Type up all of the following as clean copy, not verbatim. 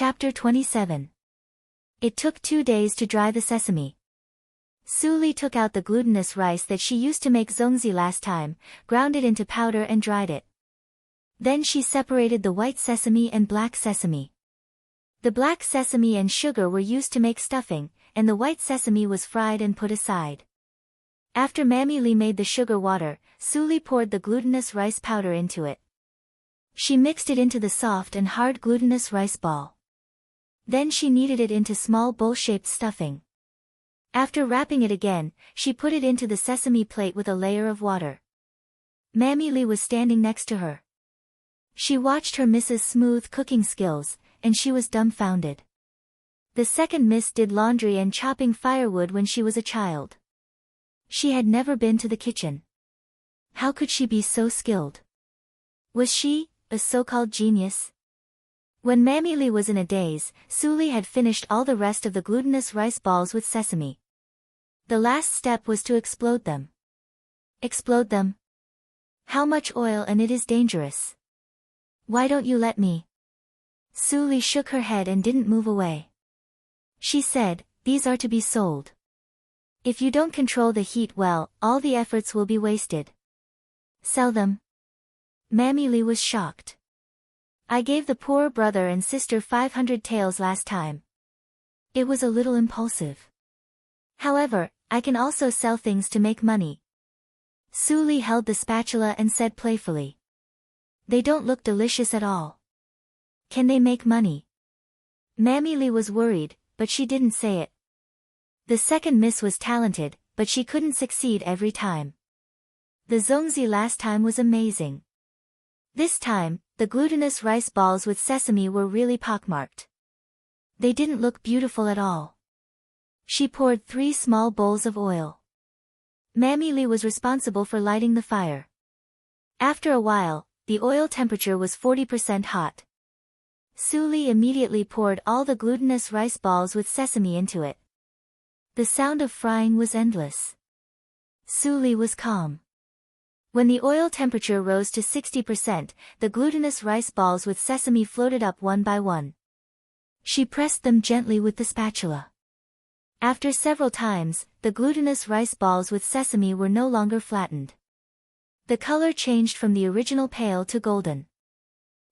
Chapter 27. It took 2 days to dry the sesame. Suli took out the glutinous rice that she used to make zongzi last time, ground it into powder and dried it. Then she separated the white sesame and black sesame. The black sesame and sugar were used to make stuffing, and the white sesame was fried and put aside. After Mammy Lee made the sugar water, Suli poured the glutinous rice powder into it. She mixed it into the soft and hard glutinous rice ball. Then she kneaded it into small bowl-shaped stuffing. After wrapping it again, she put it into the sesame plate with a layer of water. Mammy Lee was standing next to her. She watched her Mrs. Smooth cooking skills, and she was dumbfounded. The second Miss did laundry and chopping firewood when she was a child. She had never been to the kitchen. How could she be so skilled? Was she a so-called genius? When Mammy Lee was in a daze, Suli had finished all the rest of the glutinous rice balls with sesame. The last step was to explode them. Explode them? How much oil, and it is dangerous. Why don't you let me? Suli shook her head and didn't move away. She said, these are to be sold. If you don't control the heat well, all the efforts will be wasted. Sell them? Mammy Lee was shocked. I gave the poor brother and sister 500 taels last time. It was a little impulsive. However, I can also sell things to make money. Suli held the spatula and said playfully. They don't look delicious at all. Can they make money? Mammy Lee was worried, but she didn't say it. The second Miss was talented, but she couldn't succeed every time. The zongzi last time was amazing. This time, the glutinous rice balls with sesame were really pockmarked. They didn't look beautiful at all. She poured 3 small bowls of oil. Mammy Lee was responsible for lighting the fire. After a while, the oil temperature was 40% hot. Suli immediately poured all the glutinous rice balls with sesame into it. The sound of frying was endless. Suli was calm. When the oil temperature rose to 60%, the glutinous rice balls with sesame floated up one by one. She pressed them gently with the spatula. After several times, the glutinous rice balls with sesame were no longer flattened. The color changed from the original pale to golden.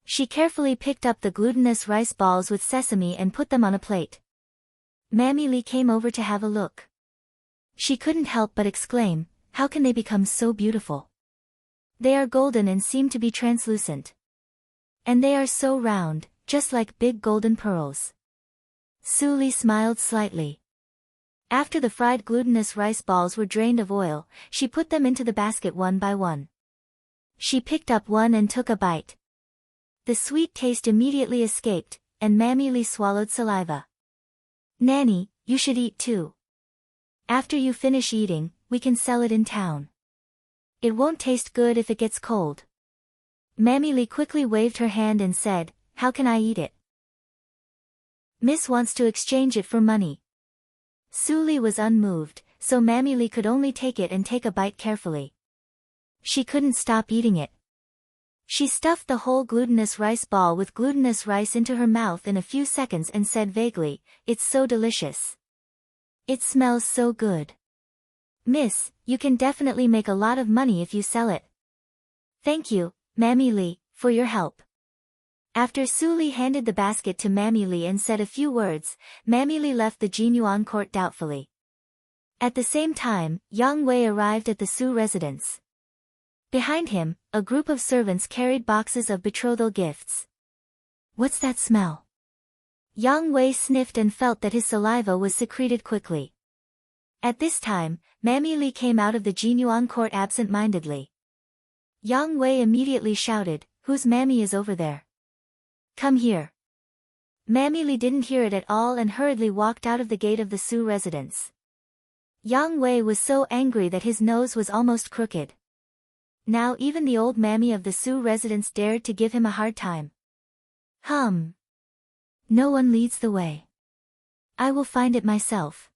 She carefully picked up the glutinous rice balls with sesame and put them on a plate. Mammy Lee came over to have a look. She couldn't help but exclaim, how can they become so beautiful? They are golden and seem to be translucent. And they are so round, just like big golden pearls. Suli smiled slightly. After the fried glutinous rice balls were drained of oil, she put them into the basket one by one. She picked up one and took a bite. The sweet taste immediately escaped, and Mammy Lee swallowed saliva. Nanny, you should eat too. After you finish eating, we can sell it in town. It won't taste good if it gets cold. Mammy Lee quickly waved her hand and said, how can I eat it? Miss wants to exchange it for money. Suli was unmoved, so Mammy Lee could only take it and take a bite carefully. She couldn't stop eating it. She stuffed the whole glutinous rice ball with glutinous rice into her mouth in a few seconds and said vaguely, it's so delicious. It smells so good. Miss, you can definitely make a lot of money if you sell it. Thank you, Mammy Lee, for your help. After Suli handed the basket to Mammy Lee and said a few words, Mammy Lee left the Jinyuan court doubtfully. At the same time, Yang Wei arrived at the Su residence. Behind him, a group of servants carried boxes of betrothal gifts. What's that smell? Yang Wei sniffed and felt that his saliva was secreted quickly. At this time, Mammy Lee came out of the Jinyuan court absent-mindedly. Yang Wei immediately shouted, whose mammy is over there? Come here. Mammy Lee didn't hear it at all and hurriedly walked out of the gate of the Su residence. Yang Wei was so angry that his nose was almost crooked. Now even the old mammy of the Su residence dared to give him a hard time. No one leads the way. I will find it myself.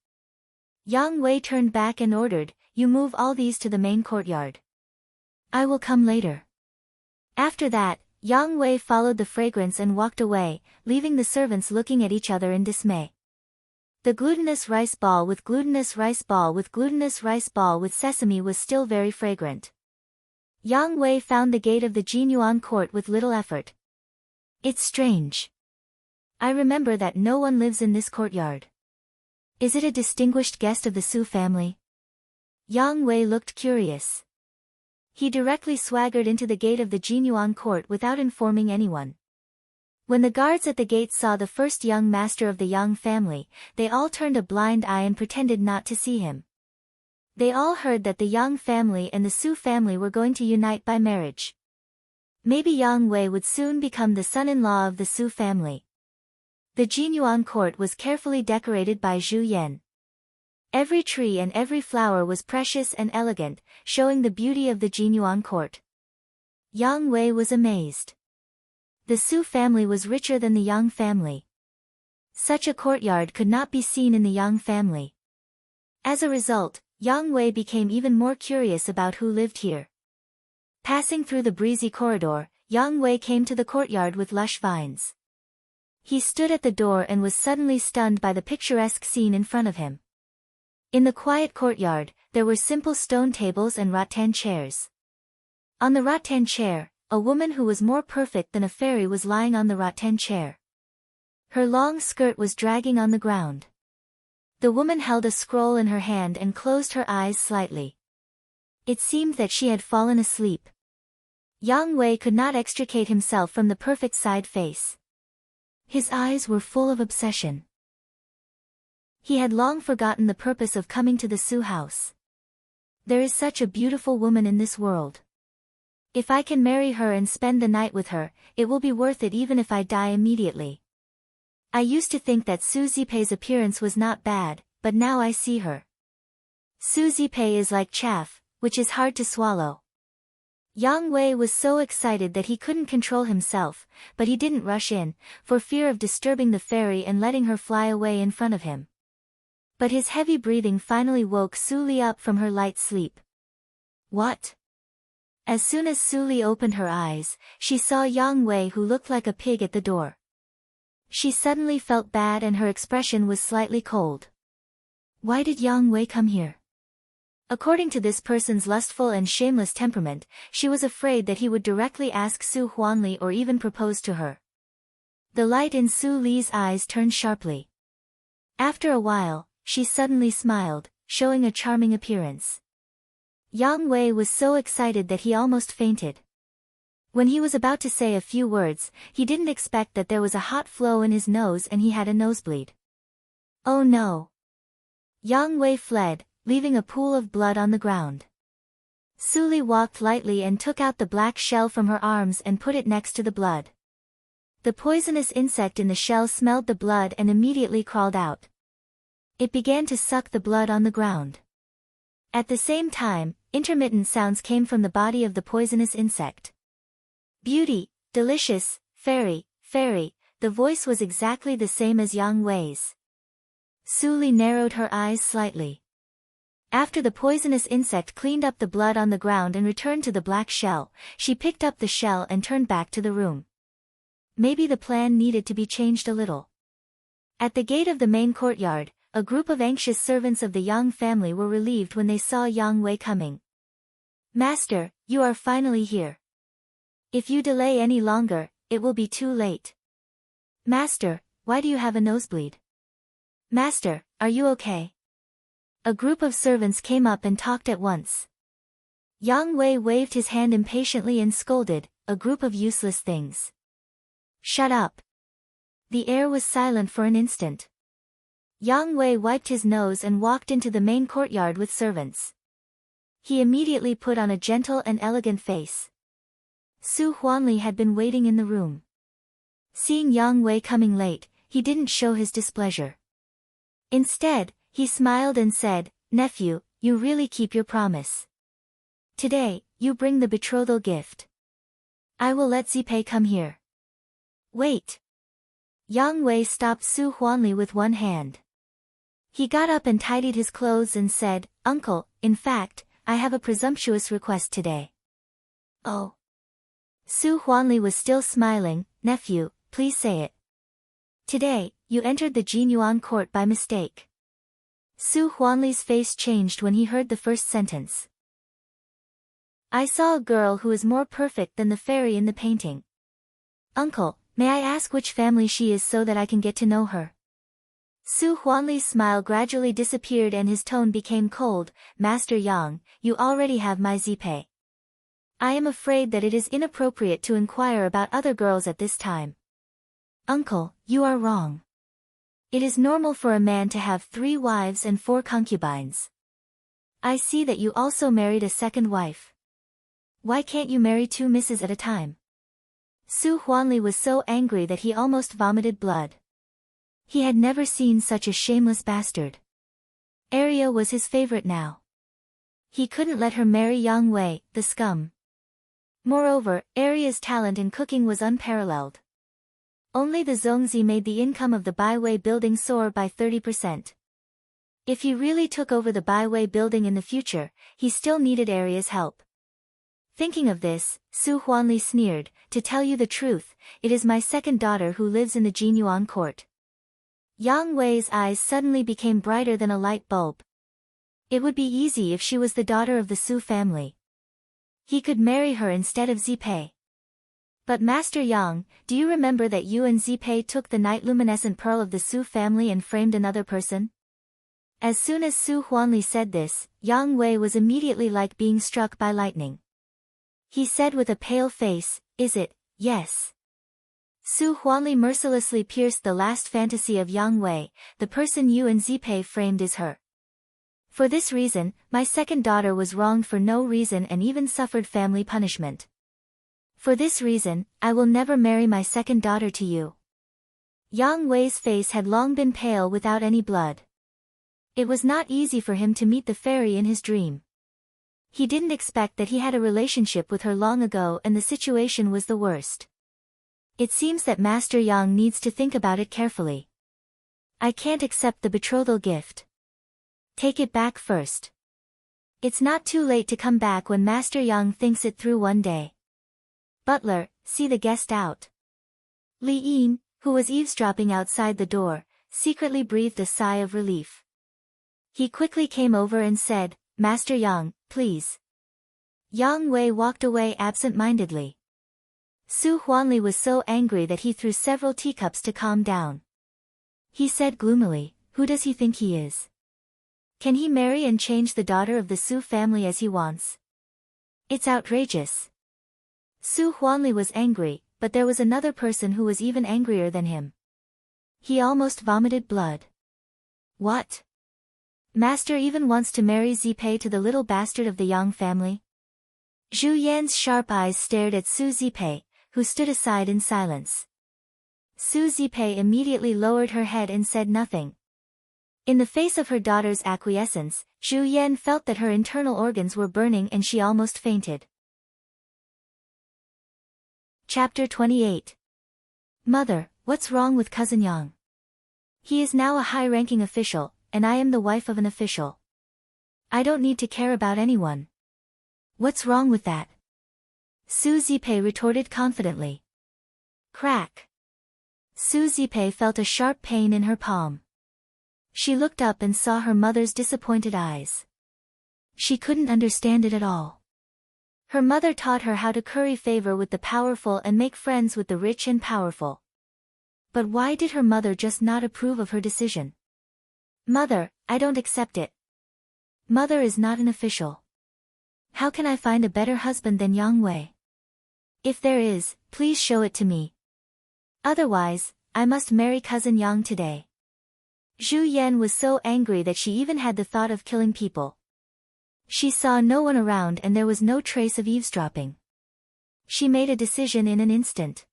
Yang Wei turned back and ordered, you move all these to the main courtyard. I will come later. After that, Yang Wei followed the fragrance and walked away, leaving the servants looking at each other in dismay. The glutinous rice ball with glutinous rice ball with glutinous rice ball with sesame was still very fragrant. Yang Wei found the gate of the Jinyuan court with little effort. It's strange. I remember that no one lives in this courtyard. Is it a distinguished guest of the Su family? Yang Wei looked curious. He directly swaggered into the gate of the Jinyuan court without informing anyone. When the guards at the gate saw the first young master of the Yang family, they all turned a blind eye and pretended not to see him. They all heard that the Yang family and the Su family were going to unite by marriage. Maybe Yang Wei would soon become the son-in-law of the Su family. The Jinyuan court was carefully decorated by Zhu Yan. Every tree and every flower was precious and elegant, showing the beauty of the Jinyuan court. Yang Wei was amazed. The Su family was richer than the Yang family. Such a courtyard could not be seen in the Yang family. As a result, Yang Wei became even more curious about who lived here. Passing through the breezy corridor, Yang Wei came to the courtyard with lush vines. He stood at the door and was suddenly stunned by the picturesque scene in front of him. In the quiet courtyard, there were simple stone tables and rattan chairs. On the rattan chair, a woman who was more perfect than a fairy was lying on the rattan chair. Her long skirt was dragging on the ground. The woman held a scroll in her hand and closed her eyes slightly. It seemed that she had fallen asleep. Yang Wei could not extricate himself from the perfect side face. His eyes were full of obsession. He had long forgotten the purpose of coming to the Su house. There is such a beautiful woman in this world. If I can marry her and spend the night with her, it will be worth it even if I die immediately. I used to think that Su Zipei's appearance was not bad, but now I see her. Su Zipei is like chaff, which is hard to swallow. Yang Wei was so excited that he couldn't control himself, but he didn't rush in, for fear of disturbing the fairy and letting her fly away in front of him. But his heavy breathing finally woke Su Li up from her light sleep. What? As soon as Su Li opened her eyes, she saw Yang Wei who looked like a pig at the door. She suddenly felt bad and her expression was slightly cold. Why did Yang Wei come here? According to this person's lustful and shameless temperament, she was afraid that he would directly ask Su Huanli or even propose to her. The light in Su Li's eyes turned sharply. After a while, she suddenly smiled, showing a charming appearance. Yang Wei was so excited that he almost fainted. When he was about to say a few words, he didn't expect that there was a hot flow in his nose and he had a nosebleed. Oh no! Yang Wei fled, leaving a pool of blood on the ground. Su Li walked lightly and took out the black shell from her arms and put it next to the blood. The poisonous insect in the shell smelled the blood and immediately crawled out. It began to suck the blood on the ground. At the same time, intermittent sounds came from the body of the poisonous insect. Beauty, delicious, fairy, fairy, the voice was exactly the same as Yang Wei's. Su Li narrowed her eyes slightly. After the poisonous insect cleaned up the blood on the ground and returned to the black shell, she picked up the shell and turned back to the room. Maybe the plan needed to be changed a little. At the gate of the main courtyard, a group of anxious servants of the Yang family were relieved when they saw Yang Wei coming. Master, you are finally here. If you delay any longer, it will be too late. Master, why do you have a nosebleed? Master, are you okay? A group of servants came up and talked at once. Yang Wei waved his hand impatiently and scolded, a group of useless things. Shut up. The air was silent for an instant. Yang Wei wiped his nose and walked into the main courtyard with servants. He immediately put on a gentle and elegant face. Su Huanli had been waiting in the room. Seeing Yang Wei coming late, he didn't show his displeasure. Instead, he smiled and said, Nephew, you really keep your promise. Today, you bring the betrothal gift. I will let Zipei come here. Wait. Yang Wei stopped Su Huanli with one hand. He got up and tidied his clothes and said, Uncle, in fact, I have a presumptuous request today. Oh. Su Huanli was still smiling. Nephew, please say it. Today, you entered the Jinyuan court by mistake. Su Huanli's face changed when he heard the first sentence. I saw a girl who is more perfect than the fairy in the painting. Uncle, may I ask which family she is so that I can get to know her? Su Huanli's smile gradually disappeared and his tone became cold. Master Yang, you already have my Zipei. I am afraid that it is inappropriate to inquire about other girls at this time. Uncle, you are wrong. It is normal for a man to have 3 wives and 4 concubines. I see that you also married a second wife. Why can't you marry 2 misses at a time? Su Huanli was so angry that he almost vomited blood. He had never seen such a shameless bastard. Arya was his favorite now. He couldn't let her marry Yang Wei, the scum. Moreover, Arya's talent in cooking was unparalleled. Only the Zongzi made the income of the Baiwei building soar by 30%. If he really took over the Baiwei building in the future, he still needed Arya's help. Thinking of this, Su Huanli sneered, to tell you the truth, it is my second daughter who lives in the Jinyuan court. Yang Wei's eyes suddenly became brighter than a light bulb. It would be easy if she was the daughter of the Su family. He could marry her instead of Zipei. But Master Yang, do you remember that you and Zipei took the night luminescent pearl of the Su family and framed another person? As soon as Su Huanli said this, Yang Wei was immediately like being struck by lightning. He said with a pale face, is it, yes. Su Huanli mercilessly pierced the last fantasy of Yang Wei, the person you and Zipei framed is her. For this reason, my second daughter was wronged for no reason and even suffered family punishment. For this reason, I will never marry my second daughter to you. Yang Wei's face had long been pale without any blood. It was not easy for him to meet the fairy in his dream. He didn't expect that he had a relationship with her long ago and the situation was the worst. It seems that Master Yang needs to think about it carefully. I can't accept the betrothal gift. Take it back first. It's not too late to come back when Master Yang thinks it through one day. Butler, see the guest out. Li Yin, who was eavesdropping outside the door, secretly breathed a sigh of relief. He quickly came over and said, Master Yang, please. Yang Wei walked away absent-mindedly. Su Huanli was so angry that he threw several teacups to calm down. He said gloomily, who does he think he is? Can he marry and change the daughter of the Su family as he wants? It's outrageous. Su Huanli was angry, but there was another person who was even angrier than him. He almost vomited blood. What? Master even wants to marry Zipei to the little bastard of the Yang family? Zhu Yan's sharp eyes stared at Su Zipei, who stood aside in silence. Su Zipei immediately lowered her head and said nothing. In the face of her daughter's acquiescence, Zhu Yan felt that her internal organs were burning and she almost fainted. Chapter 28. Mother, what's wrong with Cousin Yang? He is now a high-ranking official, and I am the wife of an official. I don't need to care about anyone. What's wrong with that? Su Zipei retorted confidently. Crack. Su Zipei felt a sharp pain in her palm. She looked up and saw her mother's disappointed eyes. She couldn't understand it at all. Her mother taught her how to curry favor with the powerful and make friends with the rich and powerful. But why did her mother just not approve of her decision? Mother, I don't accept it. Mother is not an official. How can I find a better husband than Yang Wei? If there is, please show it to me. Otherwise, I must marry Cousin Yang today. Zhu Yan was so angry that she even had the thought of killing people. She saw no one around and there was no trace of eavesdropping. She made a decision in an instant.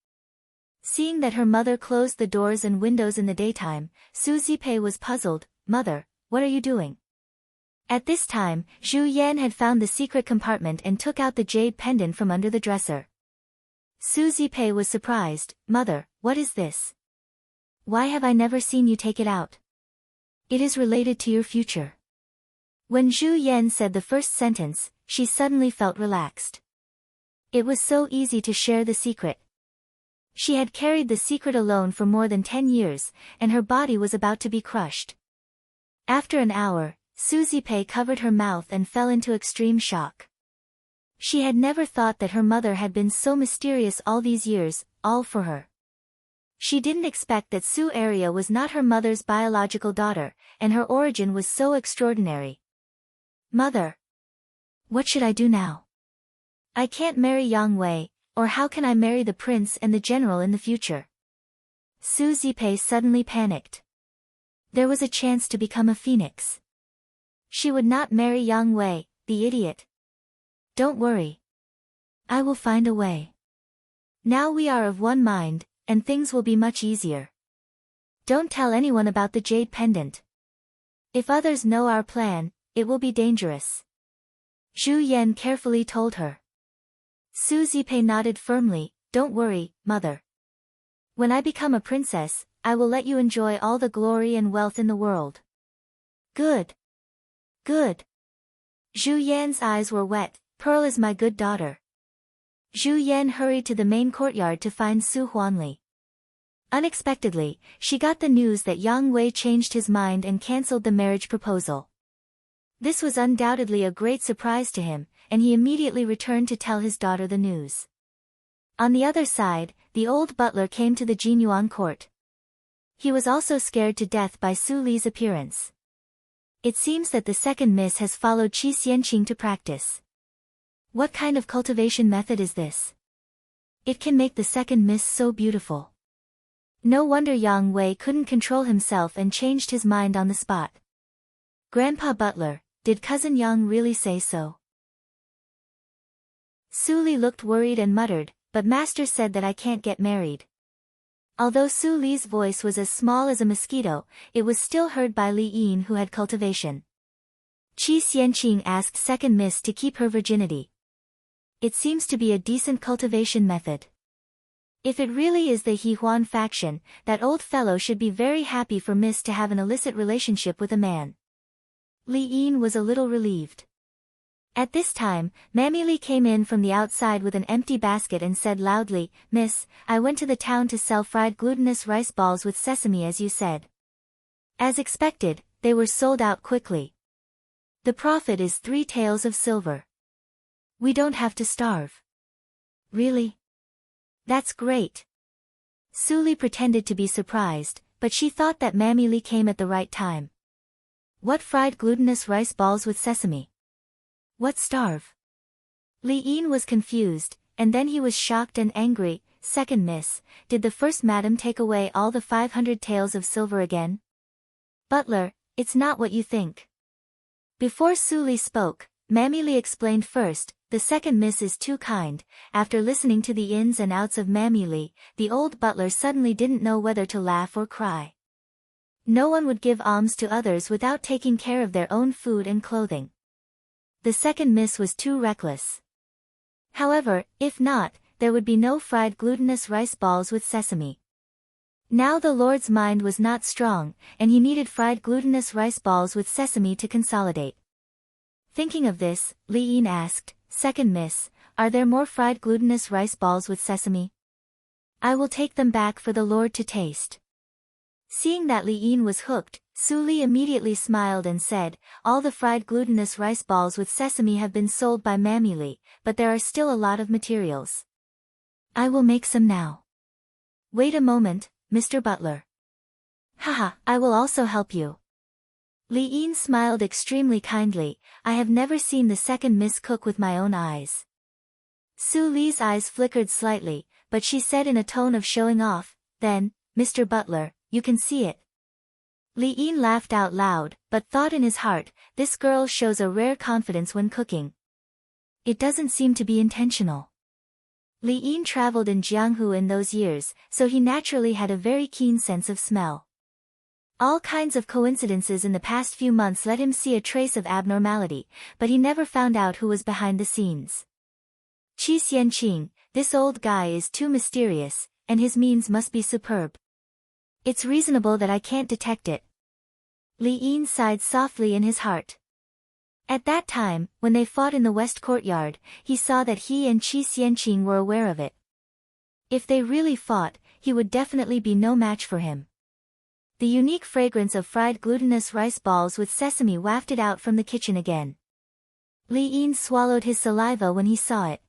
Seeing that her mother closed the doors and windows in the daytime, Su Zipei was puzzled. Mother, what are you doing? At this time, Zhu Yan had found the secret compartment and took out the jade pendant from under the dresser. Su Zipei was surprised. Mother, what is this? Why have I never seen you take it out? It is related to your future. When Zhu Yan said the first sentence, she suddenly felt relaxed. It was so easy to share the secret. She had carried the secret alone for more than 10 years, and her body was about to be crushed. After an hour, Suzy Pei covered her mouth and fell into extreme shock. She had never thought that her mother had been so mysterious all these years, all for her. She didn't expect that Su Arya was not her mother's biological daughter, and her origin was so extraordinary. Mother! What should I do now? I can't marry Yang Wei, or how can I marry the prince and the general in the future? Suzy Pei suddenly panicked. There was a chance to become a phoenix. She would not marry Yang Wei, the idiot. Don't worry. I will find a way. Now we are of one mind, and things will be much easier. Don't tell anyone about the jade pendant. If others know our plan, it will be dangerous. Zhu Yan carefully told her. Suzy Pei nodded firmly. Don't worry, mother. When I become a princess, I will let you enjoy all the glory and wealth in the world. Good. Good. Zhu Yan's eyes were wet. Pearl is my good daughter. Zhu Yan hurried to the main courtyard to find Su Huanli. Unexpectedly, she got the news that Yang Wei changed his mind and cancelled the marriage proposal. This was undoubtedly a great surprise to him, and he immediately returned to tell his daughter the news. On the other side, the old butler came to the Jinyuan court. He was also scared to death by Su Li's appearance. It seems that the second miss has followed Qi Xianqing to practice. What kind of cultivation method is this? It can make the second miss so beautiful. No wonder Yang Wei couldn't control himself and changed his mind on the spot. Grandpa Butler, did cousin Yang really say so? Su Li looked worried and muttered, but master said that I can't get married. Although Su Li's voice was as small as a mosquito, it was still heard by Li Yin, who had cultivation. Qi Xianqing asked second miss to keep her virginity. It seems to be a decent cultivation method. If it really is the He Huan faction, that old fellow should be very happy for miss to have an illicit relationship with a man. Li Yin was a little relieved. At this time, Mammy Li came in from the outside with an empty basket and said loudly, Miss, I went to the town to sell fried glutinous rice balls with sesame as you said. As expected, they were sold out quickly. The profit is 3 taels of silver. We don't have to starve. Really? That's great. Su Li pretended to be surprised, but she thought that Mammy Li came at the right time. What fried glutinous rice balls with sesame? What starve? Li Yin was confused, and then he was shocked and angry. Second miss, did the first madam take away all the 500 taels of silver again? Butler, it's not what you think. Before Su Li spoke, Mammy Li explained first. The second miss is too kind. After listening to the ins and outs of Mammy Li, the old butler suddenly didn't know whether to laugh or cry. No one would give alms to others without taking care of their own food and clothing. The second miss was too reckless. However, if not, there would be no fried glutinous rice balls with sesame. Now the Lord's mind was not strong, and he needed fried glutinous rice balls with sesame to consolidate. Thinking of this, Li Yin asked, Second miss, are there more fried glutinous rice balls with sesame? I will take them back for the Lord to taste. Seeing that Li Yin was hooked, Su Li immediately smiled and said, all the fried glutinous rice balls with sesame have been sold by Mammy Li, but there are still a lot of materials. I will make some now. Wait a moment, Mr. Butler. Haha, I will also help you. Li Yin smiled extremely kindly. I have never seen the second miss cook with my own eyes. Su Li's eyes flickered slightly, but she said in a tone of showing off, then, Mr. Butler, you can see it. Li Yin laughed out loud, but thought in his heart, this girl shows a rare confidence when cooking. It doesn't seem to be intentional. Li Yin traveled in Jianghu in those years, so he naturally had a very keen sense of smell. All kinds of coincidences in the past few months let him see a trace of abnormality, but he never found out who was behind the scenes. Qi Xianqing, this old guy is too mysterious, and his means must be superb. It's reasonable that I can't detect it. Li Yin sighed softly in his heart. At that time, when they fought in the west courtyard, he saw that he and Qi Xianqing were aware of it. If they really fought, he would definitely be no match for him. The unique fragrance of fried glutinous rice balls with sesame wafted out from the kitchen again. Li Yin swallowed his saliva when he saw it.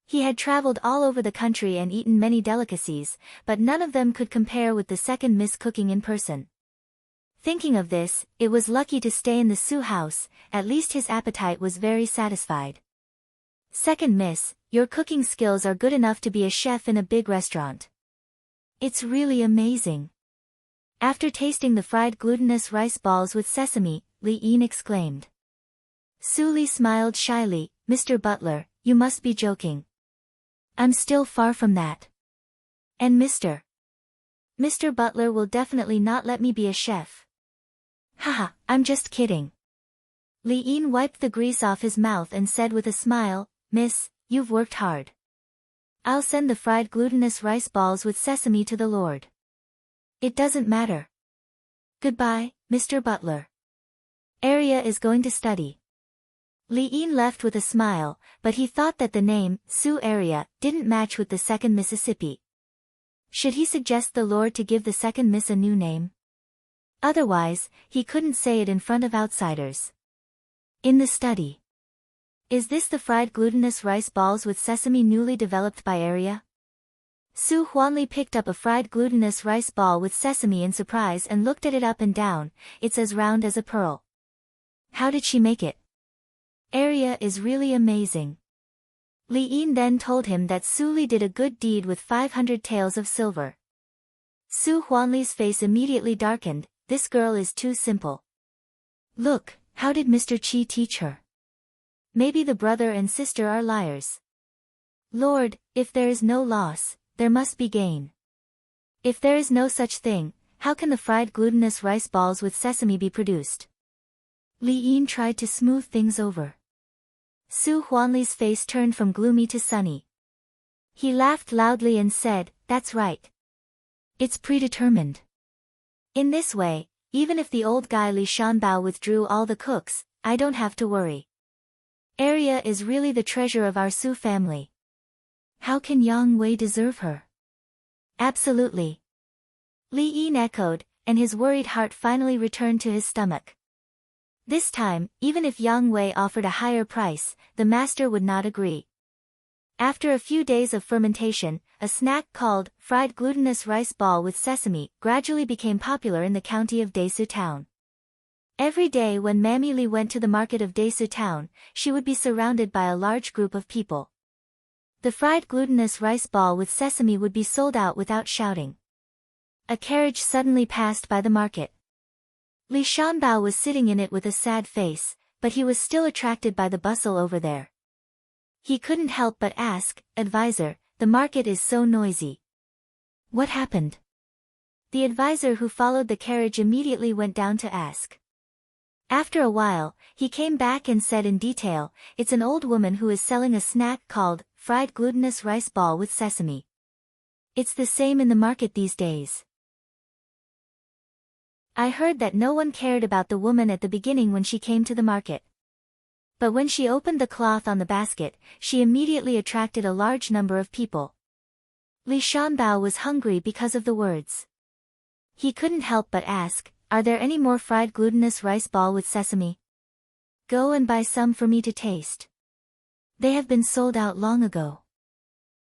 He had traveled all over the country and eaten many delicacies, but none of them could compare with the second Miss cooking in person. Thinking of this, it was lucky to stay in the Su house, at least his appetite was very satisfied. Second Miss, your cooking skills are good enough to be a chef in a big restaurant. It's really amazing. After tasting the fried glutinous rice balls with sesame, Li Yin exclaimed. Su Li smiled shyly, Mr. Butler, you must be joking. I'm still far from that. And Mr. Butler will definitely not let me be a chef. Haha, I'm just kidding. Li Yin wiped the grease off his mouth and said with a smile, Miss, you've worked hard. I'll send the fried glutinous rice balls with sesame to the Lord. It doesn't matter. Goodbye, Mr. Butler. Arya is going to study. Li Yin left with a smile, but he thought that the name, Su Arya, didn't match with the second Mississippi. Should he suggest the Lord to give the second Miss a new name? Otherwise, he couldn't say it in front of outsiders. In the study. Is this the fried glutinous rice balls with sesame newly developed by Arya? Su Huanli picked up a fried glutinous rice ball with sesame in surprise and looked at it up and down. It's as round as a pearl. How did she make it? Arya is really amazing. Li Yin then told him that Su Li did a good deed with 500 taels of silver. Su Huanli's face immediately darkened. This girl is too simple. Look, how did Mr. Qi teach her? Maybe the brother and sister are liars. Lord, if there is no loss, there must be gain. If there is no such thing, how can the fried glutinous rice balls with sesame be produced? Li Yin tried to smooth things over. Su Huanli's face turned from gloomy to sunny. He laughed loudly and said, That's right. It's predetermined. In this way, even if the old guy Li Shanbao withdrew all the cooks, I don't have to worry. Arya is really the treasure of our Su family. How can Yang Wei deserve her? Absolutely. Li Yin echoed, and his worried heart finally returned to his stomach. This time, even if Yang Wei offered a higher price, the master would not agree. After a few days of fermentation, a snack called fried glutinous rice ball with sesame gradually became popular in the county of Desu town. Every day when Mammy Li went to the market of Desu town, she would be surrounded by a large group of people. The fried glutinous rice ball with sesame would be sold out without shouting. A carriage suddenly passed by the market. Li Shanbao was sitting in it with a sad face, but he was still attracted by the bustle over there. He couldn't help but ask, Advisor, the market is so noisy. What happened? The advisor who followed the carriage immediately went down to ask. After a while, he came back and said in detail, It's an old woman who is selling a snack called fried glutinous rice ball with sesame. It's the same in the market these days. I heard that no one cared about the woman at the beginning when she came to the market. But when she opened the cloth on the basket, she immediately attracted a large number of people. Li Shanbao was hungry because of the words. He couldn't help but ask, Are there any more fried glutinous rice ball with sesame? Go and buy some for me to taste. They have been sold out long ago.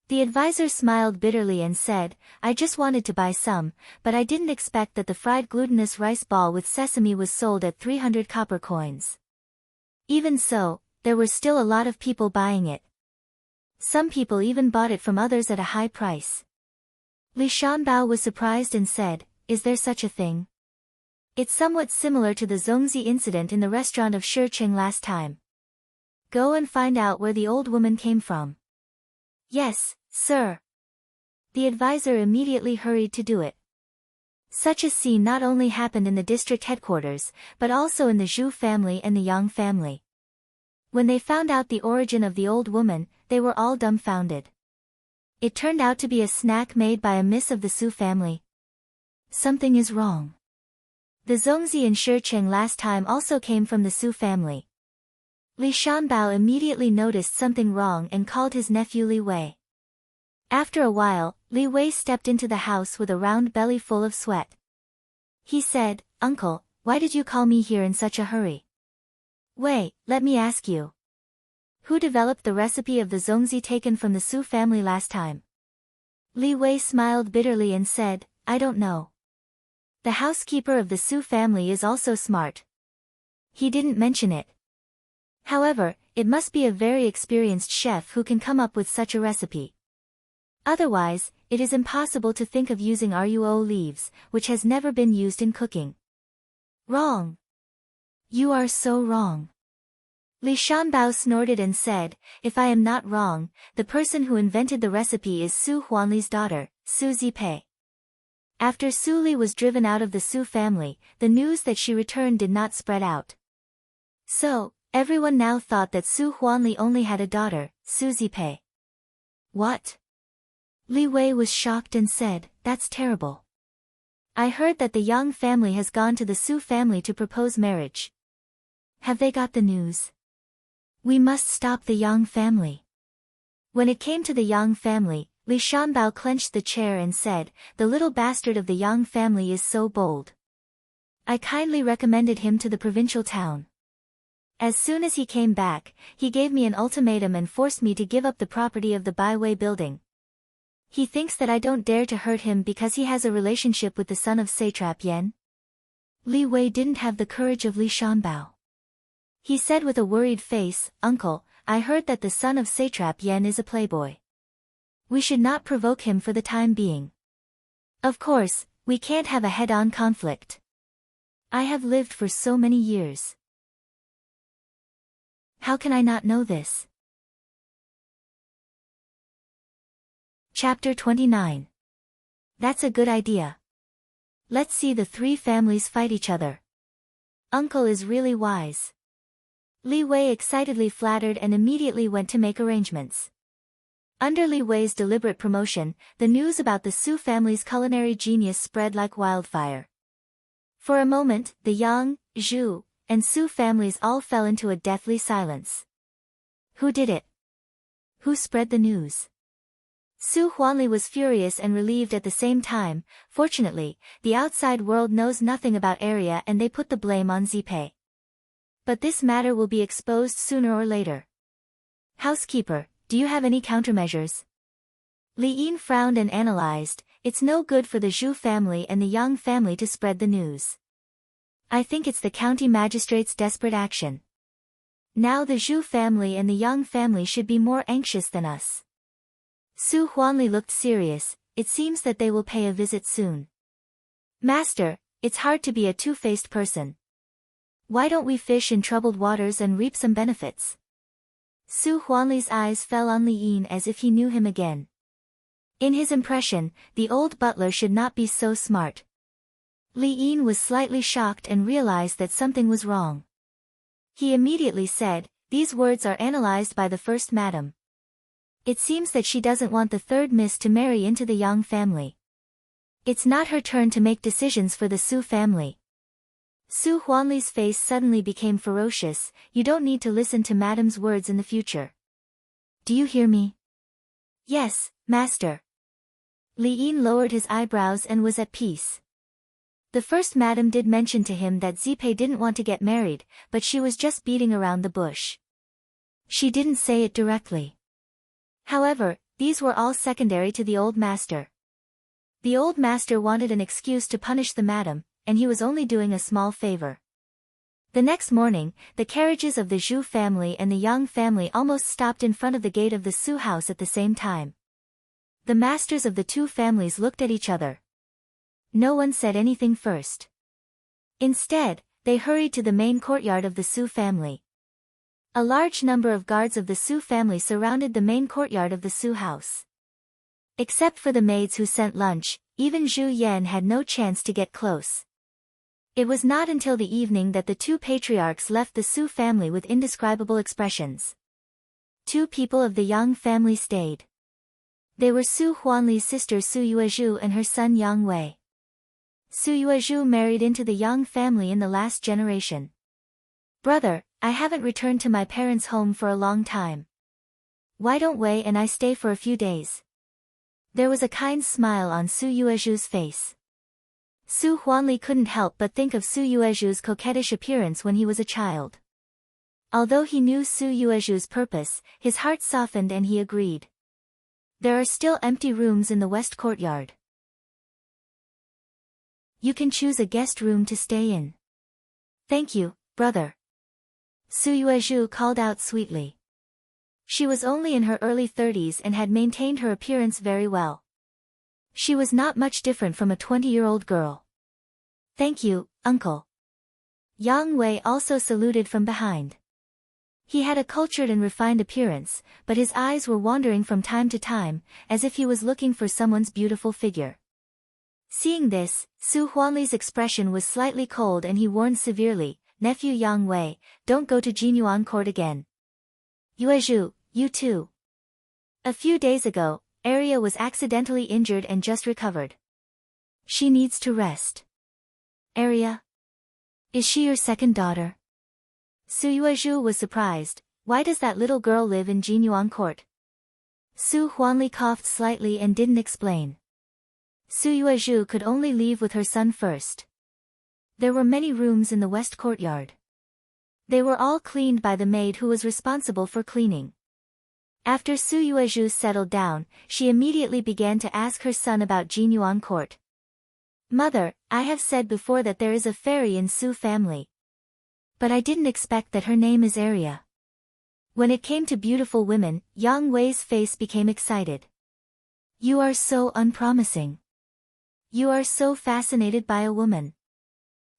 The advisor smiled bitterly and said, I just wanted to buy some, but I didn't expect that the fried glutinous rice ball with sesame was sold at 300 copper coins. Even so, there were still a lot of people buying it. Some people even bought it from others at a high price. Li Shanbao was surprised and said, Is there such a thing? It's somewhat similar to the Zongzi incident in the restaurant of Shicheng last time. Go and find out where the old woman came from. Yes, sir. The advisor immediately hurried to do it. Such a scene not only happened in the district headquarters, but also in the Zhu family and the Yang family. When they found out the origin of the old woman, they were all dumbfounded. It turned out to be a snack made by a miss of the Su family. Something is wrong. The Zongzi and Shicheng last time also came from the Su family. Li Shanbao immediately noticed something wrong and called his nephew Li Wei. After a while, Li Wei stepped into the house with a round belly full of sweat. He said, "Uncle, why did you call me here in such a hurry?" "Wei, let me ask you. Who developed the recipe of the Zongzi taken from the Su family last time?" Li Wei smiled bitterly and said, "I don't know. The housekeeper of the Su family is also smart. He didn't mention it. However, it must be a very experienced chef who can come up with such a recipe. Otherwise, it is impossible to think of using ruo leaves, which has never been used in cooking." "Wrong. You are so wrong." Li Shanbao snorted and said, "If I am not wrong, the person who invented the recipe is Su Huanli's daughter, Su Zipei." After Su Li was driven out of the Su family, the news that she returned did not spread out. So, everyone now thought that Su Huanli only had a daughter, Su Zipei. "What?" Li Wei was shocked and said, "That's terrible. I heard that the Yang family has gone to the Su family to propose marriage. Have they got the news? We must stop the Yang family." When it came to the Yang family, Li Shanbao clenched the chair and said, "The little bastard of the Yang family is so bold. I kindly recommended him to the provincial town. As soon as he came back, he gave me an ultimatum and forced me to give up the property of the Baiwei building. He thinks that I don't dare to hurt him because he has a relationship with the son of satrap Yan." Li Wei didn't have the courage of Li Shanbao. He said with a worried face, "Uncle, I heard that the son of satrap Yan is a playboy. We should not provoke him for the time being. Of course, we can't have a head-on conflict. I have lived for so many years. How can I not know this?" Chapter 29. That's a good idea. Let's see the three families fight each other. Uncle is really wise. Li Wei excitedly flattered and immediately went to make arrangements. Under Li Wei's deliberate promotion, the news about the Su family's culinary genius spread like wildfire. For a moment, the Yang, Zhu, and Su families all fell into a deathly silence. Who did it? Who spread the news? Su Huanli was furious and relieved at the same time. Fortunately, the outside world knows nothing about area and they put the blame on Zipei. But this matter will be exposed sooner or later. Housekeeper, do you have any countermeasures? Li Yin frowned and analyzed. It's no good for the Zhu family and the Yang family to spread the news. I think it's the county magistrate's desperate action. Now the Zhu family and the Yang family should be more anxious than us. Su Huanli looked serious. It seems that they will pay a visit soon. Master, it's hard to be a two-faced person. Why don't we fish in troubled waters and reap some benefits? Su Huanli's eyes fell on Li Yin as if he knew him again. In his impression, the old butler should not be so smart. Li Yin was slightly shocked and realized that something was wrong. He immediately said, "These words are analyzed by the first madam. It seems that she doesn't want the third miss to marry into the Yang family. It's not her turn to make decisions for the Su family." Su Huanli's face suddenly became ferocious. "You don't need to listen to madam's words in the future. Do you hear me?" "Yes, master." Li Yin lowered his eyebrows and was at peace. The first madam did mention to him that Zipei didn't want to get married, but she was just beating around the bush. She didn't say it directly. However, these were all secondary to the old master. The old master wanted an excuse to punish the madam, and he was only doing a small favor. The next morning, the carriages of the Zhu family and the Yang family almost stopped in front of the gate of the Su house at the same time. The masters of the two families looked at each other. No one said anything first. Instead, they hurried to the main courtyard of the Su family. A large number of guards of the Su family surrounded the main courtyard of the Su house. Except for the maids who sent lunch, even Zhu Yan had no chance to get close. It was not until the evening that the two patriarchs left the Su family with indescribable expressions. Two people of the Yang family stayed. They were Su Huanli's sister Su Yuezhu and her son Yang Wei. Su Yuezhu married into the Yang family in the last generation. Brother, I haven't returned to my parents' home for a long time. Why don't Wei and I stay for a few days? There was a kind smile on Su Yuezhu's face. Su Huanli couldn't help but think of Su Yuezhu's coquettish appearance when he was a child. Although he knew Su Yuezhu's purpose, his heart softened and he agreed. There are still empty rooms in the west courtyard. You can choose a guest room to stay in. Thank you, brother. Su Yuezhu called out sweetly. She was only in her early 30s and had maintained her appearance very well. She was not much different from a 20-year-old girl. Thank you, uncle. Yang Wei also saluted from behind. He had a cultured and refined appearance, but his eyes were wandering from time to time, as if he was looking for someone's beautiful figure. Seeing this, Su Huanli's expression was slightly cold and he warned severely, "Nephew Yang Wei, don't go to Jinyuan court again." Yuezhu, you too. A few days ago, Arya was accidentally injured and just recovered. She needs to rest. Arya? Is she your second daughter? Su Yuezhu was surprised. Why does that little girl live in Jinyuan court? Su Huanli coughed slightly and didn't explain. Su Yuezhu could only leave with her son first. There were many rooms in the west courtyard. They were all cleaned by the maid who was responsible for cleaning. After Su Yuezhu settled down, she immediately began to ask her son about Jinyuan court. Mother, I have said before that there is a fairy in Su family. But I didn't expect that her name is Arya. When it came to beautiful women, Yang Wei's face became excited. You are so unpromising. You are so fascinated by a woman.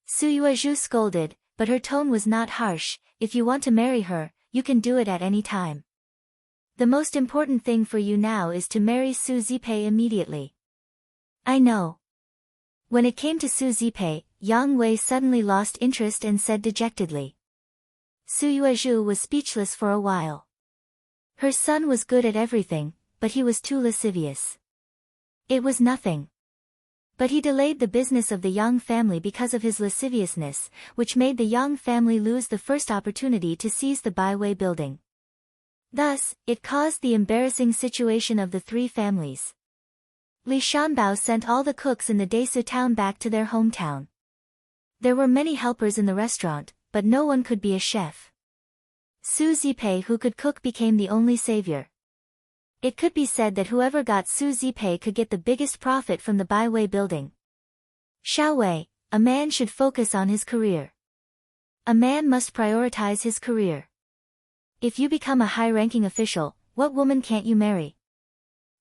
Su Yuezhu scolded, but her tone was not harsh. If you want to marry her, you can do it at any time. The most important thing for you now is to marry Su Zipei immediately. I know. When it came to Su Zipei, Yang Wei suddenly lost interest and said dejectedly. Su Yuezhu was speechless for a while. Her son was good at everything, but he was too lascivious. It was nothing. But he delayed the business of the Yang family because of his lasciviousness, which made the Yang family lose the first opportunity to seize the Baiwei building. Thus, it caused the embarrassing situation of the three families. Li Shanbao sent all the cooks in the Desu town back to their hometown. There were many helpers in the restaurant, but no one could be a chef. Su Zipei who could cook became the only savior. It could be said that whoever got Su Zipei could get the biggest profit from the Baiwei building. Xiao Wei, a man should focus on his career. A man must prioritize his career. If you become a high-ranking official, what woman can't you marry?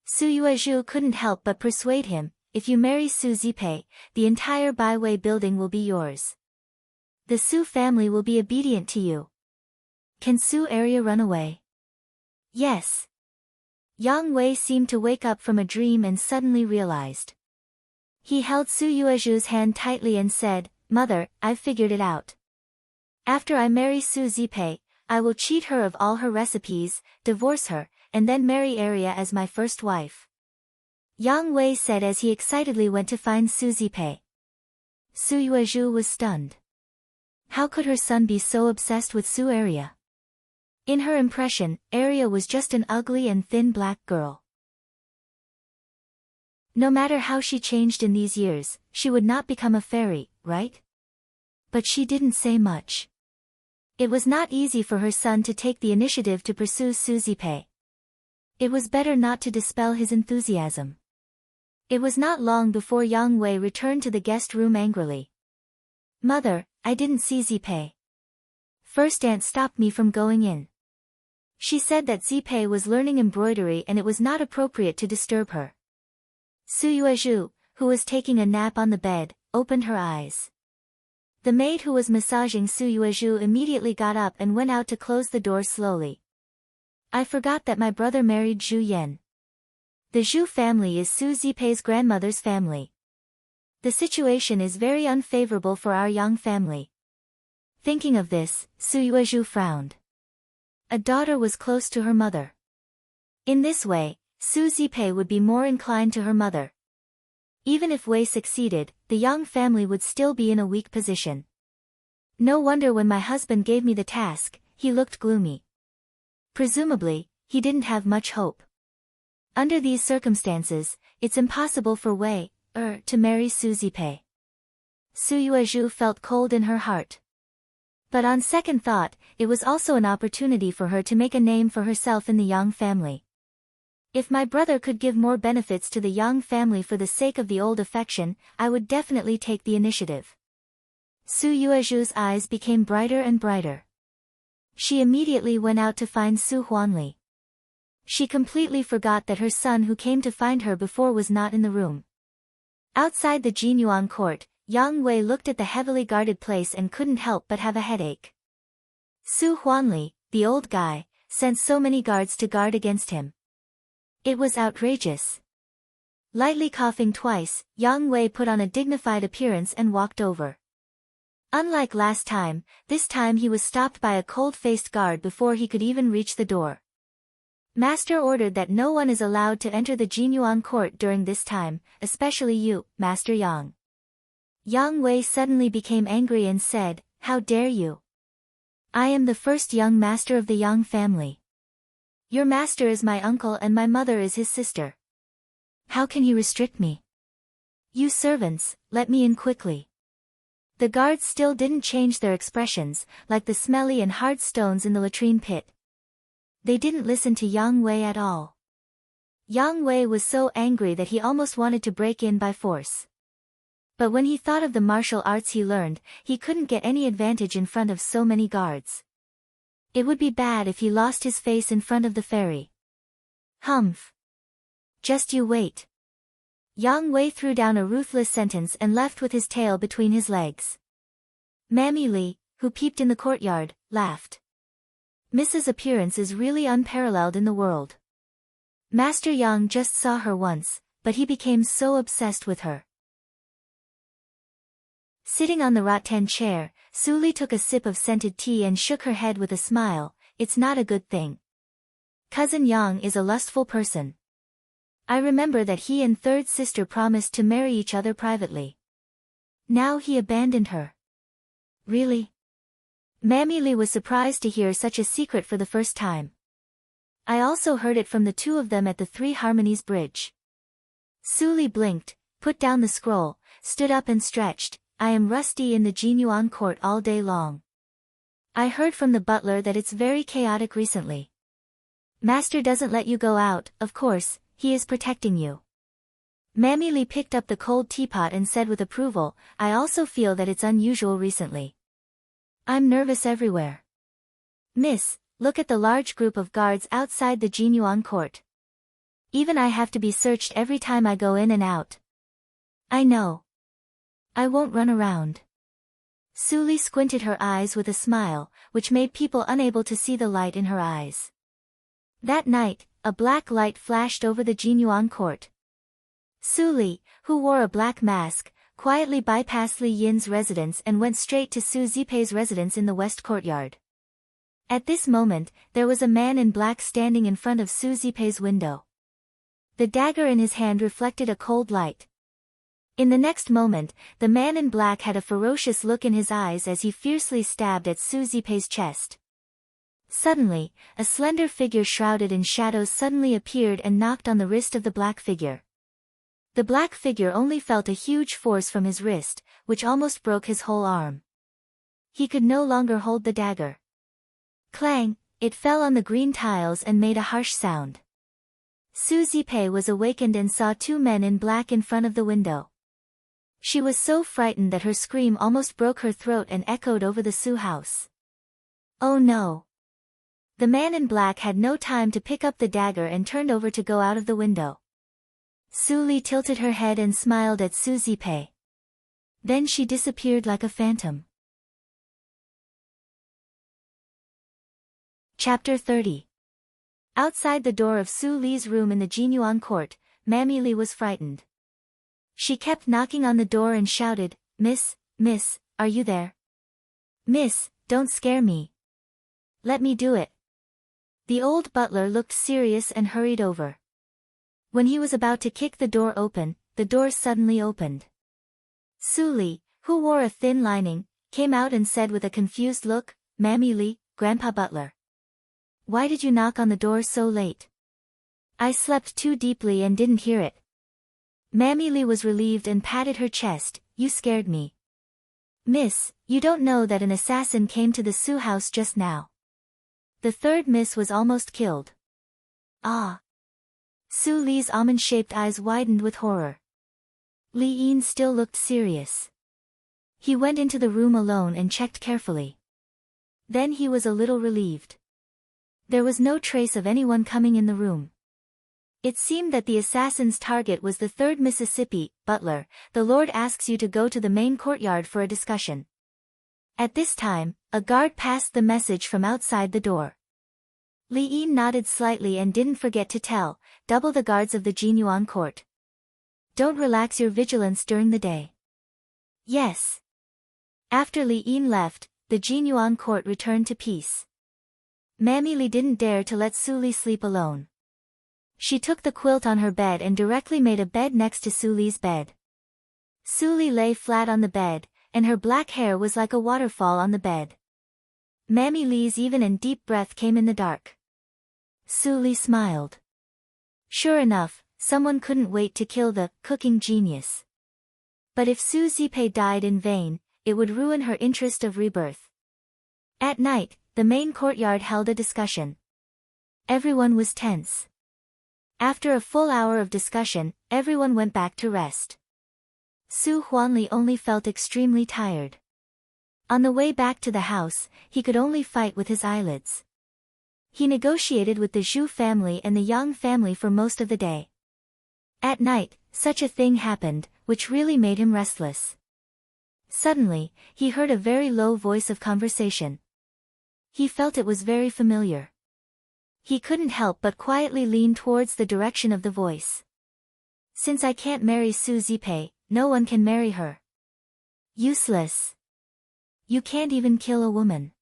Su Yuezhu couldn't help but persuade him, if you marry Su Zipei, the entire Baiwei building will be yours. The Su family will be obedient to you. Can Su Arya run away? Yes. Yang Wei seemed to wake up from a dream and suddenly realized. He held Su Yuezhu's hand tightly and said, Mother, I've figured it out. After I marry Su Zipei, I will cheat her of all her recipes, divorce her, and then marry Arya as my first wife. Yang Wei said as he excitedly went to find Su Zipei. Su Yuezhu was stunned. How could her son be so obsessed with Su Arya? In her impression, Arya was just an ugly and thin black girl. No matter how she changed in these years, she would not become a fairy, right? But she didn't say much. It was not easy for her son to take the initiative to pursue Su Zipei. It was better not to dispel his enthusiasm. It was not long before Yang Wei returned to the guest room angrily. Mother, I didn't see Zipei. First aunt stopped me from going in. She said that Zipei was learning embroidery and it was not appropriate to disturb her. Su Yuezhu, who was taking a nap on the bed, opened her eyes. The maid who was massaging Su Yuezhu immediately got up and went out to close the door slowly. I forgot that my brother married Zhu Yan. The Zhu family is Su Zipei's grandmother's family. The situation is very unfavorable for our Yang family. Thinking of this, Su Yuezhu frowned. A daughter was close to her mother. In this way, Su Zipei would be more inclined to her mother. Even if Wei succeeded, the Yang family would still be in a weak position. No wonder when my husband gave me the task, he looked gloomy. Presumably, he didn't have much hope. Under these circumstances, it's impossible for Wei to marry Su Zipei. Su Yuezhu felt cold in her heart. But on second thought, it was also an opportunity for her to make a name for herself in the Yang family. If my brother could give more benefits to the Yang family for the sake of the old affection, I would definitely take the initiative. Su Yuezhu's eyes became brighter and brighter. She immediately went out to find Su Huanli. She completely forgot that her son who came to find her before was not in the room. Outside the Jinyuan court, Yang Wei looked at the heavily guarded place and couldn't help but have a headache. Su Huanli, the old guy, sent so many guards to guard against him. It was outrageous. Lightly coughing twice, Yang Wei put on a dignified appearance and walked over. Unlike last time, this time he was stopped by a cold-faced guard before he could even reach the door. Master ordered that no one is allowed to enter the Jinyuan court during this time, especially you, Master Yang. Yang Wei suddenly became angry and said, "How dare you? I am the first young master of the Yang family. Your master is my uncle and my mother is his sister. How can he restrict me? You servants, let me in quickly." The guards still didn't change their expressions, like the smelly and hard stones in the latrine pit. They didn't listen to Yang Wei at all. Yang Wei was so angry that he almost wanted to break in by force. But when he thought of the martial arts he learned, he couldn't get any advantage in front of so many guards. It would be bad if he lost his face in front of the fairy. Humph. Just you wait. Yang Wei threw down a ruthless sentence and left with his tail between his legs. Mammy Li, who peeped in the courtyard, laughed. Mrs. Appearance is really unparalleled in the world. Master Yang just saw her once, but he became so obsessed with her. Sitting on the rattan chair, Su Li took a sip of scented tea and shook her head with a smile. It's not a good thing. Cousin Yang is a lustful person. I remember that he and third sister promised to marry each other privately. Now he abandoned her. Really? Mammy Li was surprised to hear such a secret for the first time. I also heard it from the two of them at the Three Harmonies Bridge. Su Li blinked, put down the scroll, stood up and stretched. I am rusty in the Jinyuan court all day long. I heard from the butler that it's very chaotic recently. Master doesn't let you go out, of course, he is protecting you. Mammy Li picked up the cold teapot and said with approval, I also feel that it's unusual recently. I'm nervous everywhere. Miss, look at the large group of guards outside the Jinyuan court. Even I have to be searched every time I go in and out. I know. I won't run around. Su Li squinted her eyes with a smile, which made people unable to see the light in her eyes. That night, a black light flashed over the Jinyuan court. Su Li, who wore a black mask, quietly bypassed Li Yin's residence and went straight to Su Zipei's residence in the west courtyard. At this moment, there was a man in black standing in front of Su Zipei's window. The dagger in his hand reflected a cold light. In the next moment, the man in black had a ferocious look in his eyes as he fiercely stabbed at Su Zipei's chest. Suddenly, a slender figure shrouded in shadows suddenly appeared and knocked on the wrist of the black figure. The black figure only felt a huge force from his wrist, which almost broke his whole arm. He could no longer hold the dagger. Clang, it fell on the green tiles and made a harsh sound. Su Zipei was awakened and saw two men in black in front of the window. She was so frightened that her scream almost broke her throat and echoed over the Su house. Oh no! The man in black had no time to pick up the dagger and turned over to go out of the window. Su Li tilted her head and smiled at Su Zipei. Then she disappeared like a phantom. Chapter 30. Outside the door of Su Li's room in the Jinyuan court, Mammy Li was frightened. She kept knocking on the door and shouted, Miss, are you there? Miss, don't scare me. Let me do it. The old butler looked serious and hurried over. When he was about to kick the door open, the door suddenly opened. Su Li, who wore a thin lining, came out and said with a confused look, "Mammy Li, Grandpa Butler. Why did you knock on the door so late?" "I slept too deeply and didn't hear it." Mammy Li was relieved and patted her chest. "You scared me." "Miss, you don't know that an assassin came to the Su house just now. The third miss was almost killed." "Ah." Su Li's almond-shaped eyes widened with horror. Li Yin still looked serious. He went into the room alone and checked carefully. Then he was a little relieved. There was no trace of anyone coming in the room. It seemed that the assassin's target was the third Mississippi. "Butler, the Lord asks you to go to the main courtyard for a discussion." At this time, a guard passed the message from outside the door. Li Yin nodded slightly and didn't forget to tell, "Double the guards of the Jinyuan court. Don't relax your vigilance during the day." "Yes." After Li Yin left, the Jinyuan court returned to peace. Mammy Li didn't dare to let Su Li sleep alone. She took the quilt on her bed and directly made a bed next to Su Li's bed. Su Li lay flat on the bed, and her black hair was like a waterfall on the bed. Mammy Li's even and deep breath came in the dark. Su Li smiled. Sure enough, someone couldn't wait to kill the cooking genius. But if Su Zipei died in vain, it would ruin her interest of rebirth. At night, the main courtyard held a discussion. Everyone was tense. After a full hour of discussion, everyone went back to rest. Su Huanli only felt extremely tired. On the way back to the house, he could only fight with his eyelids. He negotiated with the Zhu family and the Yang family for most of the day. At night, such a thing happened, which really made him restless. Suddenly, he heard a very low voice of conversation. He felt it was very familiar. He couldn't help but quietly lean towards the direction of the voice. "Since I can't marry Su Zipei, no one can marry her." "Useless. You can't even kill a woman.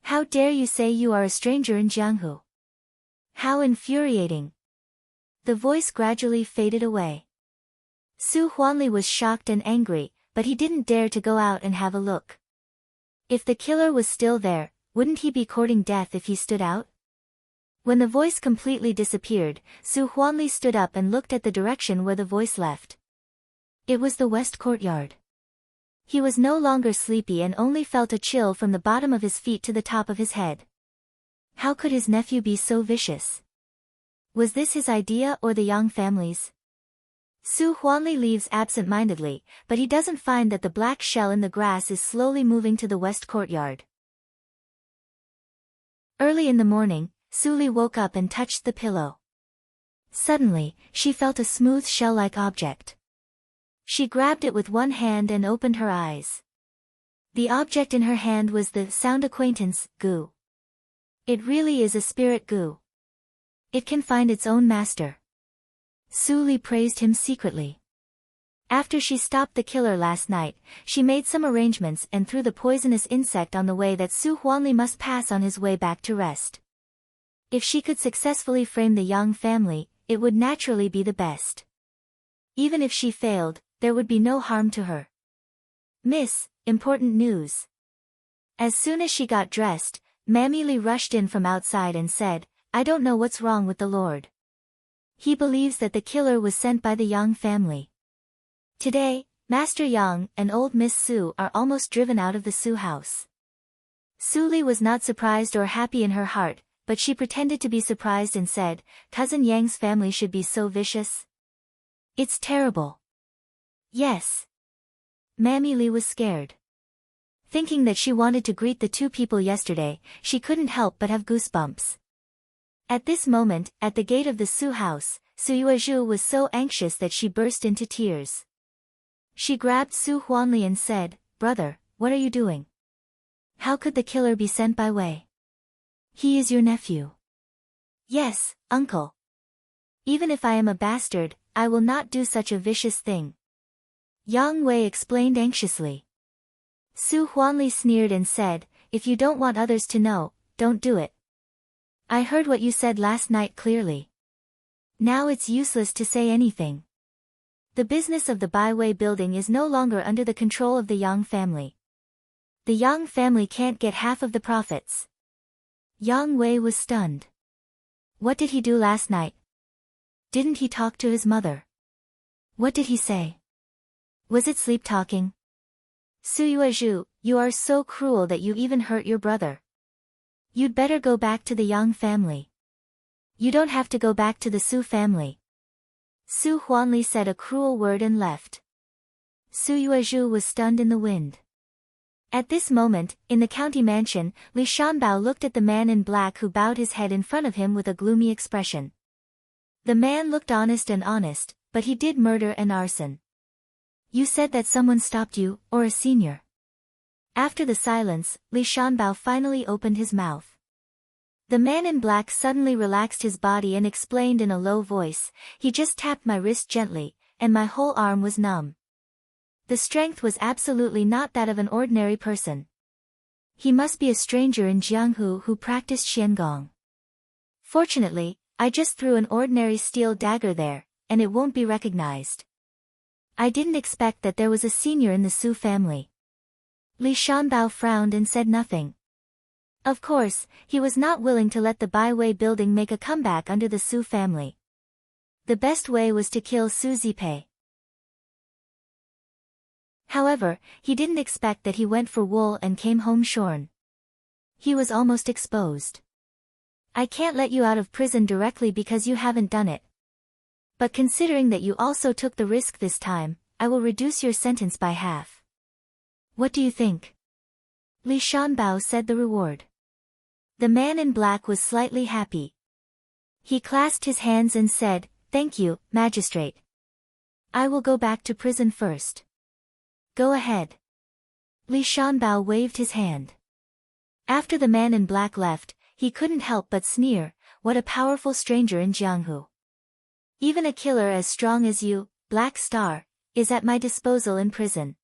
How dare you say you are a stranger in Jianghu? How infuriating." The voice gradually faded away. Su Huanli was shocked and angry, but he didn't dare to go out and have a look. If the killer was still there, wouldn't he be courting death if he stood out? When the voice completely disappeared, Su Huanli stood up and looked at the direction where the voice left. It was the west courtyard. He was no longer sleepy and only felt a chill from the bottom of his feet to the top of his head. How could his nephew be so vicious? Was this his idea or the Yang family's? Su Huanli leaves absent-mindedly, but he doesn't find that the black shell in the grass is slowly moving to the west courtyard. Early in the morning, Su Li woke up and touched the pillow. Suddenly, she felt a smooth shell-like object. She grabbed it with one hand and opened her eyes. The object in her hand was the sound acquaintance, goo. It really is a spirit goo. It can find its own master. Su Li praised him secretly. After she stopped the killer last night, she made some arrangements and threw the poisonous insect on the way that Su Huanli must pass on his way back to rest. If she could successfully frame the Yang family, it would naturally be the best. Even if she failed, there would be no harm to her. "Miss, important news." As soon as she got dressed, Mammy Li rushed in from outside and said, "I don't know what's wrong with the Lord. He believes that the killer was sent by the Yang family. Today, Master Yang and old Miss Su are almost driven out of the Su house." Su Li was not surprised or happy in her heart, but she pretended to be surprised and said, "Cousin Yang's family should be so vicious? It's terrible." "Yes." Mammy Li was scared. Thinking that she wanted to greet the two people yesterday, she couldn't help but have goosebumps. At this moment, at the gate of the Su house, Su Yuezhu was so anxious that she burst into tears. She grabbed Su Huanli and said, "Brother, what are you doing? How could the killer be sent by Wei? He is your nephew." "Yes, uncle. Even if I am a bastard, I will not do such a vicious thing," Yang Wei explained anxiously. Su Huanli sneered and said, "If you don't want others to know, don't do it. I heard what you said last night clearly. Now it's useless to say anything." The business of the Baiwei building is no longer under the control of the Yang family. The Yang family can't get half of the profits. Yang Wei was stunned. What did he do last night? Didn't he talk to his mother? What did he say? Was it sleep talking? Suyuezhu, you are so cruel that you even hurt your brother. You'd better go back to the Yang family. You don't have to go back to the Su family. Su Huanli said a cruel word and left. Suyuezhu was stunned in the wind. At this moment, in the county mansion, Li Shanbao looked at the man in black who bowed his head in front of him with a gloomy expression. The man looked honest, but he did murder and arson. You said that someone stopped you, or a senior. After the silence, Li Shanbao finally opened his mouth. The man in black suddenly relaxed his body and explained in a low voice, he just tapped my wrist gently, and my whole arm was numb. The strength was absolutely not that of an ordinary person. He must be a stranger in Jianghu who practiced Xiangong. Fortunately, I just threw an ordinary steel dagger there, and it won't be recognized. I didn't expect that there was a senior in the Su family. Li Shanbao frowned and said nothing. Of course, he was not willing to let the Baiwei building make a comeback under the Su family. The best way was to kill Su Zipei. However, he didn't expect that he went for wool and came home shorn. He was almost exposed. I can't let you out of prison directly because you haven't done it. But considering that you also took the risk this time, I will reduce your sentence by half. What do you think? Li Shanbao said the reward. The man in black was slightly happy. He clasped his hands and said, Thank you, magistrate. I will go back to prison first. Go ahead. Li Shanbao waved his hand. After the man in black left, he couldn't help but sneer, what a powerful stranger in Jianghu. Even a killer as strong as you, Black Star, is at my disposal in prison.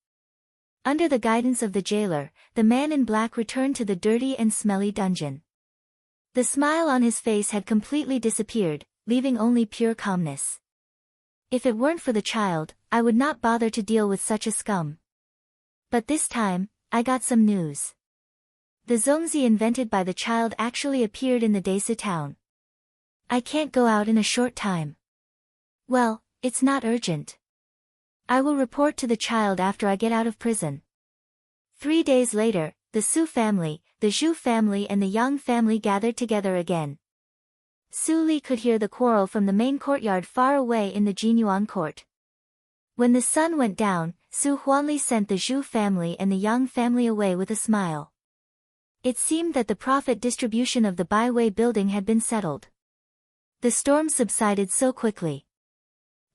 Under the guidance of the jailer, the man in black returned to the dirty and smelly dungeon. The smile on his face had completely disappeared, leaving only pure calmness. If it weren't for the child, I would not bother to deal with such a scum. But this time, I got some news. The zongzi invented by the child actually appeared in the Desa town. I can't go out in a short time. Well, it's not urgent. I will report to the child after I get out of prison. 3 days later, the Su family, the Zhu family and the Yang family gathered together again. Su Li could hear the quarrel from the main courtyard far away in the Jinyuan court. When the sun went down, Su Huanli sent the Zhu family and the Yang family away with a smile. It seemed that the profit distribution of the Baiwei building had been settled. The storm subsided so quickly.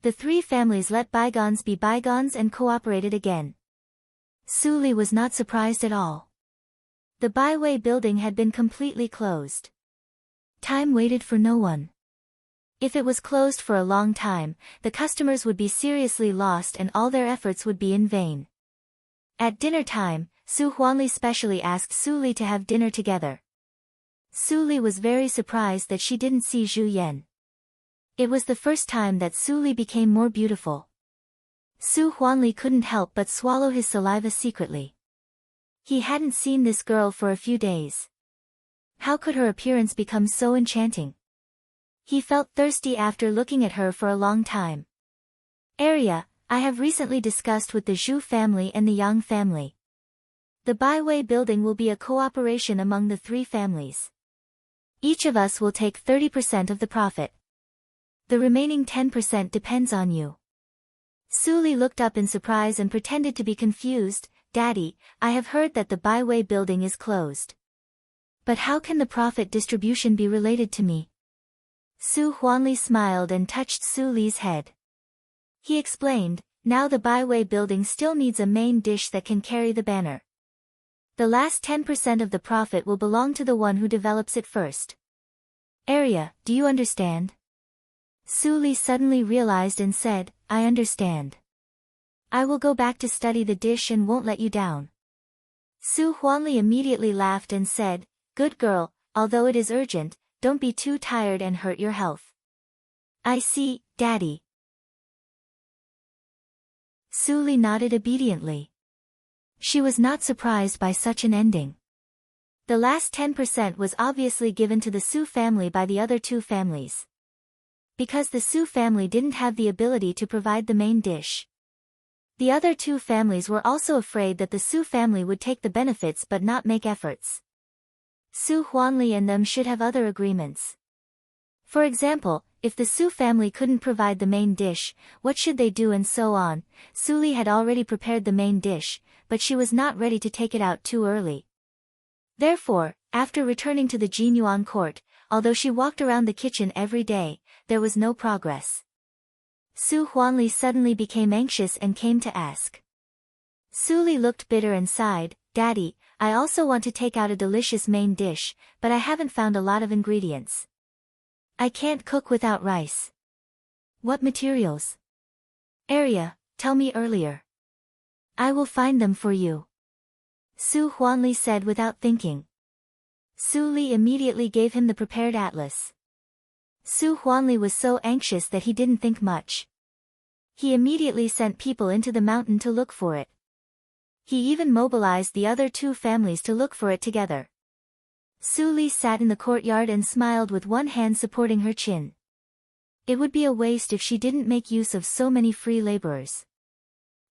The three families let bygones be bygones and cooperated again. Su Li was not surprised at all. The Baiwei building had been completely closed. Time waited for no one. If it was closed for a long time, the customers would be seriously lost and all their efforts would be in vain. At dinner time, Su Huanli specially asked Su Li to have dinner together. Su Li was very surprised that she didn't see Zhu Yan. It was the first time that Su Li became more beautiful. Su Huanli couldn't help but swallow his saliva secretly. He hadn't seen this girl for a few days. How could her appearance become so enchanting? He felt thirsty after looking at her for a long time. Area, I have recently discussed with the Zhu family and the Yang family. The Baiwei building will be a cooperation among the three families. Each of us will take 30% of the profit. The remaining 10% depends on you. Su Li looked up in surprise and pretended to be confused. Daddy, I have heard that the Baiwei building is closed. But how can the profit distribution be related to me? Su Huanli smiled and touched Su Li's head. He explained, now the Baiwei building still needs a main dish that can carry the banner. The last 10% of the profit will belong to the one who develops it first. Area, do you understand? Su Li suddenly realized and said, I understand. I will go back to study the dish and won't let you down. Su Huanli immediately laughed and said, Good girl, although it is urgent, don't be too tired and hurt your health. I see, Daddy. Suli nodded obediently. She was not surprised by such an ending. The last 10% was obviously given to the Su family by the other two families. Because the Su family didn't have the ability to provide the main dish. The other two families were also afraid that the Su family would take the benefits but not make efforts. Su Huanli and them should have other agreements. For example, if the Su family couldn't provide the main dish, what should they do and so on. Suli had already prepared the main dish, but she was not ready to take it out too early. Therefore, after returning to the Jinyuan court, although she walked around the kitchen every day, there was no progress. Su Huanli suddenly became anxious and came to ask. Suli looked bitter and sighed, "Daddy, I also want to take out a delicious main dish, but I haven't found a lot of ingredients. I can't cook without rice. What materials?" "Arya, tell me earlier. I will find them for you," Su Huanli said without thinking. Suli immediately gave him the prepared atlas. Su Huanli was so anxious that he didn't think much. He immediately sent people into the mountain to look for it. He even mobilized the other two families to look for it together. Suli sat in the courtyard and smiled with one hand supporting her chin. It would be a waste if she didn't make use of so many free laborers.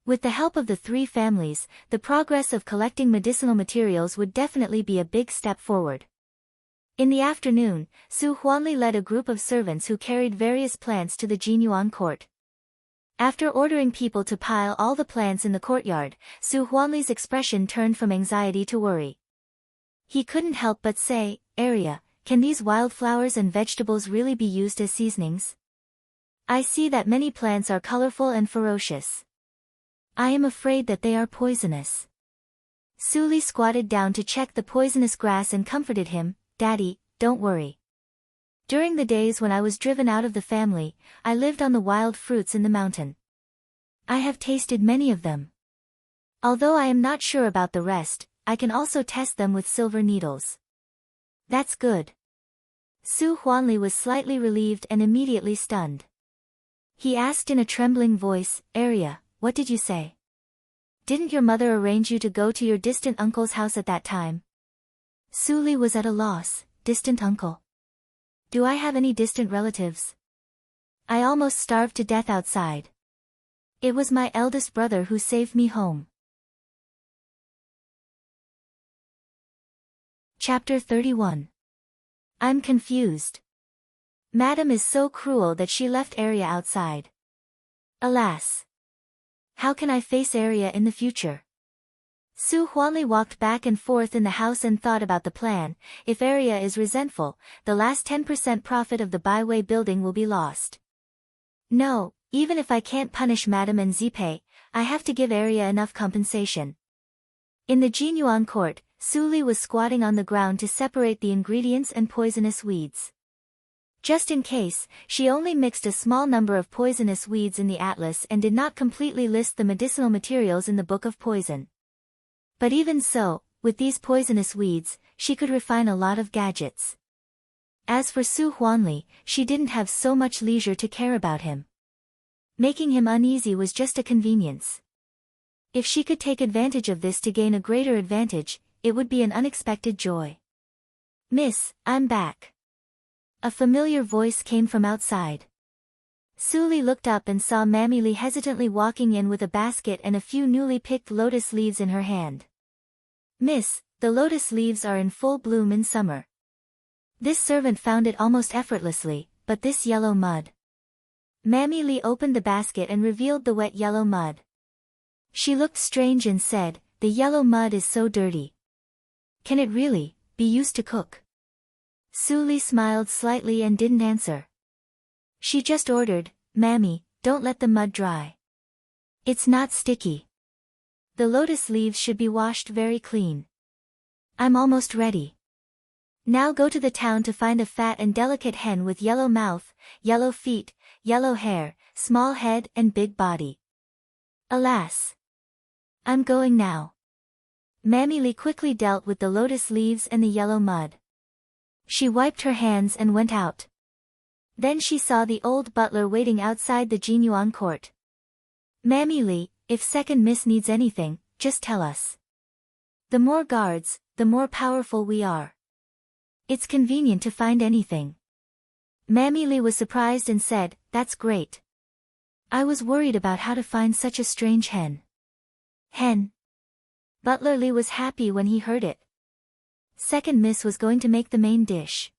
With the help of the three families, the progress of collecting medicinal materials would definitely be a big step forward. In the afternoon, Su Huanli led a group of servants who carried various plants to the Jinyuan court. After ordering people to pile all the plants in the courtyard, Su Huanli's expression turned from anxiety to worry. He couldn't help but say, "Arya, can these wildflowers and vegetables really be used as seasonings? I see that many plants are colorful and ferocious. I am afraid that they are poisonous." Suli squatted down to check the poisonous grass and comforted him, "Daddy, don't worry. During the days when I was driven out of the family, I lived on the wild fruits in the mountain. I have tasted many of them. Although I am not sure about the rest, I can also test them with silver needles." "That's good." Su Huanli was slightly relieved and immediately stunned. He asked in a trembling voice, "Arya, what did you say? Didn't your mother arrange you to go to your distant uncle's house at that time?" Suli was at a loss. Distant uncle? Do I have any distant relatives? I almost starved to death outside. It was my eldest brother who saved me home. Chapter 31. I'm confused. Madam is so cruel that she left Arya outside. Alas. How can I face Arya in the future? Su Huanli walked back and forth in the house and thought about the plan. If Arya is resentful, the last 10% profit of the byway building will be lost. No, even if I can't punish Madam and Zipe, I have to give Arya enough compensation. In the Jinyuan court, Suli was squatting on the ground to separate the ingredients and poisonous weeds. Just in case, she only mixed a small number of poisonous weeds in the atlas and did not completely list the medicinal materials in the Book of Poison. But even so, with these poisonous weeds, she could refine a lot of gadgets. As for Su Huanli, she didn't have so much leisure to care about him. Making him uneasy was just a convenience. If she could take advantage of this to gain a greater advantage, it would be an unexpected joy. "Miss, I'm back." A familiar voice came from outside. Suli looked up and saw Mammy Li hesitantly walking in with a basket and a few newly picked lotus leaves in her hand. "Miss, the lotus leaves are in full bloom in summer." This servant found it almost effortlessly, but this yellow mud. Mammy Li opened the basket and revealed the wet yellow mud. She looked strange and said, "The yellow mud is so dirty. Can it really be used to cook?" Suli smiled slightly and didn't answer. She just ordered, "Mammy, don't let the mud dry. It's not sticky. The lotus leaves should be washed very clean. I'm almost ready. Now go to the town to find a fat and delicate hen with yellow mouth, yellow feet, yellow hair, small head and big body." Alas. I'm going now. Mammy Li quickly dealt with the lotus leaves and the yellow mud. She wiped her hands and went out. Then she saw the old butler waiting outside the Jinyuan court. "Mammy Li, if second miss needs anything, just tell us. The more guards, the more powerful we are. It's convenient to find anything. Mammy Lee was surprised and said, "That's great. I was worried about how to find such a strange hen." Hen. Butler Lee was happy when he heard it. Second miss was going to make the main dish.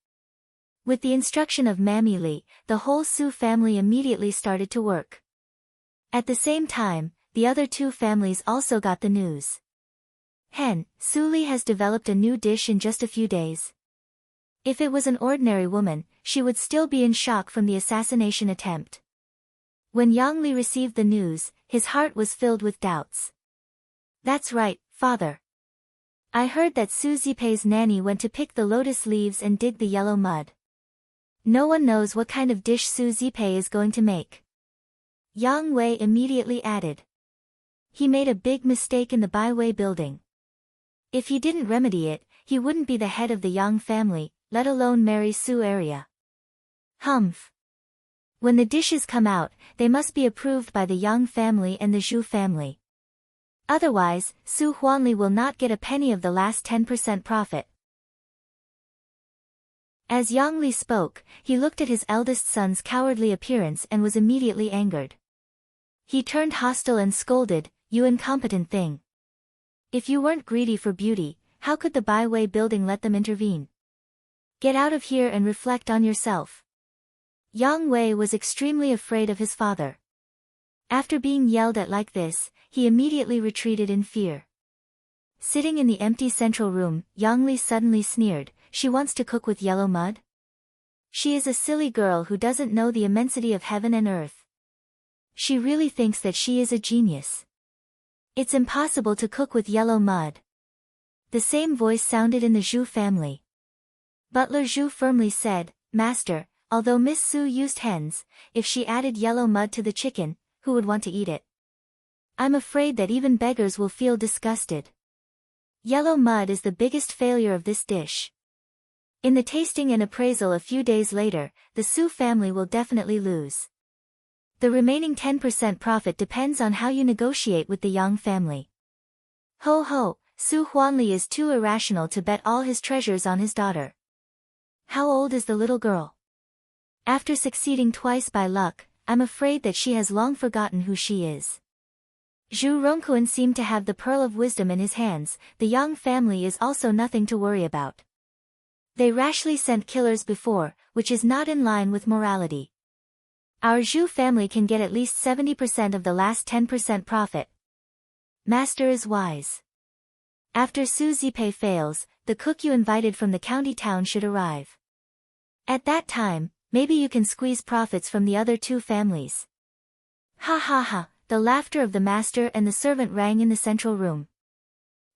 With the instruction of Mammy Lee, the whole Su family immediately started to work. At the same time, the other two families also got the news. Hen, Su Lee has developed a new dish in just a few days. If it was an ordinary woman, she would still be in shock from the assassination attempt. When Yang Li received the news, his heart was filled with doubts. "That's right, father. I heard that Su Zipei's nanny went to pick the lotus leaves and dig the yellow mud. No one knows what kind of dish Su Zipei is going to make." Yang Wei immediately added. "He made a big mistake in the Baiwei building. If he didn't remedy it, he wouldn't be the head of the Yang family, let alone marry Su area. Humph. When the dishes come out, they must be approved by the Yang family and the Zhu family. Otherwise, Su Huanli will not get a penny of the last 10% profit." As Yang Li spoke, he looked at his eldest son's cowardly appearance and was immediately angered. He turned hostile and scolded, "You incompetent thing. If you weren't greedy for beauty, how could the Baiwei building let them intervene? Get out of here and reflect on yourself." Yang Wei was extremely afraid of his father. After being yelled at like this, he immediately retreated in fear. Sitting in the empty central room, Yang Li suddenly sneered, "She wants to cook with yellow mud? She is a silly girl who doesn't know the immensity of heaven and earth. She really thinks that she is a genius. It's impossible to cook with yellow mud." The same voice sounded in the Zhu family. Butler Zhu firmly said, "Master, although Miss Su used hens, if she added yellow mud to the chicken, who would want to eat it? I'm afraid that even beggars will feel disgusted. Yellow mud is the biggest failure of this dish." In the tasting and appraisal a few days later, the Su family will definitely lose. The remaining 10% profit depends on how you negotiate with the Yang family. Ho ho, Su Huanli is too irrational to bet all his treasures on his daughter. How old is the little girl? After succeeding twice by luck, I'm afraid that she has long forgotten who she is. Zhu Rongkuan seemed to have the pearl of wisdom in his hands. The Yang family is also nothing to worry about. They rashly sent killers before, which is not in line with morality. Our Zhu family can get at least 70% of the last 10% profit. Master is wise. After Su Zipei fails, the cook you invited from the county town should arrive. At that time, maybe you can squeeze profits from the other two families. Ha ha ha, the laughter of the master and the servant rang in the central room.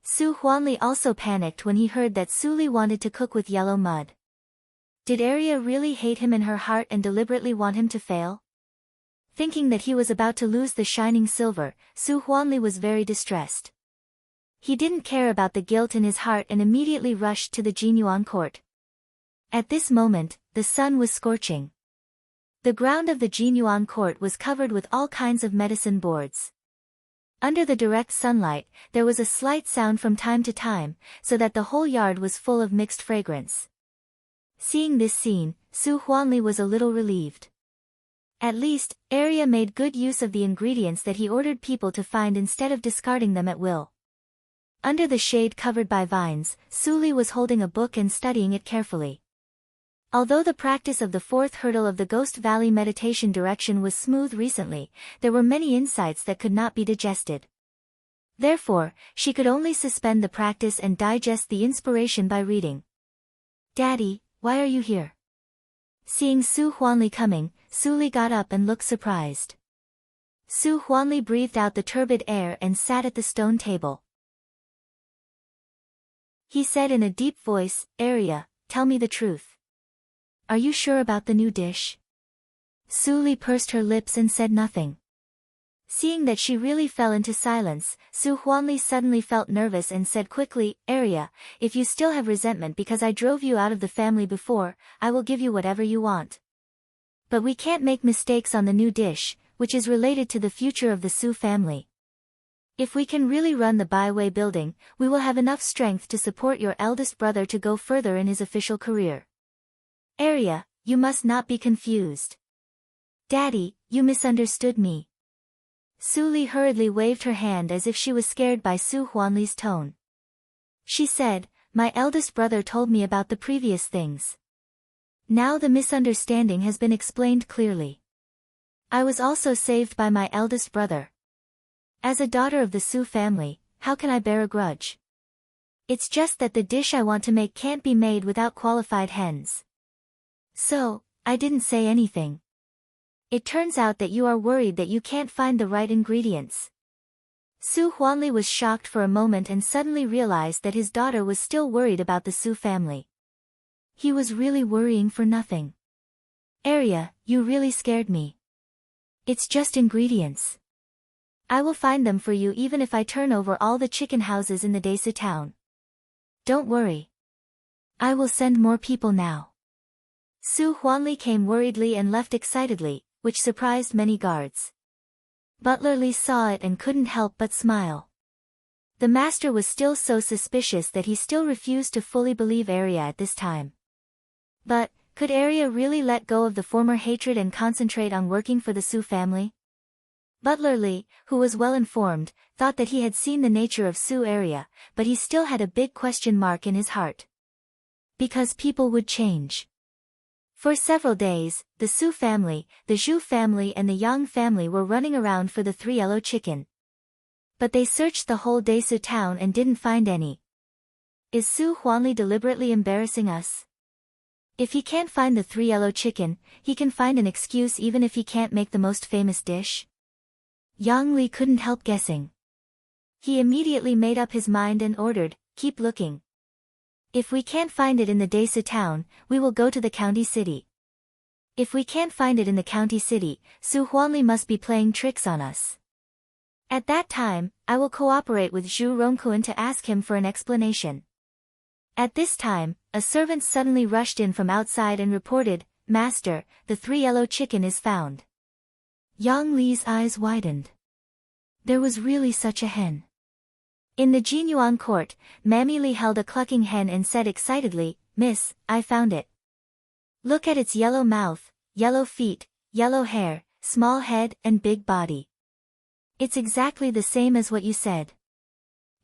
Su Huanli also panicked when he heard that Su Li wanted to cook with yellow mud. Did Arya really hate him in her heart and deliberately want him to fail? Thinking that he was about to lose the shining silver, Su Huanli was very distressed. He didn't care about the guilt in his heart and immediately rushed to the Jinyuan court. At this moment, the sun was scorching. The ground of the Jinyuan court was covered with all kinds of medicine boards. Under the direct sunlight, there was a slight sound from time to time, so that the whole yard was full of mixed fragrance. Seeing this scene, Su Huanli was a little relieved. At least, Arya made good use of the ingredients that he ordered people to find instead of discarding them at will. Under the shade covered by vines, Su Li was holding a book and studying it carefully. Although the practice of the fourth hurdle of the Ghost Valley meditation direction was smooth recently, there were many insights that could not be digested. Therefore, she could only suspend the practice and digest the inspiration by reading. "Daddy, why are you here?" Seeing Su Huanli coming, Su Li got up and looked surprised. Su Huanli breathed out the turbid air and sat at the stone table. He said in a deep voice, "Arya, tell me the truth. Are you sure about the new dish?" Su Li pursed her lips and said nothing. Seeing that she really fell into silence, Su Huanli suddenly felt nervous and said quickly, "Arya, if you still have resentment because I drove you out of the family before, I will give you whatever you want. But we can't make mistakes on the new dish, which is related to the future of the Su family. If we can really run the byway building, we will have enough strength to support your eldest brother to go further in his official career. Arya, you must not be confused. Daddy, you misunderstood me. Su Li hurriedly waved her hand as if she was scared by Su Huanli's tone. She said, my eldest brother told me about the previous things. Now the misunderstanding has been explained clearly. I was also saved by my eldest brother. As a daughter of the Su family, how can I bear a grudge? It's just that the dish I want to make can't be made without qualified hens. So, I didn't say anything. It turns out that you are worried that you can't find the right ingredients. Su Huanli was shocked for a moment and suddenly realized that his daughter was still worried about the Su family. He was really worrying for nothing. Arya, you really scared me. It's just ingredients. I will find them for you even if I turn over all the chicken houses in the Desu town. Don't worry. I will send more people now. Su Huanli came worriedly and left excitedly, which surprised many guards. Butler Li saw it and couldn't help but smile. The master was still so suspicious that he still refused to fully believe Arya at this time. But, could Arya really let go of the former hatred and concentrate on working for the Su family? Butler Li, who was well informed, thought that he had seen the nature of Su Arya, but he still had a big question mark in his heart. Because people would change. For several days, the Su family, the Zhu family and the Yang family were running around for the 3 yellow chicken. But they searched the whole Desu town and didn't find any. Is Su Huanli deliberately embarrassing us? If he can't find the 3 yellow chicken, he can find an excuse even if he can't make the most famous dish? Yang Li couldn't help guessing. He immediately made up his mind and ordered, keep looking. If we can't find it in the Desu town, we will go to the county city. If we can't find it in the county city, Su Huanli must be playing tricks on us. At that time, I will cooperate with Zhu Rongkun to ask him for an explanation. At this time, a servant suddenly rushed in from outside and reported, Master, the 3 yellow chicken is found. Yang Li's eyes widened. There was really such a hen. In the Jinyuan court, Mammy Li held a clucking hen and said excitedly, Miss, I found it. Look at its yellow mouth, yellow feet, yellow hair, small head and big body. It's exactly the same as what you said.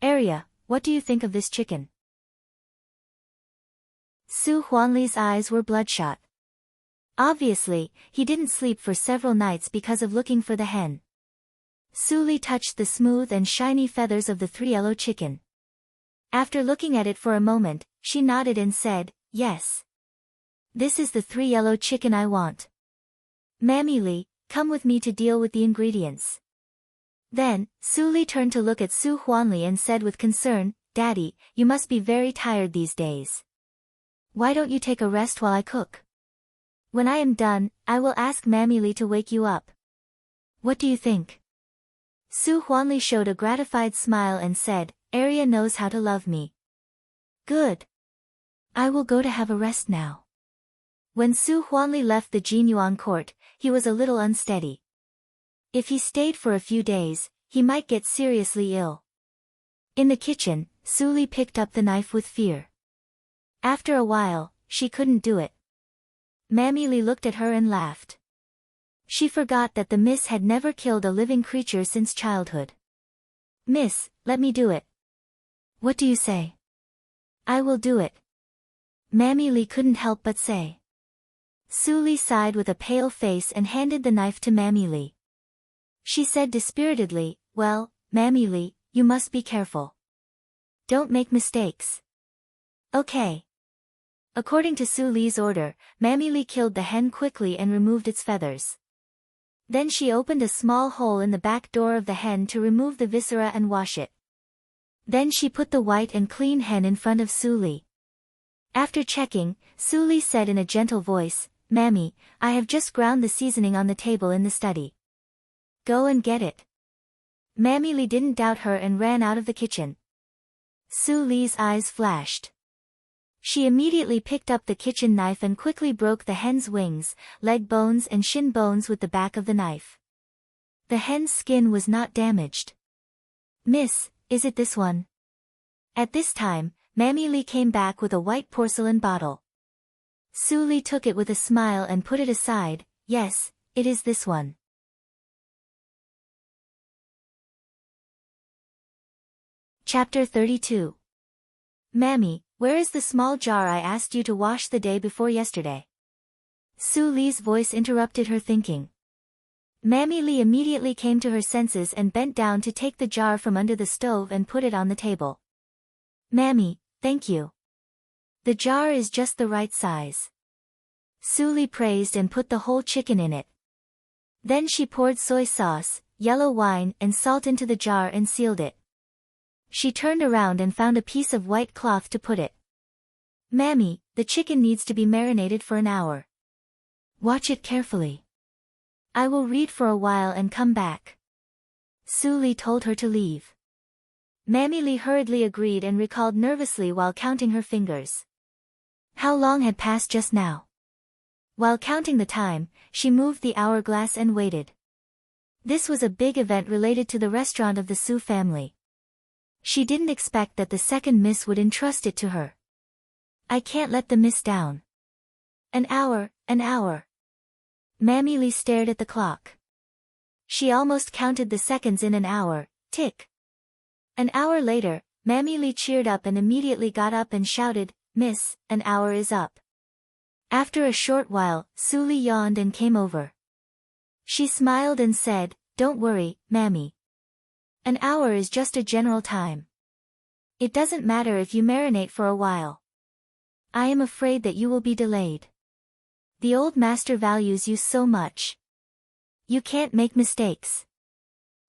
Arya, what do you think of this chicken? Su Huanli's eyes were bloodshot. Obviously, he didn't sleep for several nights because of looking for the hen. Su Li touched the smooth and shiny feathers of the 3 yellow chicken. After looking at it for a moment, she nodded and said, yes. This is the 3 yellow chicken I want. Mammy Li, come with me to deal with the ingredients. Then, Su Li turned to look at Su Huanli and said with concern, Daddy, you must be very tired these days. Why don't you take a rest while I cook? When I am done, I will ask Mammy Li to wake you up. What do you think? Su Huanli showed a gratified smile and said, Arya knows how to love me. Good. I will go to have a rest now. When Su Huanli left the Jinyuan court, he was a little unsteady. If he stayed for a few days, he might get seriously ill. In the kitchen, Su Li picked up the knife with fear. After a while, she couldn't do it. Mammy Li looked at her and laughed. She forgot that the miss had never killed a living creature since childhood. Miss, let me do it. What do you say? I will do it. Mammy Li couldn't help but say. Su Li sighed with a pale face and handed the knife to Mammy Li. She said dispiritedly, well, Mammy Li, you must be careful. Don't make mistakes. Okay. According to Su Li's order, Mammy Li killed the hen quickly and removed its feathers. Then she opened a small hole in the back door of the hen to remove the viscera and wash it. Then she put the white and clean hen in front of Su Li. After checking, Su Li said in a gentle voice, Mammy, I have just ground the seasoning on the table in the study. Go and get it. Mammy Li didn't doubt her and ran out of the kitchen. Su Li's eyes flashed. She immediately picked up the kitchen knife and quickly broke the hen's wings, leg bones and shin bones with the back of the knife. The hen's skin was not damaged. Miss, is it this one? At this time, Mammy Lee came back with a white porcelain bottle. Su Lee took it with a smile and put it aside. Yes, it is this one. Chapter 32. Mammy, where is the small jar I asked you to wash the day before yesterday? Su Lee's voice interrupted her thinking. Mammy Lee immediately came to her senses and bent down to take the jar from under the stove and put it on the table. Mammy, thank you. The jar is just the right size. Su Lee praised and put the whole chicken in it. Then she poured soy sauce, yellow wine and salt into the jar and sealed it. She turned around and found a piece of white cloth to put it. Mammy, the chicken needs to be marinated for an hour. Watch it carefully. I will read for a while and come back. Su Lee told her to leave. Mammy Lee hurriedly agreed and recalled nervously while counting her fingers. How long had passed just now? While counting the time, she moved the hourglass and waited. This was a big event related to the restaurant of the Su family. She didn't expect that the second miss would entrust it to her. I can't let the miss down. An hour, an hour. Mammy Lee stared at the clock. She almost counted the seconds in an hour, tick. An hour later, Mammy Lee cheered up and immediately got up and shouted, Miss, an hour is up. After a short while, Su Lee yawned and came over. She smiled and said, Don't worry, Mammy. An hour is just a general time. It doesn't matter if you marinate for a while. I am afraid that you will be delayed. The old master values you so much. You can't make mistakes.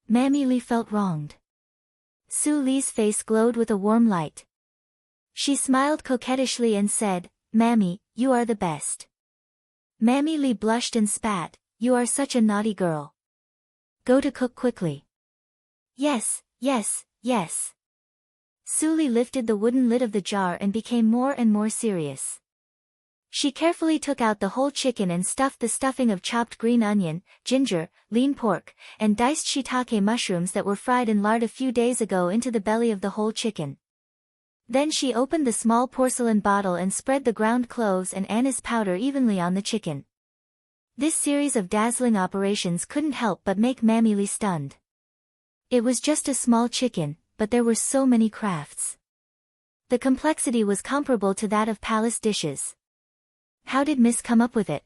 Mammy Lee felt wronged. Su Lee's face glowed with a warm light. She smiled coquettishly and said, Mammy, you are the best. Mammy Lee blushed and spat, You are such a naughty girl. Go to cook quickly. Yes, yes, yes. Su Lee lifted the wooden lid of the jar and became more and more serious. She carefully took out the whole chicken and stuffed the stuffing of chopped green onion, ginger, lean pork, and diced shiitake mushrooms that were fried in lard a few days ago into the belly of the whole chicken. Then she opened the small porcelain bottle and spread the ground cloves and anise powder evenly on the chicken. This series of dazzling operations couldn't help but make Mammy Lee stunned. It was just a small chicken, but there were so many crafts. The complexity was comparable to that of palace dishes. How did Miss come up with it?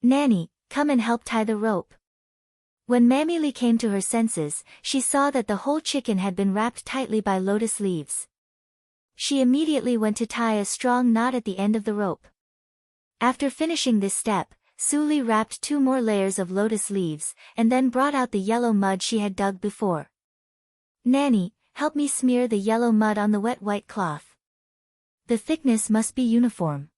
Nanny, come and help tie the rope. When Mammy Lee came to her senses, she saw that the whole chicken had been wrapped tightly by lotus leaves. She immediately went to tie a strong knot at the end of the rope. After finishing this step, Su Lee wrapped 2 more layers of lotus leaves, and then brought out the yellow mud she had dug before. Nanny, help me smear the yellow mud on the wet white cloth. The thickness must be uniform.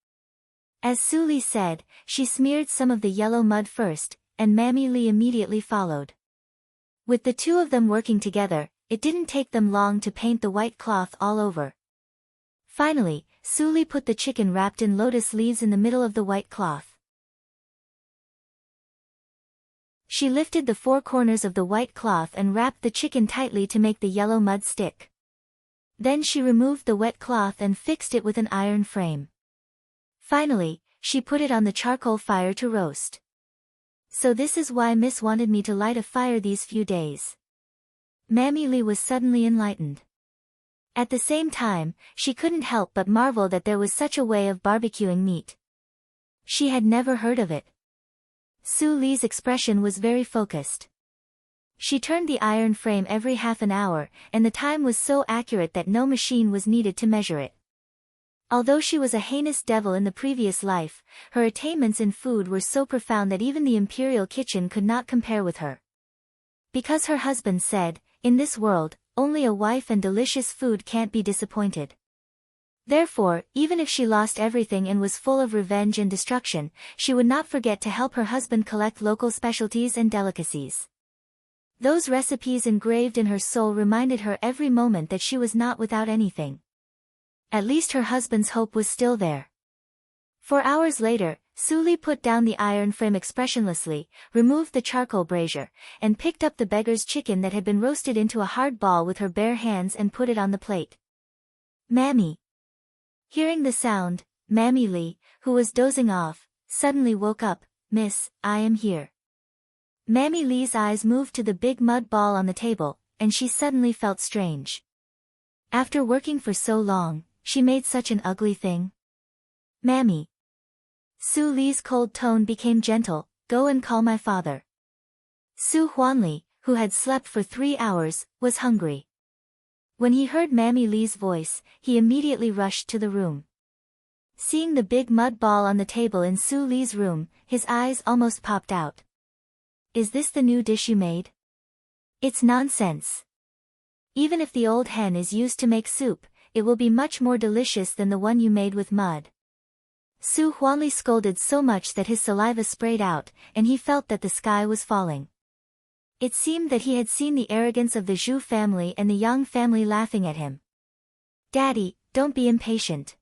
As Su Lee said, she smeared some of the yellow mud first, and Mammy Lee immediately followed. With the two of them working together, it didn't take them long to paint the white cloth all over. Finally, Su Lee put the chicken wrapped in lotus leaves in the middle of the white cloth. She lifted the 4 corners of the white cloth and wrapped the chicken tightly to make the yellow mud stick. Then she removed the wet cloth and fixed it with an iron frame. Finally, she put it on the charcoal fire to roast. So this is why Miss wanted me to light a fire these few days. Mammy Lee was suddenly enlightened. At the same time, she couldn't help but marvel that there was such a way of barbecuing meat. She had never heard of it. Su Lee's expression was very focused. She turned the iron frame every half an hour, and the time was so accurate that no machine was needed to measure it. Although she was a heinous devil in the previous life, her attainments in food were so profound that even the imperial kitchen could not compare with her. Because her husband said, in this world, only a wife and delicious food can't be disappointed. Therefore, even if she lost everything and was full of revenge and destruction, she would not forget to help her husband collect local specialties and delicacies. Those recipes engraved in her soul reminded her every moment that she was not without anything. At least her husband's hope was still there. 4 hours later, Suli put down the iron frame expressionlessly, removed the charcoal brazier, and picked up the beggar's chicken that had been roasted into a hard ball with her bare hands and put it on the plate. Mammy. Hearing the sound, Mammy Lee, who was dozing off, suddenly woke up. Miss, I am here. Mammy Lee's eyes moved to the big mud ball on the table, and she suddenly felt strange. After working for so long, she made such an ugly thing. Mammy. Su Li's cold tone became gentle. Go and call my father. Su Huanli, who had slept for 3 hours, was hungry. When he heard Mammy Lee's voice, he immediately rushed to the room. Seeing the big mud ball on the table in Su Li's room, his eyes almost popped out. Is this the new dish you made? It's nonsense. Even if the old hen is used to make soup, it will be much more delicious than the one you made with mud. Su Huanli scolded so much that his saliva sprayed out, and he felt that the sky was falling. It seemed that he had seen the arrogance of the Zhu family and the Yang family laughing at him. Daddy, don't be impatient.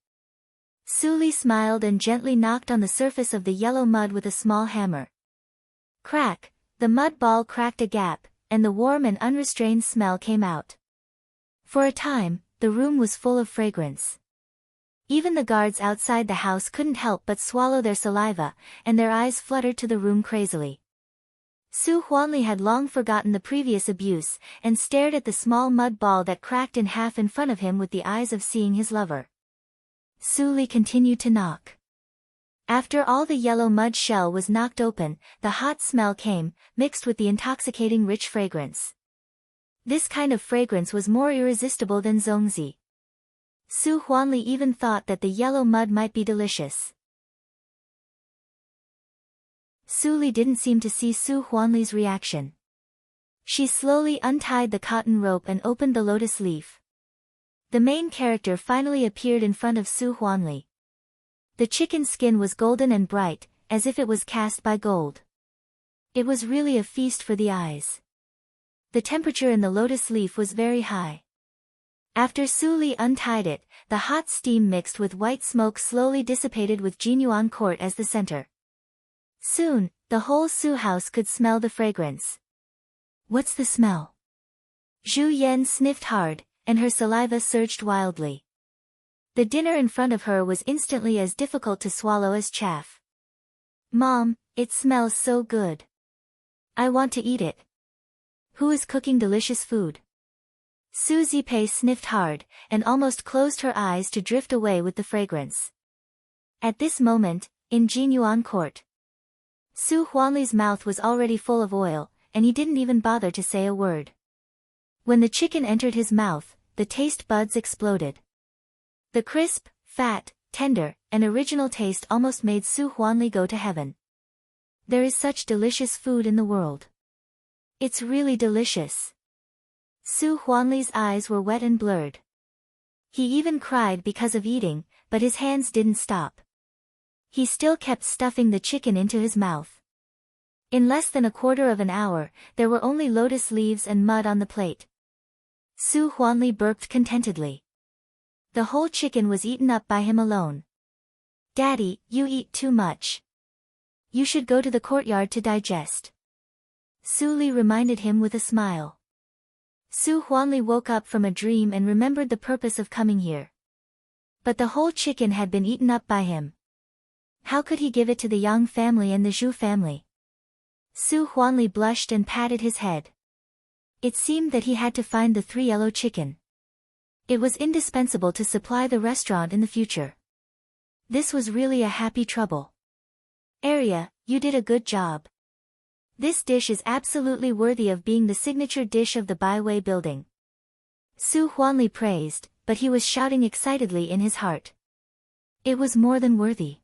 Su Li smiled and gently knocked on the surface of the yellow mud with a small hammer. Crack, the mud ball cracked a gap, and the warm and unrestrained smell came out. For a time, the room was full of fragrance. Even the guards outside the house couldn't help but swallow their saliva, and their eyes fluttered to the room crazily. Su Huanli had long forgotten the previous abuse, and stared at the small mud ball that cracked in half in front of him with the eyes of seeing his lover. Su Li continued to knock. After all the yellow mud shell was knocked open, the hot smell came, mixed with the intoxicating rich fragrance. This kind of fragrance was more irresistible than zongzi. Su Huanli even thought that the yellow mud might be delicious. Su Li didn't seem to see Su Huanli's reaction. She slowly untied the cotton rope and opened the lotus leaf. The main character finally appeared in front of Su Huanli. The chicken's skin was golden and bright, as if it was cast by gold. It was really a feast for the eyes. The temperature in the lotus leaf was very high. After Su Li untied it, the hot steam mixed with white smoke slowly dissipated with Jinyuan Court as the center. Soon, the whole Su house could smell the fragrance. What's the smell? Zhu Yan sniffed hard, and her saliva surged wildly. The dinner in front of her was instantly as difficult to swallow as chaff. Mom, it smells so good. I want to eat it. Who is cooking delicious food? Su Zipei sniffed hard, and almost closed her eyes to drift away with the fragrance. At this moment, in Jinyuan Court, Su Huanli's mouth was already full of oil, and he didn't even bother to say a word. When the chicken entered his mouth, the taste buds exploded. The crisp, fat, tender, and original taste almost made Su Huanli go to heaven. There is such delicious food in the world. It's really delicious. Su Huanli's eyes were wet and blurred. He even cried because of eating, but his hands didn't stop. He still kept stuffing the chicken into his mouth. In less than a quarter of an hour, there were only lotus leaves and mud on the plate. Su Huanli burped contentedly. The whole chicken was eaten up by him alone. Daddy, you eat too much. You should go to the courtyard to digest. Su Li reminded him with a smile. Su Huanli woke up from a dream and remembered the purpose of coming here. But the whole chicken had been eaten up by him. How could he give it to the Yang family and the Zhu family? Su Huanli blushed and patted his head. It seemed that he had to find the 3 yellow chicken. It was indispensable to supply the restaurant in the future. This was really a happy trouble. Arya, you did a good job. This dish is absolutely worthy of being the signature dish of the Baiwei building. Su Huanli praised, but he was shouting excitedly in his heart. It was more than worthy.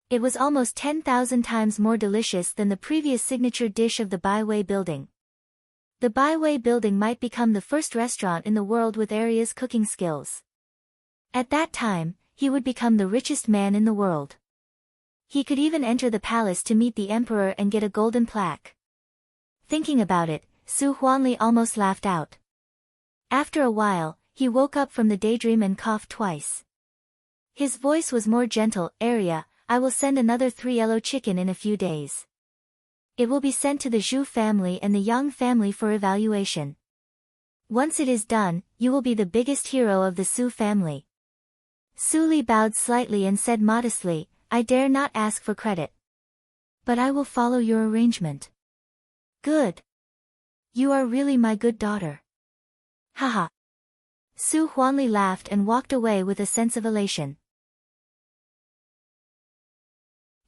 It was almost 10,000 times more delicious than the previous signature dish of the Baiwei building. The Baiwei building might become the first restaurant in the world with Arya's cooking skills. At that time, he would become the richest man in the world. He could even enter the palace to meet the emperor and get a golden plaque. Thinking about it, Su Huanli almost laughed out. After a while, he woke up from the daydream and coughed twice. His voice was more gentle. Arya, I will send another 3 yellow chicken in a few days. It will be sent to the Zhu family and the Yang family for evaluation. Once it is done, you will be the biggest hero of the Su family. Su Li bowed slightly and said modestly, I dare not ask for credit. But I will follow your arrangement. Good. You are really my good daughter. Haha. Su Huanli laughed and walked away with a sense of elation.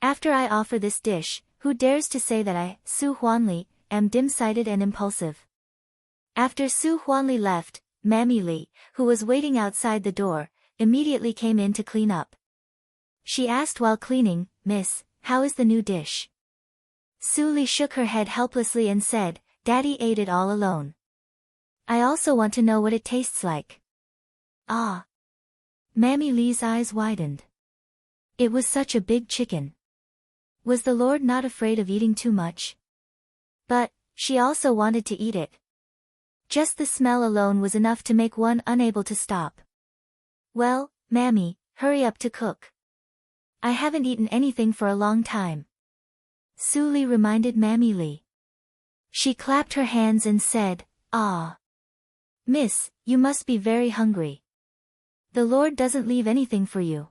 After I offer this dish, who dares to say that I, Su Huanli, am dim-sighted and impulsive? After Su Huanli left, Mammy Li, who was waiting outside the door, immediately came in to clean up. She asked while cleaning, Miss, how is the new dish? Su Li shook her head helplessly and said, Daddy ate it all alone. I also want to know what it tastes like. Ah. Mammy Li's eyes widened. It was such a big chicken. Was the Lord not afraid of eating too much? But, she also wanted to eat it. Just the smell alone was enough to make one unable to stop. Well, Mammy, hurry up to cook. I haven't eaten anything for a long time. Su Li reminded Mammy Li. She clapped her hands and said, Ah. Miss, you must be very hungry. The Lord doesn't leave anything for you.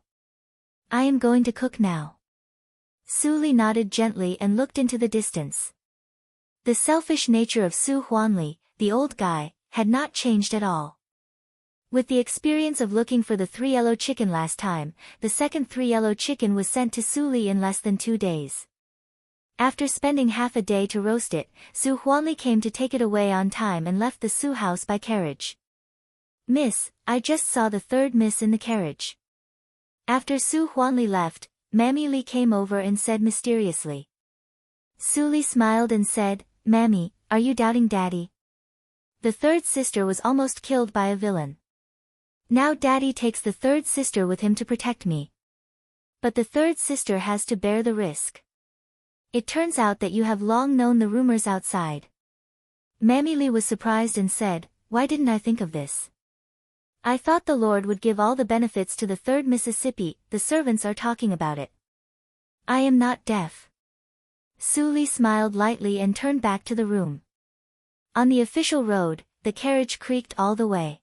I am going to cook now. Su Li nodded gently and looked into the distance. The selfish nature of Su Huanli, the old guy, had not changed at all. With the experience of looking for the 3 yellow chicken last time, the second 3 yellow chicken was sent to Su Li in less than 2 days. After spending half a day to roast it, Su Huanli came to take it away on time and left the Su house by carriage. Miss, I just saw the third miss in the carriage. After Su Huanli left, Mammy Li came over and said mysteriously. Su Li smiled and said, Mammy, are you doubting Daddy? The third sister was almost killed by a villain. Now Daddy takes the third sister with him to protect me. But the third sister has to bear the risk. It turns out that you have long known the rumors outside. Mammy Li was surprised and said, Why didn't I think of this? I thought the Lord would give all the benefits to the third Mississippi, the servants are talking about it. I am not deaf. Su Li smiled lightly and turned back to the room. On the official road, the carriage creaked all the way.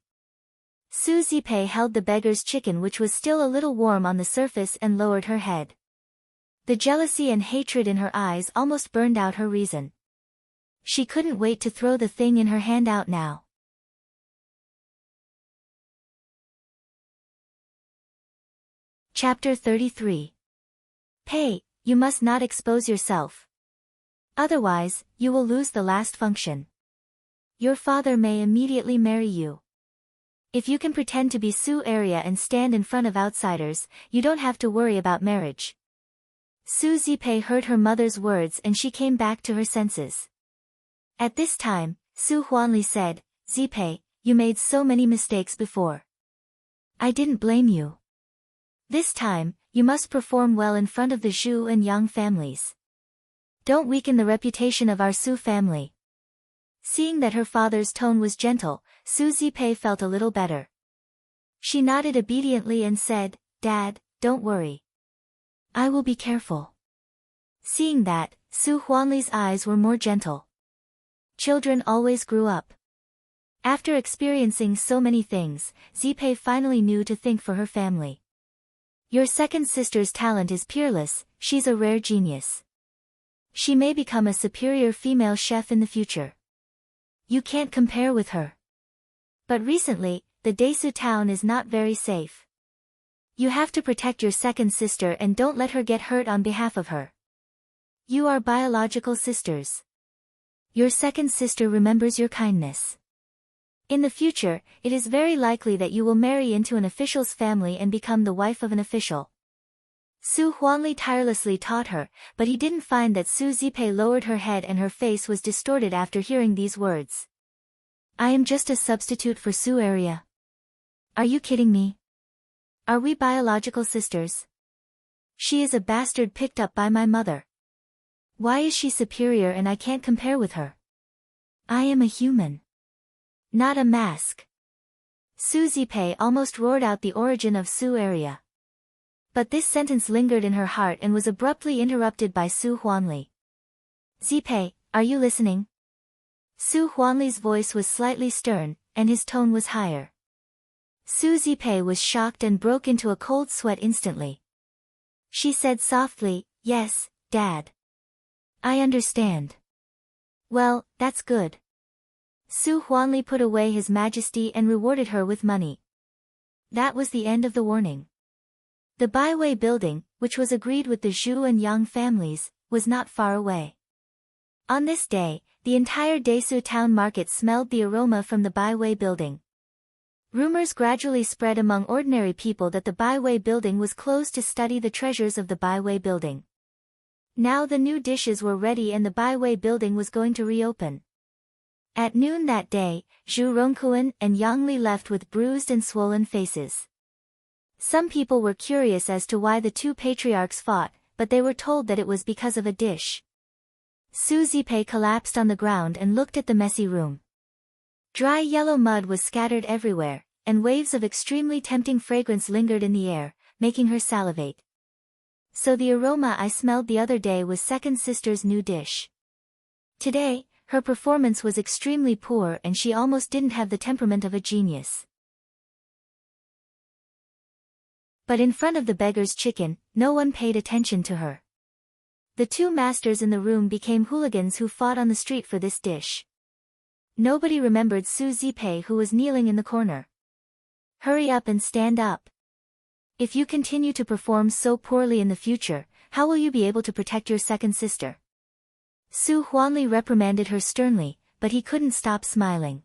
Su Zipei held the beggar's chicken which was still a little warm on the surface and lowered her head. The jealousy and hatred in her eyes almost burned out her reason. She couldn't wait to throw the thing in her hand out now. Chapter 33. Pei, you must not expose yourself. Otherwise, you will lose the last function. Your father may immediately marry you. If you can pretend to be Su area and stand in front of outsiders, you don't have to worry about marriage. Su Zipei heard her mother's words and she came back to her senses. At this time, Su Huanli said, Zipei, you made so many mistakes before. I didn't blame you. This time, you must perform well in front of the Zhu and Yang families. Don't weaken the reputation of our Su family. Seeing that her father's tone was gentle, Su Zipei felt a little better. She nodded obediently and said, Dad, don't worry. I will be careful. Seeing that, Su Huanli's eyes were more gentle. Children always grew up. After experiencing so many things, Zipei finally knew to think for her family. Your second sister's talent is peerless, she's a rare genius. She may become a superior female chef in the future. You can't compare with her. But recently, the Desu town is not very safe. You have to protect your second sister and don't let her get hurt on behalf of her. You are biological sisters. Your second sister remembers your kindness. In the future, it is very likely that you will marry into an official's family and become the wife of an official. Su Huanli tirelessly taught her, but he didn't find that Su Zipei lowered her head and her face was distorted after hearing these words. I am just a substitute for Su area. Are you kidding me? Are we biological sisters? She is a bastard picked up by my mother. Why is she superior and I can't compare with her? I am a human. Not a mask. Su Zipei almost roared out the origin of Su area. But this sentence lingered in her heart and was abruptly interrupted by Su Huanli. "Zipei, are you listening?" Su Huanli's voice was slightly stern, and his tone was higher. Su Zipei was shocked and broke into a cold sweat instantly. She said softly, "Yes, Dad. I understand." "Well, that's good." Su Huanli put away his majesty and rewarded her with money. That was the end of the warning. The Baiwei building, which was agreed with the Zhu and Yang families, was not far away. On this day, the entire Desu town market smelled the aroma from the Baiwei building. Rumors gradually spread among ordinary people that the Baiwei building was closed to study the treasures of the Baiwei building. Now the new dishes were ready and the Baiwei building was going to reopen. At noon that day, Zhu Rongkuan and Yang Li left with bruised and swollen faces. Some people were curious as to why the two patriarchs fought, but they were told that it was because of a dish. Su Zipei collapsed on the ground and looked at the messy room. Dry yellow mud was scattered everywhere, and waves of extremely tempting fragrance lingered in the air, making her salivate. So the aroma I smelled the other day was second sister's new dish. Today, her performance was extremely poor and she almost didn't have the temperament of a genius. But in front of the beggar's chicken, no one paid attention to her. The two masters in the room became hooligans who fought on the street for this dish. Nobody remembered Su Zipei, who was kneeling in the corner. "Hurry up and stand up. If you continue to perform so poorly in the future, how will you be able to protect your second sister?" Su Huanli reprimanded her sternly, but he couldn't stop smiling.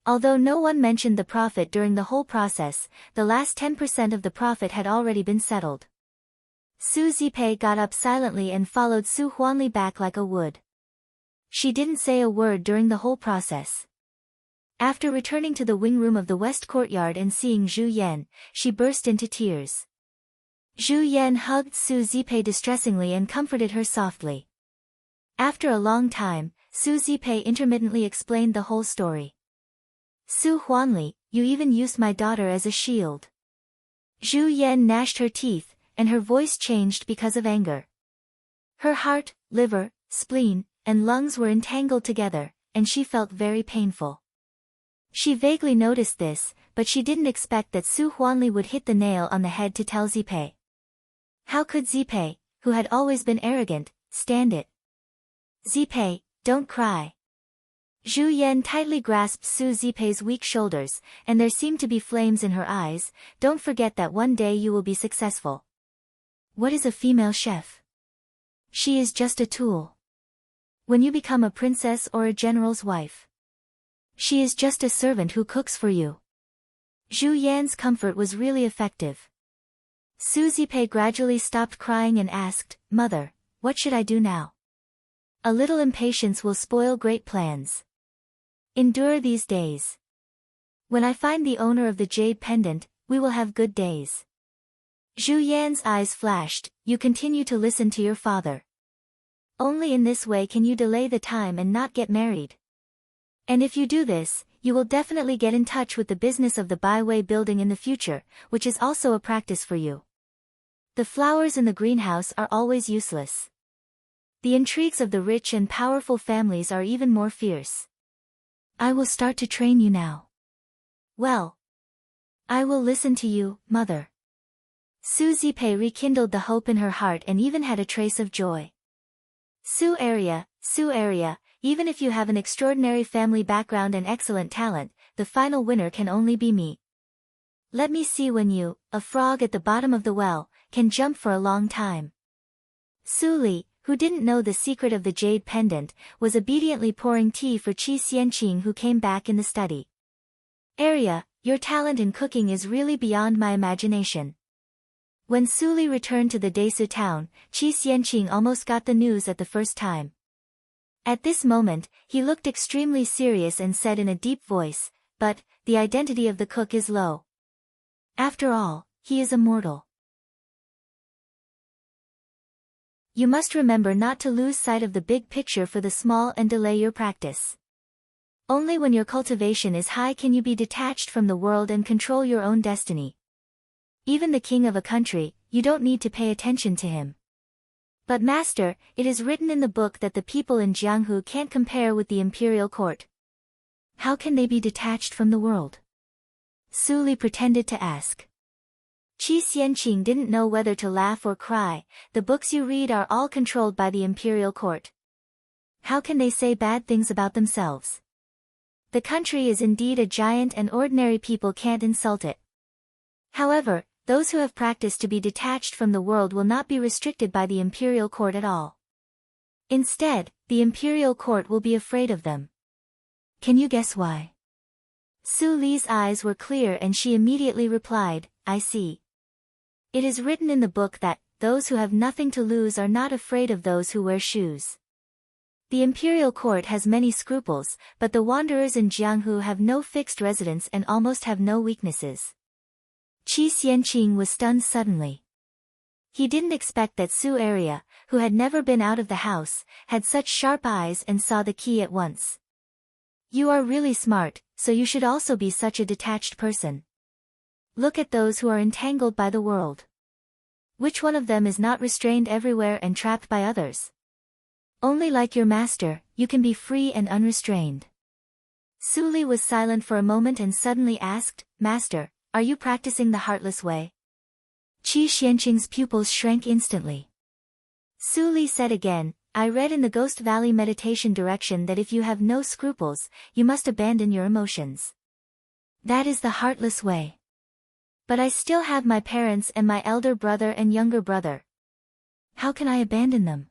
Although no one mentioned the profit during the whole process, the last 10% of the profit had already been settled. Su Zipei got up silently and followed Su Huanli back like a wood. She didn't say a word during the whole process. After returning to the wing room of the west courtyard and seeing Zhu Yan, she burst into tears. Zhu Yan hugged Su Zipei distressingly and comforted her softly. After a long time, Su Zipei intermittently explained the whole story. "Su Huanli, you even used my daughter as a shield." Zhu Yan gnashed her teeth, and her voice changed because of anger. Her heart, liver, spleen, and lungs were entangled together, and she felt very painful. She vaguely noticed this, but she didn't expect that Su Huanli would hit the nail on the head to tell Zipei. How could Zipei, who had always been arrogant, stand it? "Zipei, don't cry." Zhu Yan tightly grasped Su Zipei's weak shoulders, and there seemed to be flames in her eyes. "Don't forget that one day you will be successful. What is a female chef? She is just a tool. When you become a princess or a general's wife, she is just a servant who cooks for you." Zhu Yan's comfort was really effective. Su Zipei gradually stopped crying and asked, "Mother, what should I do now? A little impatience will spoil great plans. Endure these days. When I find the owner of the jade pendant, we will have good days." Zhu Yan's eyes flashed. "You continue to listen to your father. Only in this way can you delay the time and not get married. And if you do this, you will definitely get in touch with the business of the Baiwei building in the future, which is also a practice for you. The flowers in the greenhouse are always useless. The intrigues of the rich and powerful families are even more fierce. I will start to train you now." "Well, I will listen to you, mother." Su Zipei rekindled the hope in her heart and even had a trace of joy. Su area, even if you have an extraordinary family background and excellent talent, the final winner can only be me. Let me see when you, a frog at the bottom of the well, can jump for a long time." Su Li, who didn't know the secret of the jade pendant, was obediently pouring tea for Qi Xianqing, who came back in the study. "Area, your talent in cooking is really beyond my imagination." When Su Li returned to the Desu town, Qi Xianqing almost got the news at the first time. At this moment, he looked extremely serious and said in a deep voice, "But, the identity of the cook is low. After all, he is immortal. You must remember not to lose sight of the big picture for the small and delay your practice. Only when your cultivation is high can you be detached from the world and control your own destiny. Even the king of a country, you don't need to pay attention to him. But master, it is written in the book that the people in Jianghu can't compare with the imperial court. How can they be detached from the world? Su Li pretended to ask. Qi Xianqing didn't know whether to laugh or cry. The books you read are all controlled by the imperial court. How can they say bad things about themselves? The country is indeed a giant and ordinary people can't insult it. However, those who have practiced to be detached from the world will not be restricted by the imperial court at all. Instead, the imperial court will be afraid of them. Can you guess why? Su Li's eyes were clear and she immediately replied, I see. It is written in the book that, those who have nothing to lose are not afraid of those who wear shoes. The imperial court has many scruples, but the wanderers in Jianghu have no fixed residence and almost have no weaknesses. Qi Xianqing was stunned suddenly. He didn't expect that Su Area, who had never been out of the house, had such sharp eyes and saw the key at once. You are really smart, so you should also be such a detached person. Look at those who are entangled by the world. Which one of them is not restrained everywhere and trapped by others? Only like your master, you can be free and unrestrained. Su Li was silent for a moment and suddenly asked, Master, are you practicing the heartless way? Qi Xianqing's pupils shrank instantly. Su Li said again, I read in the Ghost Valley meditation direction that if you have no scruples, you must abandon your emotions. That is the heartless way. But I still have my parents and my elder brother and younger brother. How can I abandon them?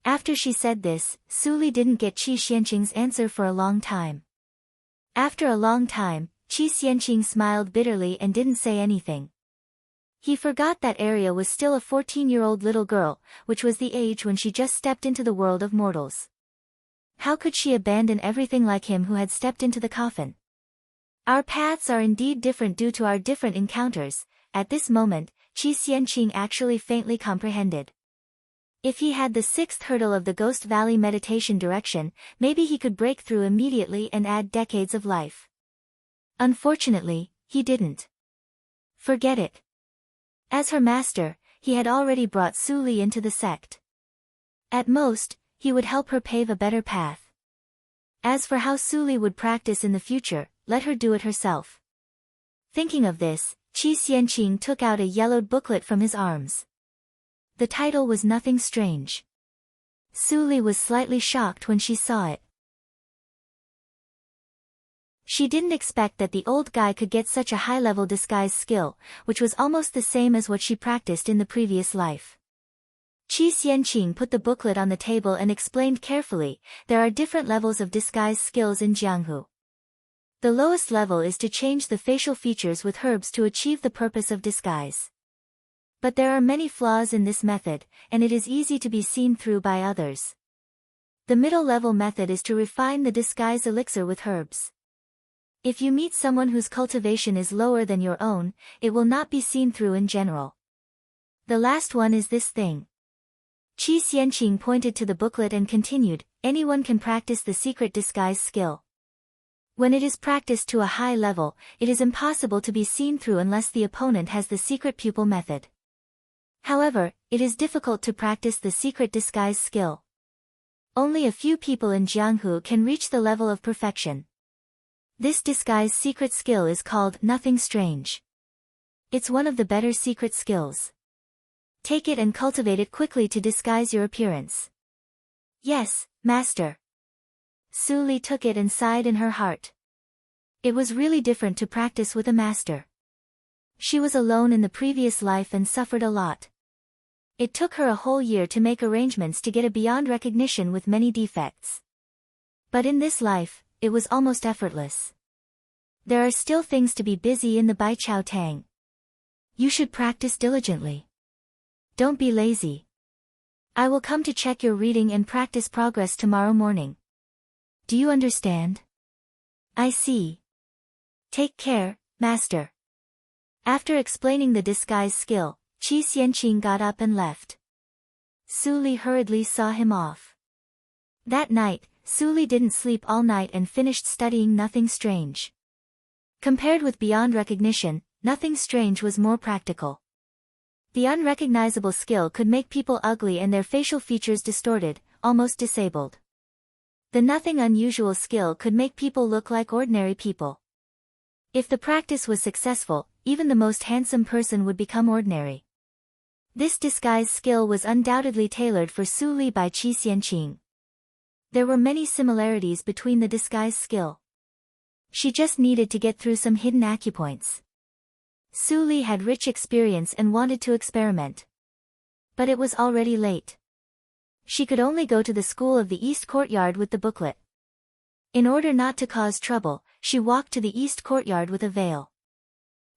After she said this, Su Li didn't get Qi Xianqing's answer for a long time. After a long time, Qi Xianqing smiled bitterly and didn't say anything. He forgot that Arya was still a 14-year-old little girl, which was the age when she just stepped into the world of mortals. How could she abandon everything like him who had stepped into the coffin? Our paths are indeed different due to our different encounters. At this moment, Qi Xianqing actually faintly comprehended. If he had the sixth hurdle of the Ghost Valley meditation direction, maybe he could break through immediately and add decades of life. Unfortunately, he didn't. Forget it. As her master, he had already brought Su Li into the sect. At most, he would help her pave a better path. As for how Su Li would practice in the future, let her do it herself. Thinking of this, Qi Xianqing took out a yellowed booklet from his arms. The title was Nothing Strange. Su Li was slightly shocked when she saw it. She didn't expect that the old guy could get such a high-level disguise skill, which was almost the same as what she practiced in the previous life. Qi Xianqing put the booklet on the table and explained carefully, there are different levels of disguise skills in Jianghu. The lowest level is to change the facial features with herbs to achieve the purpose of disguise. But there are many flaws in this method, and it is easy to be seen through by others. The middle-level method is to refine the disguise elixir with herbs. If you meet someone whose cultivation is lower than your own, it will not be seen through in general. The last one is this thing. Qi Xianqing pointed to the booklet and continued, anyone can practice the secret disguise skill. When it is practiced to a high level, it is impossible to be seen through unless the opponent has the secret pupil method. However, it is difficult to practice the secret disguise skill. Only a few people in Jianghu can reach the level of perfection. This disguise secret skill is called Nothing Strange. It's one of the better secret skills. Take it and cultivate it quickly to disguise your appearance. Yes, master. Su Li took it and sighed in her heart. It was really different to practice with a master. She was alone in the previous life and suffered a lot. It took her a whole year to make arrangements to get a beyond recognition with many defects. But in this life, it was almost effortless. There are still things to be busy in the Baiqiao Tang. You should practice diligently. Don't be lazy. I will come to check your reading and practice progress tomorrow morning. Do you understand? I see. Take care, master. After explaining the disguise skill, Qi Xianqing got up and left. Su Li hurriedly saw him off. That night, Su Li didn't sleep all night and finished studying Nothing Strange. Compared with Beyond Recognition, Nothing Strange was more practical. The unrecognizable skill could make people ugly and their facial features distorted, almost disabled. The nothing unusual skill could make people look like ordinary people. If the practice was successful, even the most handsome person would become ordinary. This disguise skill was undoubtedly tailored for Su Li by Qi Xianqing. There were many similarities between the disguise skill. She just needed to get through some hidden acupoints. Su Li had rich experience and wanted to experiment. But it was already late. She could only go to the school of the East Courtyard with the booklet. In order not to cause trouble, she walked to the East Courtyard with a veil.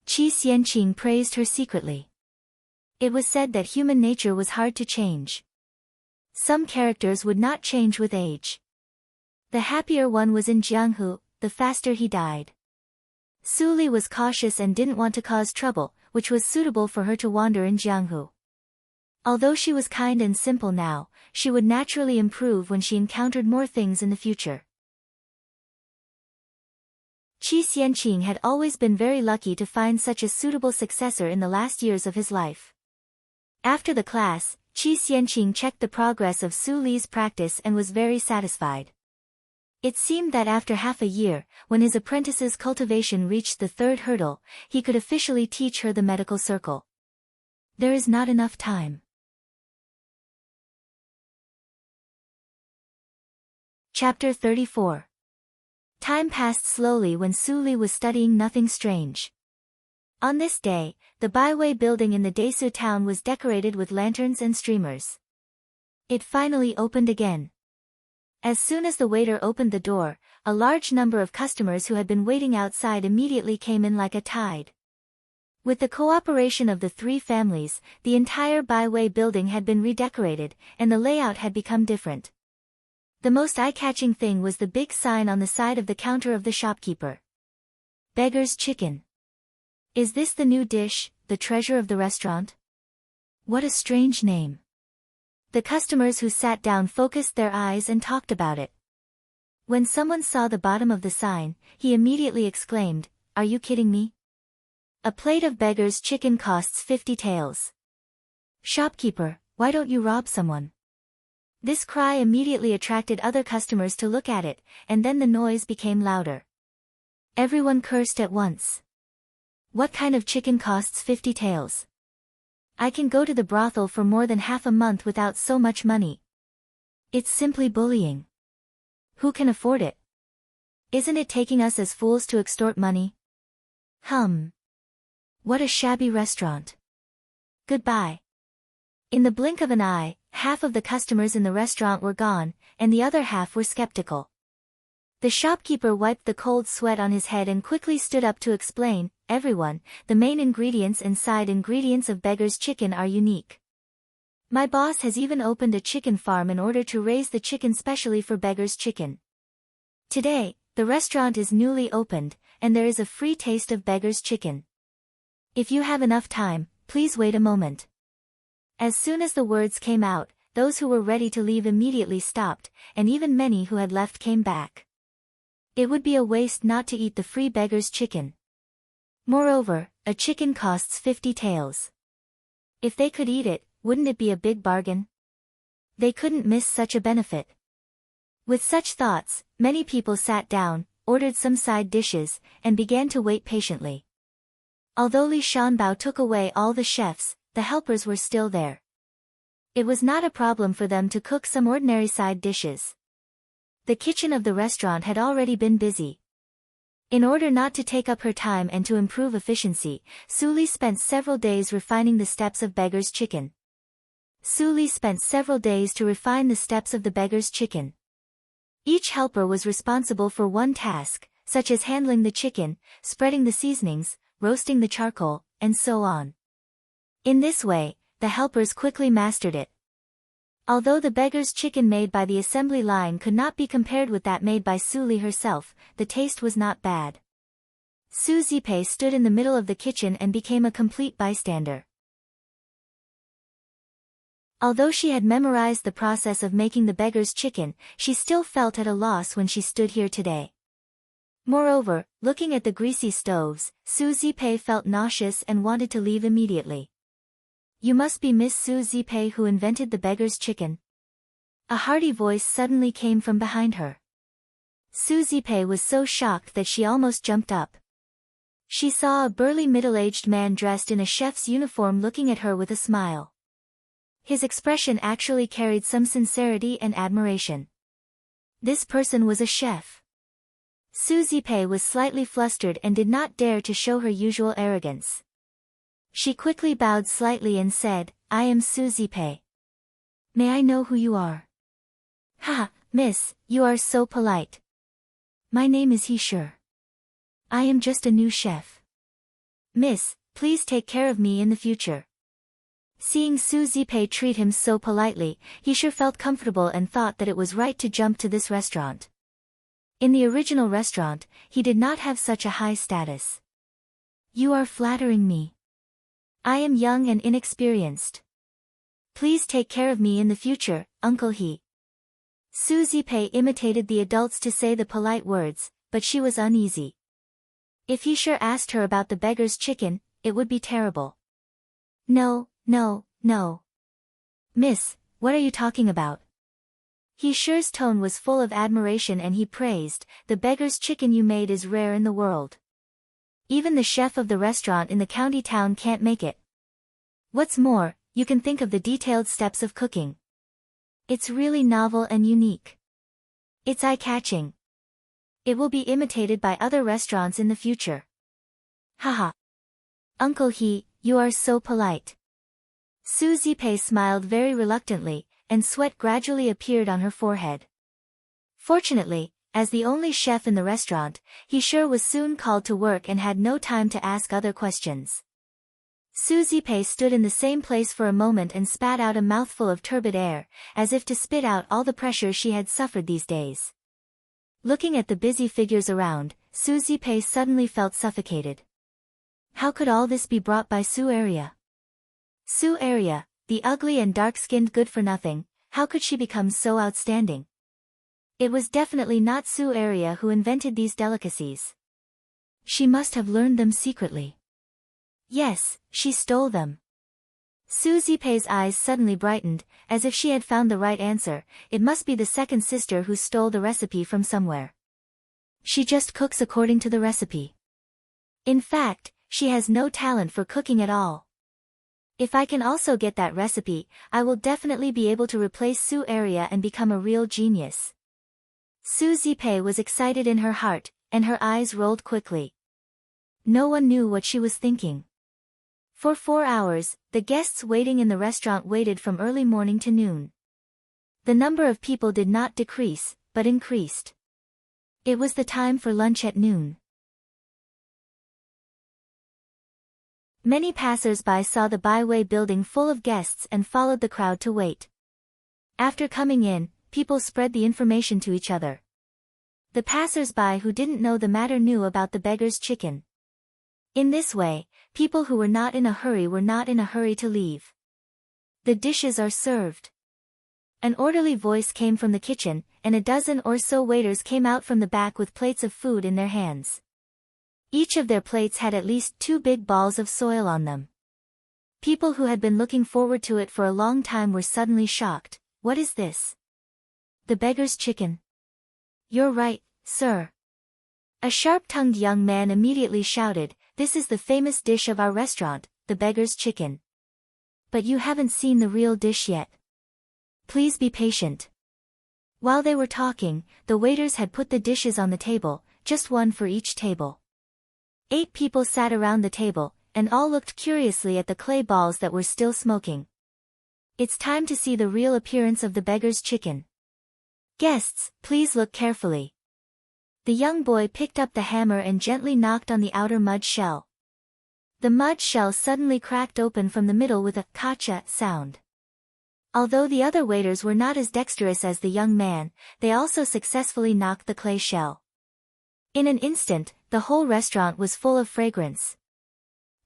Qi Xianqing praised her secretly. It was said that human nature was hard to change. Some characters would not change with age. The happier one was in Jianghu, the faster he died. Su Li was cautious and didn't want to cause trouble, which was suitable for her to wander in Jianghu. Although she was kind and simple now, she would naturally improve when she encountered more things in the future. Qi Xianqing had always been very lucky to find such a suitable successor in the last years of his life. After the class, Qi Xianqing checked the progress of Su Li's practice and was very satisfied. It seemed that after half a year, when his apprentice's cultivation reached the third hurdle, he could officially teach her the medical circle. There is not enough time. Chapter 34. Time passed slowly when Su Li was studying nothing strange. On this day, the Baiwei building in the Desu town was decorated with lanterns and streamers. It finally opened again. As soon as the waiter opened the door, a large number of customers who had been waiting outside immediately came in like a tide. With the cooperation of the three families, the entire Baiwei building had been redecorated, and the layout had become different. The most eye-catching thing was the big sign on the side of the counter of the shopkeeper. Beggar's Chicken. Is this the new dish, the treasure of the restaurant? What a strange name. The customers who sat down focused their eyes and talked about it. When someone saw the bottom of the sign, he immediately exclaimed, "Are you kidding me? A plate of beggar's chicken costs 50 taels. Shopkeeper, why don't you rob someone?" This cry immediately attracted other customers to look at it, and then the noise became louder. Everyone cursed at once. What kind of chicken costs 50 taels? I can go to the brothel for more than half a month without so much money. It's simply bullying. Who can afford it? Isn't it taking us as fools to extort money? What a shabby restaurant. Goodbye. In the blink of an eye, half of the customers in the restaurant were gone, and the other half were skeptical. The shopkeeper wiped the cold sweat on his head and quickly stood up to explain, "Everyone, the main ingredients and side ingredients of beggar's chicken are unique. My boss has even opened a chicken farm in order to raise the chicken specially for beggar's chicken. Today, the restaurant is newly opened, and there is a free taste of beggar's chicken. If you have enough time, please wait a moment." As soon as the words came out, those who were ready to leave immediately stopped, and even many who had left came back. It would be a waste not to eat the free beggar's chicken. Moreover, a chicken costs 50 taels. If they could eat it, wouldn't it be a big bargain? They couldn't miss such a benefit. With such thoughts, many people sat down, ordered some side dishes, and began to wait patiently. Although Li Shanbao took away all the chefs, the helpers were still there. It was not a problem for them to cook some ordinary side dishes. The kitchen of the restaurant had already been busy. In order not to take up her time and to improve efficiency, Su Li spent several days refining the steps of beggar's chicken. Su Li spent several days to refine the steps of the beggar's chicken. Each helper was responsible for one task, such as handling the chicken, spreading the seasonings, roasting the charcoal, and so on. In this way, the helpers quickly mastered it. Although the beggar's chicken made by the assembly line could not be compared with that made by Su Li herself, the taste was not bad. Su Zipei stood in the middle of the kitchen and became a complete bystander. Although she had memorized the process of making the beggar's chicken, she still felt at a loss when she stood here today. Moreover, looking at the greasy stoves, Su Zipei felt nauseous and wanted to leave immediately. You must be Miss Su Zipei who invented the beggar's chicken. A hearty voice suddenly came from behind her. Su Zipei was so shocked that she almost jumped up. She saw a burly middle-aged man dressed in a chef's uniform looking at her with a smile. His expression actually carried some sincerity and admiration. This person was a chef. Su Zipei was slightly flustered and did not dare to show her usual arrogance. She quickly bowed slightly and said, "I am Su Zipei. May I know who you are?" "Ha, miss, you are so polite. My name is He Shi. I am just a new chef. Miss, please take care of me in the future." Seeing Su Zipei treat him so politely, he sure felt comfortable and thought that it was right to jump to this restaurant. In the original restaurant, he did not have such a high status. "You are flattering me. I am young and inexperienced. Please take care of me in the future, Uncle He." Su Zipei imitated the adults to say the polite words, but she was uneasy. If He Shi asked her about the beggar's chicken, it would be terrible. "No, no, no. Miss, what are you talking about?" He Shi's tone was full of admiration and he praised, "The beggar's chicken you made is rare in the world. Even the chef of the restaurant in the county town can't make it. What's more, you can think of the detailed steps of cooking. It's really novel and unique. It's eye-catching. It will be imitated by other restaurants in the future." "Haha. Uncle He, you are so polite." Su Zipei smiled very reluctantly, and sweat gradually appeared on her forehead. Fortunately, as the only chef in the restaurant, He Shi was soon called to work and had no time to ask other questions. Su Zipei stood in the same place for a moment and spat out a mouthful of turbid air, as if to spit out all the pressure she had suffered these days. Looking at the busy figures around, Su Zipei suddenly felt suffocated. How could all this be brought by Su Area? Su Area, the ugly and dark-skinned good-for-nothing, how could she become so outstanding? It was definitely not Su Area who invented these delicacies. She must have learned them secretly. Yes, she stole them. Su Zipei's eyes suddenly brightened, as if she had found the right answer. It must be the second sister who stole the recipe from somewhere. She just cooks according to the recipe. In fact, she has no talent for cooking at all. If I can also get that recipe, I will definitely be able to replace Su Area and become a real genius. Su Zipei was excited in her heart, and her eyes rolled quickly. No one knew what she was thinking. For 4 hours, the guests waiting in the restaurant waited from early morning to noon. The number of people did not decrease, but increased. It was the time for lunch at noon. Many passers-by saw the byway building full of guests and followed the crowd to wait. After coming in, people spread the information to each other. The passers-by who didn't know the matter knew about the beggar's chicken. In this way, people who were not in a hurry were not in a hurry to leave. "The dishes are served." An orderly voice came from the kitchen, and a dozen or so waiters came out from the back with plates of food in their hands. Each of their plates had at least 2 big balls of soil on them. People who had been looking forward to it for a long time were suddenly shocked. "What is this?" "The beggar's chicken." "You're right, sir." A sharp-tongued young man immediately shouted, "This is the famous dish of our restaurant, the beggar's chicken. But you haven't seen the real dish yet. Please be patient." While they were talking, the waiters had put the dishes on the table, just one for each table. 8 people sat around the table, and all looked curiously at the clay balls that were still smoking. "It's time to see the real appearance of the beggar's chicken. Guests, please look carefully." The young boy picked up the hammer and gently knocked on the outer mud shell. The mud shell suddenly cracked open from the middle with a "kacha" sound. Although the other waiters were not as dexterous as the young man, they also successfully knocked the clay shell. In an instant, the whole restaurant was full of fragrance.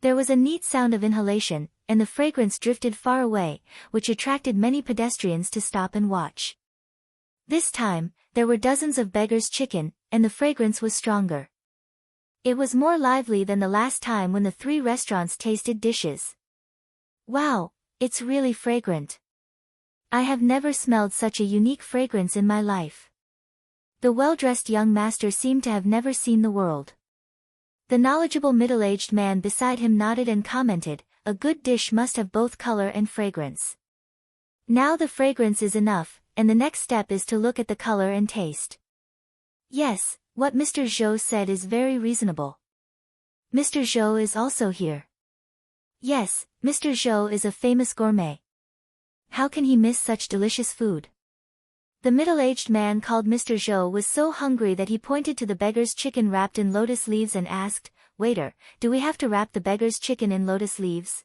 There was a neat sound of inhalation, and the fragrance drifted far away, which attracted many pedestrians to stop and watch. This time, there were dozens of beggar's chicken, and the fragrance was stronger. It was more lively than the last time when the 3 restaurants tasted dishes. "Wow, It's really fragrant. I have never smelled such a unique fragrance in my life. The well-dressed young master seemed to have never seen the world. The knowledgeable middle-aged man beside him nodded and commented, "A good dish must have both color and fragrance." Now the fragrance is enough, and the next step is to look at the color and taste. Yes, what Mr. Zhou said is very reasonable. Mr. Zhou is also here. Yes, Mr. Zhou is a famous gourmet. How can he miss such delicious food? The middle-aged man called Mr. Zhou was so hungry that he pointed to the beggar's chicken wrapped in lotus leaves and asked, "Waiter, do we have to wrap the beggar's chicken in lotus leaves?"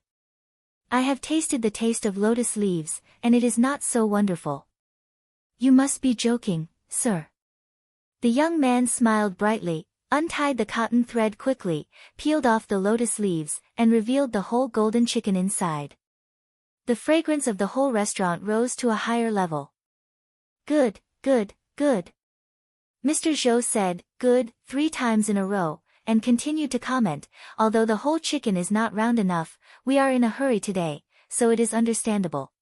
"I have tasted the taste of lotus leaves, and it is not so wonderful." "You must be joking, sir." The young man smiled brightly, untied the cotton thread quickly, peeled off the lotus leaves, and revealed the whole golden chicken inside. The fragrance of the whole restaurant rose to a higher level. "Good, good, good." Mr. Zhou said, "Good," 3 times in a row, and continued to comment, "Although the whole chicken is not round enough, we are in a hurry today, so it is understandable."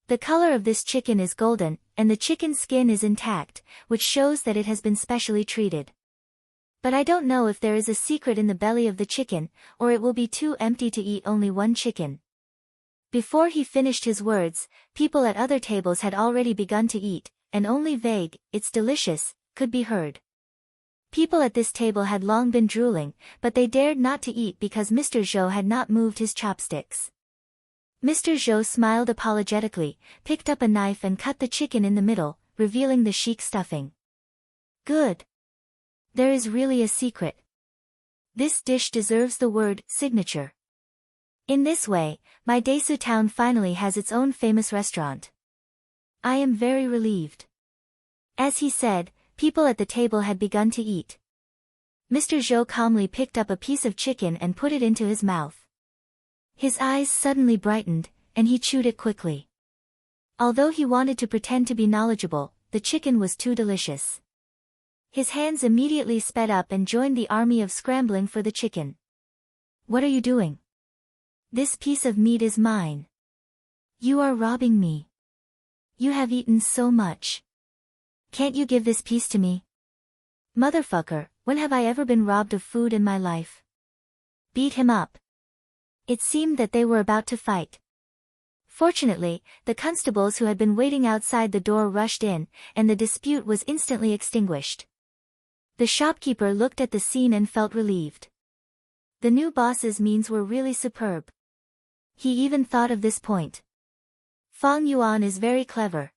The color of this chicken is golden, and the chicken skin is intact, which shows that it has been specially treated. But I don't know if there is a secret in the belly of the chicken, or it will be too empty to eat only one chicken. Before he finished his words, people at other tables had already begun to eat, and only vague, "It's delicious," could be heard. People at this table had long been drooling, but they dared not to eat because Mr. Zhou had not moved his chopsticks. Mr. Zhou smiled apologetically, picked up a knife and cut the chicken in the middle, revealing the chic stuffing. "Good. There is really a secret. This dish deserves the word signature. In this way, my Desu town finally has its own famous restaurant. I am very relieved." As he said, people at the table had begun to eat. Mr. Zhou calmly picked up a piece of chicken and put it into his mouth. His eyes suddenly brightened, and he chewed it quickly. Although he wanted to pretend to be knowledgeable, the chicken was too delicious. His hands immediately sped up and joined the army of scrambling for the chicken. "What are you doing? This piece of meat is mine. You are robbing me. You have eaten so much. Can't you give this piece to me?" "Motherfucker, when have I ever been robbed of food in my life?" Beat him up. It seemed that they were about to fight. Fortunately, the constables who had been waiting outside the door rushed in, and the dispute was instantly extinguished. The shopkeeper looked at the scene and felt relieved. The new boss's means were really superb. He even thought of this point. Fang Yuan is very clever.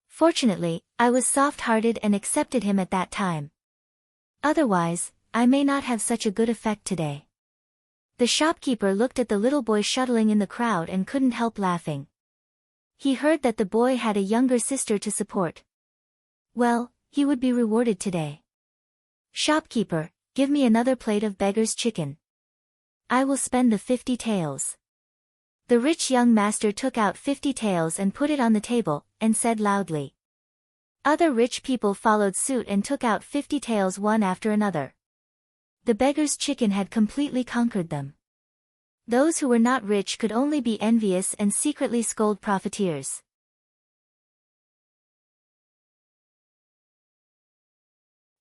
Fortunately, I was soft-hearted and accepted him at that time. Otherwise, I may not have such a good effect today. The shopkeeper looked at the little boy shuttling in the crowd and couldn't help laughing. He heard that the boy had a younger sister to support. Well, he would be rewarded today. "Shopkeeper, give me another plate of beggar's chicken. I will spend the 50 taels." The rich young master took out 50 taels and put it on the table, and said loudly. Other rich people followed suit and took out 50 taels one after another. The beggar's chicken had completely conquered them. Those who were not rich could only be envious and secretly scold profiteers.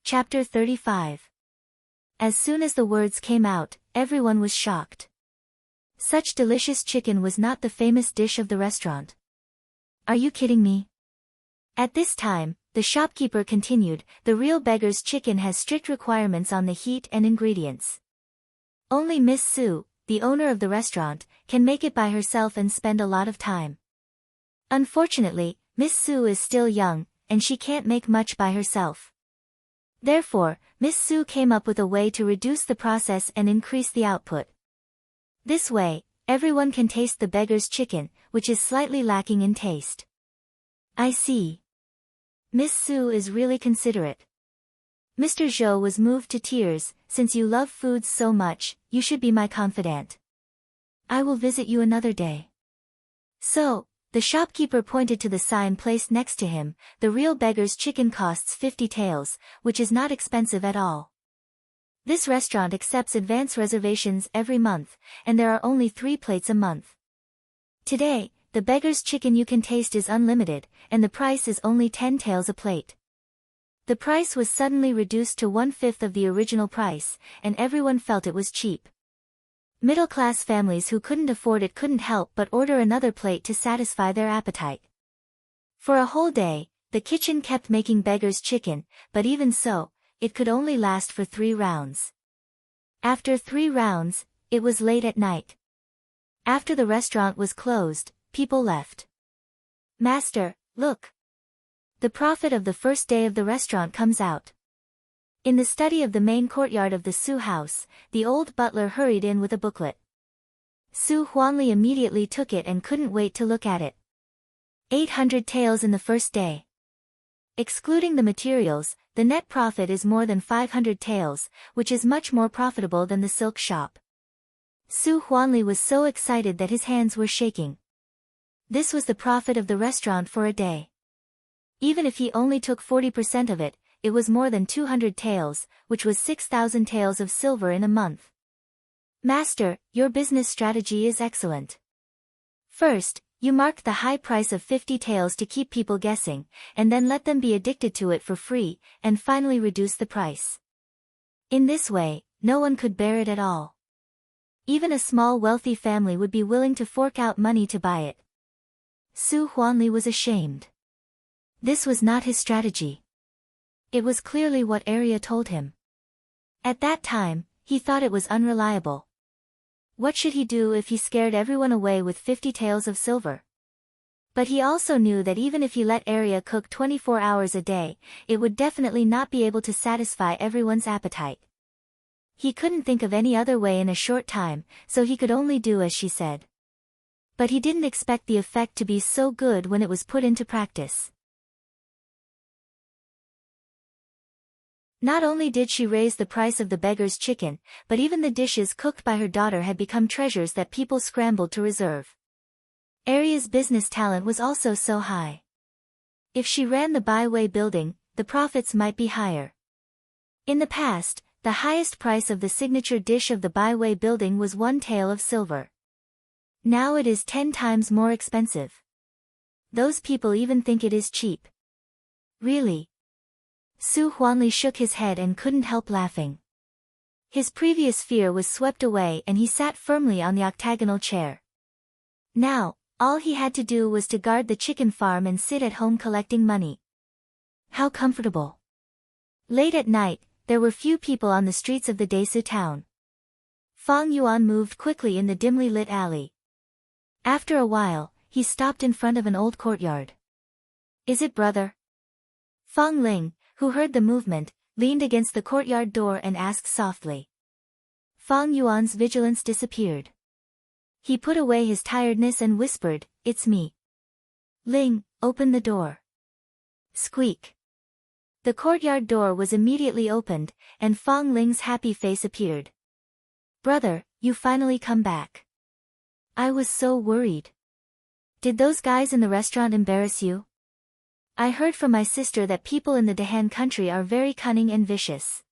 Chapter 35. As soon as the words came out, everyone was shocked. Such delicious chicken was not the famous dish of the restaurant. "Are you kidding me?" At this time, the shopkeeper continued, "The real beggar's chicken has strict requirements on the heat and ingredients. Only Miss Su, the owner of the restaurant, can make it by herself and spend a lot of time. Unfortunately, Miss Su is still young, and she can't make much by herself. Therefore, Miss Su came up with a way to reduce the process and increase the output. This way, everyone can taste the beggar's chicken, which is slightly lacking in taste." "I see. Miss Su is really considerate." Mr. Zhou was moved to tears. "Since you love foods so much, you should be my confidant. I will visit you another day." So, the shopkeeper pointed to the sign placed next to him, "The real beggar's chicken costs 50 taels, which is not expensive at all." This restaurant accepts advance reservations every month, and there are only 3 plates a month. Today, the beggar's chicken you can taste is unlimited, and the price is only 10 taels a plate. The price was suddenly reduced to 1/5 of the original price, and everyone felt it was cheap. Middle-class families who couldn't afford it couldn't help but order another plate to satisfy their appetite. For a whole day, the kitchen kept making beggar's chicken, but even so, it could only last for 3 rounds. After 3 rounds, it was late at night. After the restaurant was closed, people left. "Master, look! The prophet of the first day of the restaurant comes out." In the study of the main courtyard of the Su house, the old butler hurried in with a booklet. Su Huanli immediately took it and couldn't wait to look at it. 800 taels in the first day. Excluding the materials, the net profit is more than 500 taels, which is much more profitable than the silk shop. Su Huanli was so excited that his hands were shaking. This was the profit of the restaurant for a day. Even if he only took 40% of it, it was more than 200 taels, which was 6,000 taels of silver in a month. "Master, your business strategy is excellent. First, you marked the high price of 50 taels to keep people guessing, and then let them be addicted to it for free, and finally reduce the price. In this way, no one could bear it at all. Even a small wealthy family would be willing to fork out money to buy it." Su Huanli was ashamed. This was not his strategy. It was clearly what Arya told him. At that time, he thought it was unreliable. What should he do if he scared everyone away with 50 taels of silver? But he also knew that even if he let Arya cook 24 hours a day, it would definitely not be able to satisfy everyone's appetite. He couldn't think of any other way in a short time, so he could only do as she said. But he didn't expect the effect to be so good when it was put into practice. Not only did she raise the price of the beggar's chicken, but even the dishes cooked by her daughter had become treasures that people scrambled to reserve. Arya's business talent was also so high. If she ran the byway building, the profits might be higher. In the past, the highest price of the signature dish of the byway building was 1 tael of silver. Now it is 10 times more expensive. Those people even think it is cheap. Really? Su Huanli shook his head and couldn't help laughing. His previous fear was swept away and he sat firmly on the octagonal chair. Now, all he had to do was to guard the chicken farm and sit at home collecting money. How comfortable. Late at night, there were few people on the streets of the Desu town. Fang Yuan moved quickly in the dimly lit alley. After a while, he stopped in front of an old courtyard. "Is it brother?" Fang Ling, who heard the movement, leaned against the courtyard door and asked softly. Fang Yuan's vigilance disappeared. He put away his tiredness and whispered, "It's me." "Ling, open the door." Squeak. The courtyard door was immediately opened, and Fang Ling's happy face appeared. "Brother, you finally come back. I was so worried. Did those guys in the restaurant embarrass you? I heard from my sister that people in the Dahan country are very cunning and vicious."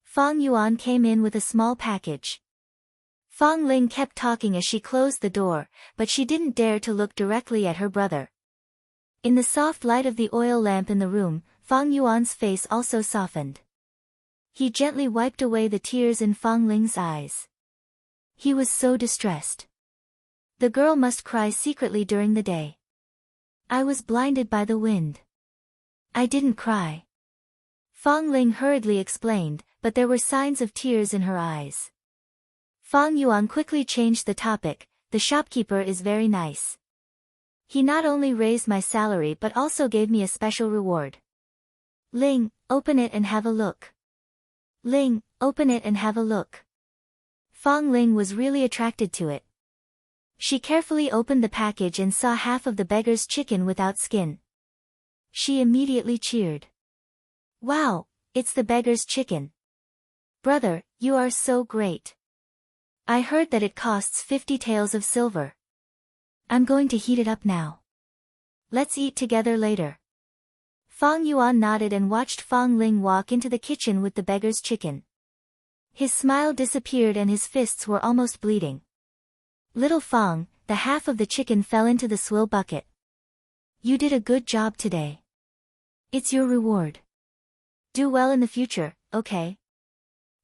Fang Yuan came in with a small package. Fang Ling kept talking as she closed the door, but she didn't dare to look directly at her brother. In the soft light of the oil lamp in the room, Fang Yuan's face also softened. He gently wiped away the tears in Fang Ling's eyes. He was so distressed. The girl must cry secretly during the day. "I was blinded by the wind. I didn't cry." Fang Ling hurriedly explained, but there were signs of tears in her eyes. Fang Yuan quickly changed the topic. "The shopkeeper is very nice. He not only raised my salary but also gave me a special reward." "Ling, open it and have a look." "Ling, open it and have a look." Fang Ling was really attracted to it. She carefully opened the package and saw half of the beggar's chicken without skin. She immediately cheered. "Wow, it's the beggar's chicken. Brother, you are so great. I heard that it costs 50 taels of silver. I'm going to heat it up now. Let's eat together later." Fang Yuan nodded and watched Fang Ling walk into the kitchen with the beggar's chicken. His smile disappeared and his fists were almost bleeding. Little Fong, the half of the chicken fell into the swill bucket. You did a good job today. It's your reward. Do well in the future, okay?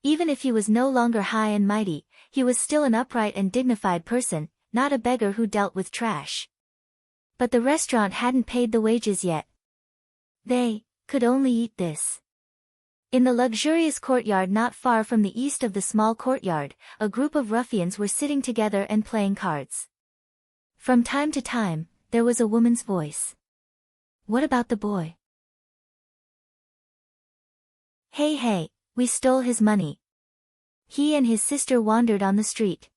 Even if he was no longer high and mighty, he was still an upright and dignified person, not a beggar who dealt with trash. But the restaurant hadn't paid the wages yet. They could only eat this. In the luxurious courtyard not far from the east of the small courtyard, a group of ruffians were sitting together and playing cards. From time to time, there was a woman's voice. What about the boy? Hey, we stole his money. He and his sister wandered on the street.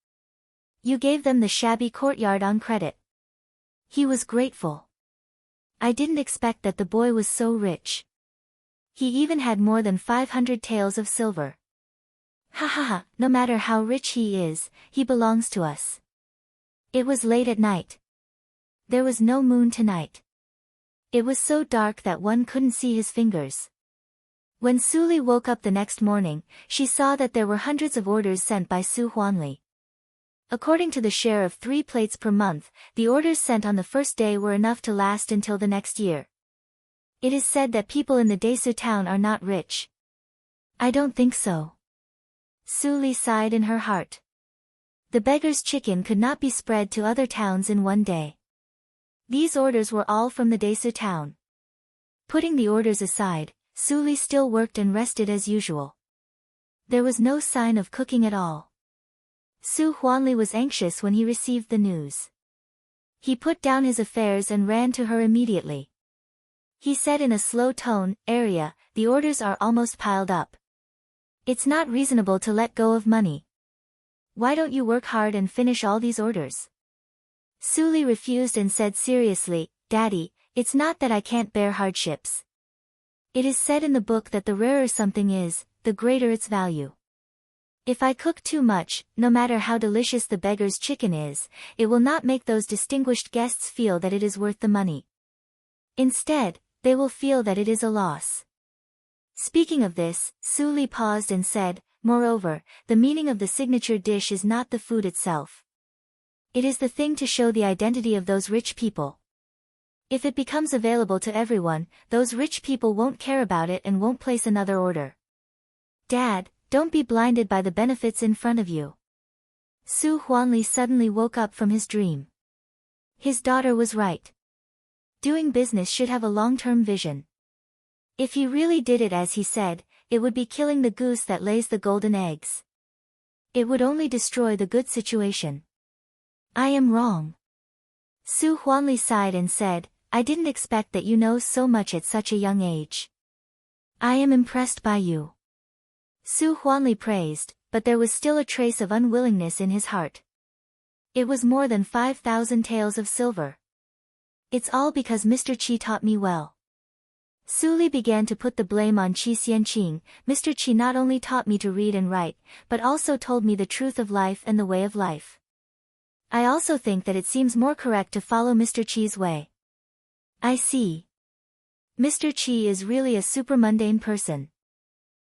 You gave them the shabby courtyard on credit. He was grateful. I didn't expect that the boy was so rich. He even had more than 500 taels of silver. Ha ha ha, no matter how rich he is, he belongs to us. It was late at night. There was no moon tonight. It was so dark that one couldn't see his fingers. When Suli woke up the next morning, she saw that there were hundreds of orders sent by Su Huanli. According to the share of 3 plates per month, the orders sent on the first day were enough to last until the next year. It is said that people in the Desu town are not rich. I don't think so. Suli sighed in her heart. The beggar's chicken could not be spread to other towns in one day. These orders were all from the Desu town. Putting the orders aside, Suli still worked and rested as usual. There was no sign of cooking at all. Su Huanli was anxious when he received the news. He put down his affairs and ran to her immediately. He said in a slow tone, "Arya, the orders are almost piled up. It's not reasonable to let go of money. Why don't you work hard and finish all these orders?" Suli refused and said seriously, "Daddy, it's not that I can't bear hardships. It is said in the book that the rarer something is, the greater its value. If I cook too much, no matter how delicious the beggar's chicken is, it will not make those distinguished guests feel that it is worth the money. Instead, they will feel that it is a loss." Speaking of this, Suli paused and said, "Moreover, the meaning of the signature dish is not the food itself. It is the thing to show the identity of those rich people. If it becomes available to everyone, those rich people won't care about it and won't place another order. Dad, don't be blinded by the benefits in front of you." Su Huanli suddenly woke up from his dream. His daughter was right. Doing business should have a long-term vision. If he really did it as he said, it would be killing the goose that lays the golden eggs. It would only destroy the good situation. I am wrong. Su Huanli sighed and said, "I didn't expect that you know so much at such a young age. I am impressed by you." Su Huanli praised, but there was still a trace of unwillingness in his heart. It was more than 5,000 taels of silver. It's all because Mr. Qi taught me well. Suli began to put the blame on Qi Xianqing. "Mr. Qi not only taught me to read and write, but also told me the truth of life and the way of life. I also think that it seems more correct to follow Mr. Qi's way." I see. Mr. Qi is really a supermundane person.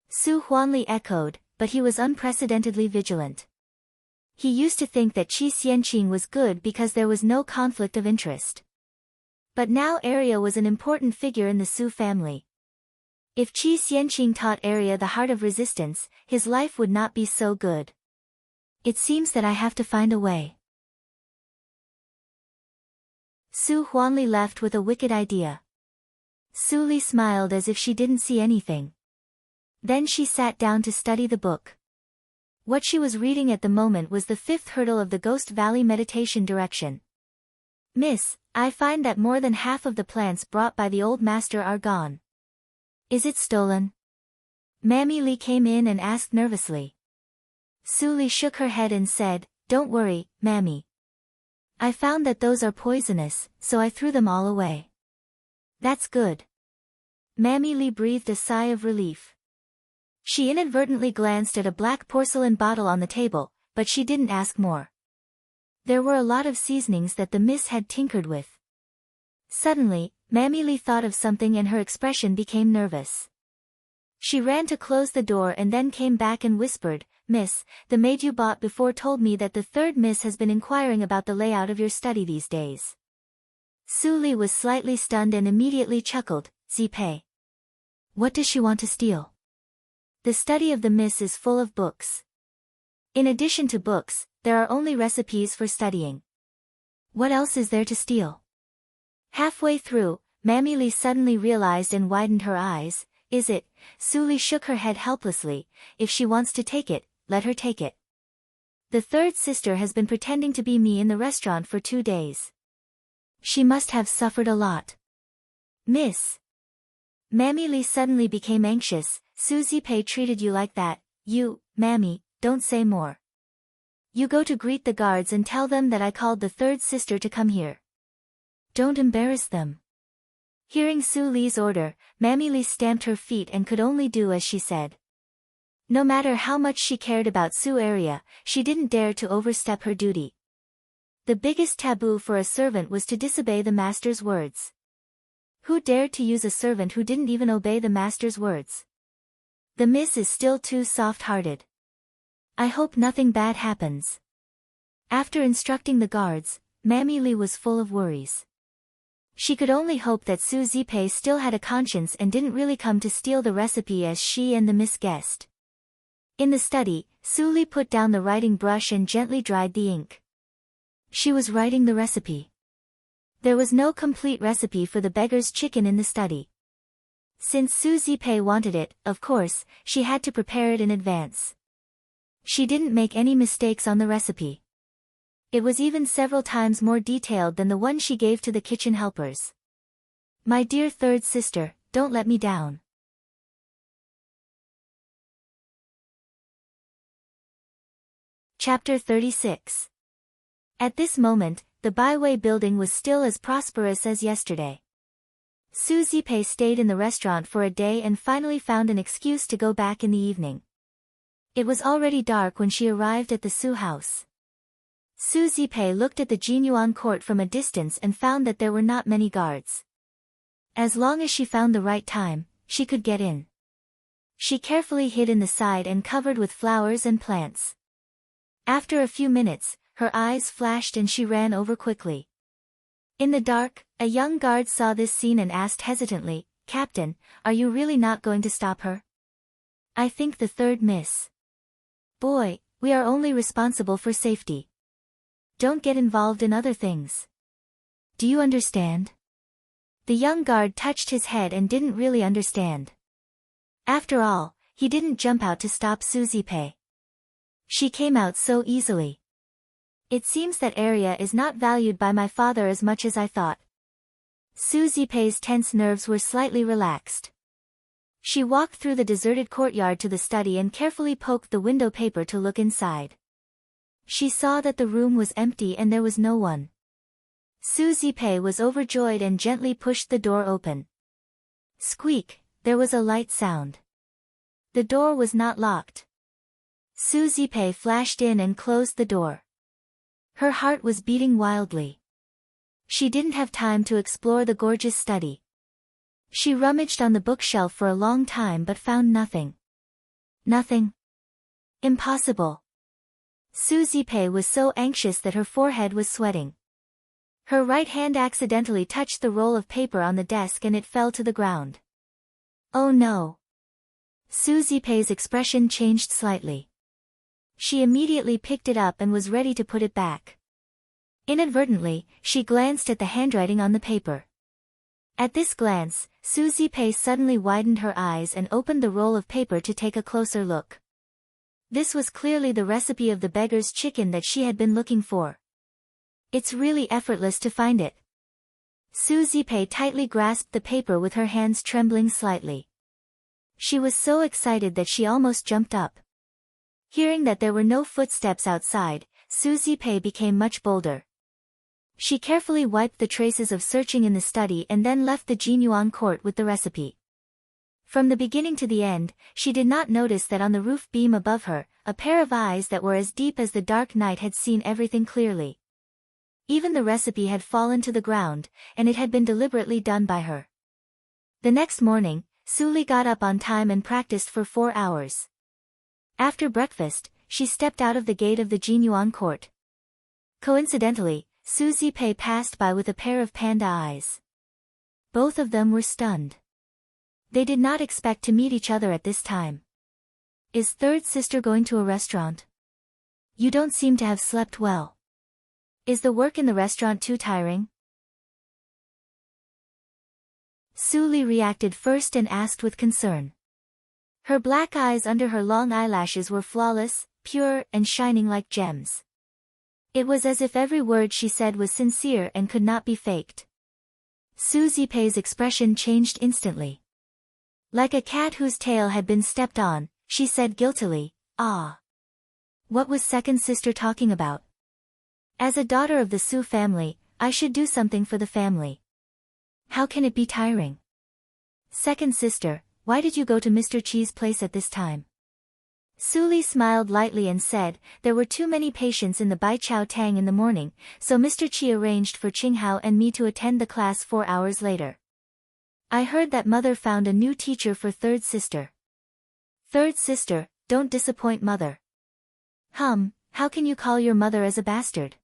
Su Huanli echoed, but he was unprecedentedly vigilant. He used to think that Qi Xianqing was good because there was no conflict of interest. But now Arya was an important figure in the Su family. If Qi Xianqing taught Arya the heart of resistance, his life would not be so good. It seems that I have to find a way. Su Huanli left with a wicked idea. Suli smiled as if she didn't see anything. Then she sat down to study the book. What she was reading at the moment was the 5th hurdle of the Ghost Valley meditation direction. "Miss, I find that more than half of the plants brought by the old master are gone. Is it stolen?" Mammy Lee came in and asked nervously. Suli shook her head and said, "Don't worry, Mammy. I found that those are poisonous, so I threw them all away." "That's good." Mammy Lee breathed a sigh of relief. She inadvertently glanced at a black porcelain bottle on the table, but she didn't ask more. There were a lot of seasonings that the miss had tinkered with. Suddenly, Mammy Lee thought of something and her expression became nervous. She ran to close the door and then came back and whispered, Miss, the maid you bought before told me that the third miss has been inquiring about the layout of your study these days." Suli was slightly stunned and immediately chuckled. "Zipei. What does she want to steal?" "The study of the miss is full of books. In addition to books, there are only recipes for studying. What else is there to steal?" Halfway through, Mammy Lee suddenly realized and widened her eyes. "Is it?" Suli shook her head helplessly. "If she wants to take it, let her take it. The third sister has been pretending to be me in the restaurant for 2 days. She must have suffered a lot." "Miss." Mammy Lee suddenly became anxious. "Susie Pei treated you like that. Mammy, don't say more. You go to greet the guards and tell them that I called the third sister to come here. Don't embarrass them." Hearing Su Li's order, Mammy Lee stamped her feet and could only do as she said. No matter how much she cared about Su area, she didn't dare to overstep her duty. The biggest taboo for a servant was to disobey the master's words. Who dared to use a servant who didn't even obey the master's words? The miss is still too soft-hearted. I hope nothing bad happens. After instructing the guards, Mammy Lee was full of worries. She could only hope that Su Zipei still had a conscience and didn't really come to steal the recipe as she and the miss guessed. In the study, Su Li put down the writing brush and gently dried the ink. She was writing the recipe. There was no complete recipe for the beggar's chicken in the study. Since Su Zipei wanted it, of course, she had to prepare it in advance. She didn't make any mistakes on the recipe. It was even several times more detailed than the one she gave to the kitchen helpers. "My dear third sister, don't let me down." Chapter 36. At this moment, the Baiwei building was still as prosperous as yesterday. Su Zipei stayed in the restaurant for a day and finally found an excuse to go back in the evening. It was already dark when she arrived at the Su house. Su Zipei looked at the Jinyuan court from a distance and found that there were not many guards. As long as she found the right time, she could get in. She carefully hid in the side and covered with flowers and plants. After a few minutes, her eyes flashed and she ran over quickly. In the dark, a young guard saw this scene and asked hesitantly, "Captain, are you really not going to stop her?" "I think the third miss." "Boy, we are only responsible for safety. Don't get involved in other things. Do you understand?" The young guard touched his head and didn't really understand. After all, he didn't jump out to stop Su Zipei. She came out so easily. "It seems that area is not valued by my father as much as I thought." Su Zipei's tense nerves were slightly relaxed. She walked through the deserted courtyard to the study and carefully poked the window paper to look inside. She saw that the room was empty and there was no one. Su Zipei was overjoyed and gently pushed the door open. Squeak, there was a light sound. The door was not locked. Su Zipei flashed in and closed the door. Her heart was beating wildly. She didn't have time to explore the gorgeous study. She rummaged on the bookshelf for a long time but found nothing. Nothing. Impossible. Su Zipei was so anxious that her forehead was sweating. Her right hand accidentally touched the roll of paper on the desk and it fell to the ground. Oh no. Su Zipei's expression changed slightly. She immediately picked it up and was ready to put it back. Inadvertently, she glanced at the handwriting on the paper. At this glance, Su Zipei suddenly widened her eyes and opened the roll of paper to take a closer look. This was clearly the recipe of the beggar's chicken that she had been looking for. It's really effortless to find it. Su Zipei tightly grasped the paper with her hands trembling slightly. She was so excited that she almost jumped up. Hearing that there were no footsteps outside, Su Zipei became much bolder. She carefully wiped the traces of searching in the study and then left the Jinyuan court with the recipe. From the beginning to the end, she did not notice that on the roof beam above her, a pair of eyes that were as deep as the dark night had seen everything clearly. Even the recipe had fallen to the ground, and it had been deliberately done by her. The next morning, Su Li got up on time and practiced for 4 hours. After breakfast, she stepped out of the gate of the Jinyuan court. Coincidentally, Su Zipei passed by with a pair of panda eyes. Both of them were stunned. They did not expect to meet each other at this time. Is third sister going to a restaurant? You don't seem to have slept well. Is the work in the restaurant too tiring? Su Li reacted first and asked with concern. Her black eyes under her long eyelashes were flawless, pure, and shining like gems. It was as if every word she said was sincere and could not be faked. Su Zipei's expression changed instantly. Like a cat whose tail had been stepped on, she said guiltily, "Ah. What was second sister talking about? As a daughter of the Su family, I should do something for the family. How can it be tiring? Second sister, why did you go to Mr. Chi's place at this time?" Su Li smiled lightly and said, "There were too many patients in the Bai Chao Tang in the morning, so Mr. Chi arranged for Qinghao and me to attend the class 4 hours later. I heard that mother found a new teacher for third sister." "Third sister, don't disappoint mother." How can you call your mother as a bastard?"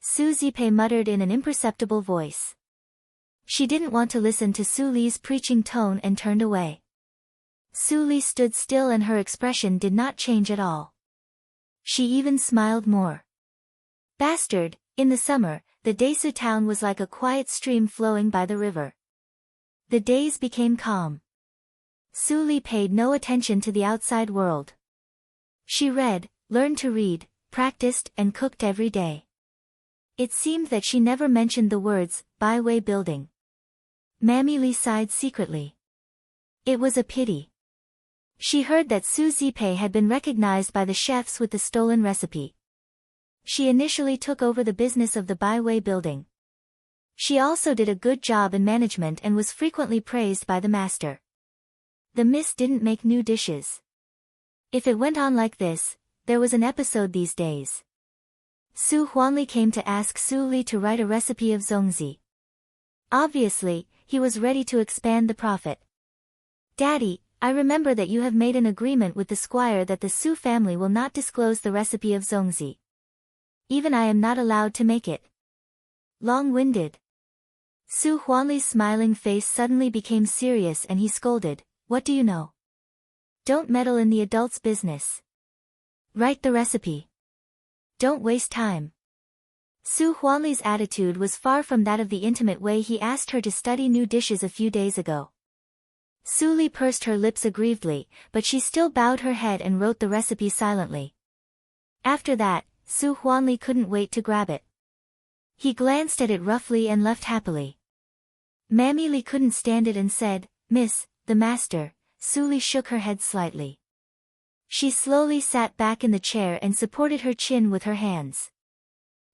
Su Zipei muttered in an imperceptible voice. She didn't want to listen to Su Li's preaching tone and turned away. Su Li stood still and her expression did not change at all. She even smiled more. Bastard, in the summer, the Desu town was like a quiet stream flowing by the river. The days became calm. Su Li paid no attention to the outside world. She read, learned to read, practiced and cooked every day. It seemed that she never mentioned the words, Baiwei building. Mammy Li sighed secretly. It was a pity. She heard that Su Zipei had been recognized by the chefs with the stolen recipe. She initially took over the business of the Baiwei building. She also did a good job in management and was frequently praised by the master. The miss didn't make new dishes. If it went on like this, there was an episode these days. Su Huanli came to ask Su Li to write a recipe of zongzi. Obviously, he was ready to expand the profit. "Daddy, I remember that you have made an agreement with the squire that the Su family will not disclose the recipe of zongzi. Even I am not allowed to make it." Long-winded. Su Huanli's smiling face suddenly became serious and he scolded, "What do you know? Don't meddle in the adults' business. Write the recipe. Don't waste time." Su Huanli's attitude was far from that of the intimate way he asked her to study new dishes a few days ago. Su Li pursed her lips aggrievedly, but she still bowed her head and wrote the recipe silently. After that, Su Huanli couldn't wait to grab it. He glanced at it roughly and left happily. Mammy Li couldn't stand it and said, "Miss, the master." Su Li shook her head slightly. She slowly sat back in the chair and supported her chin with her hands.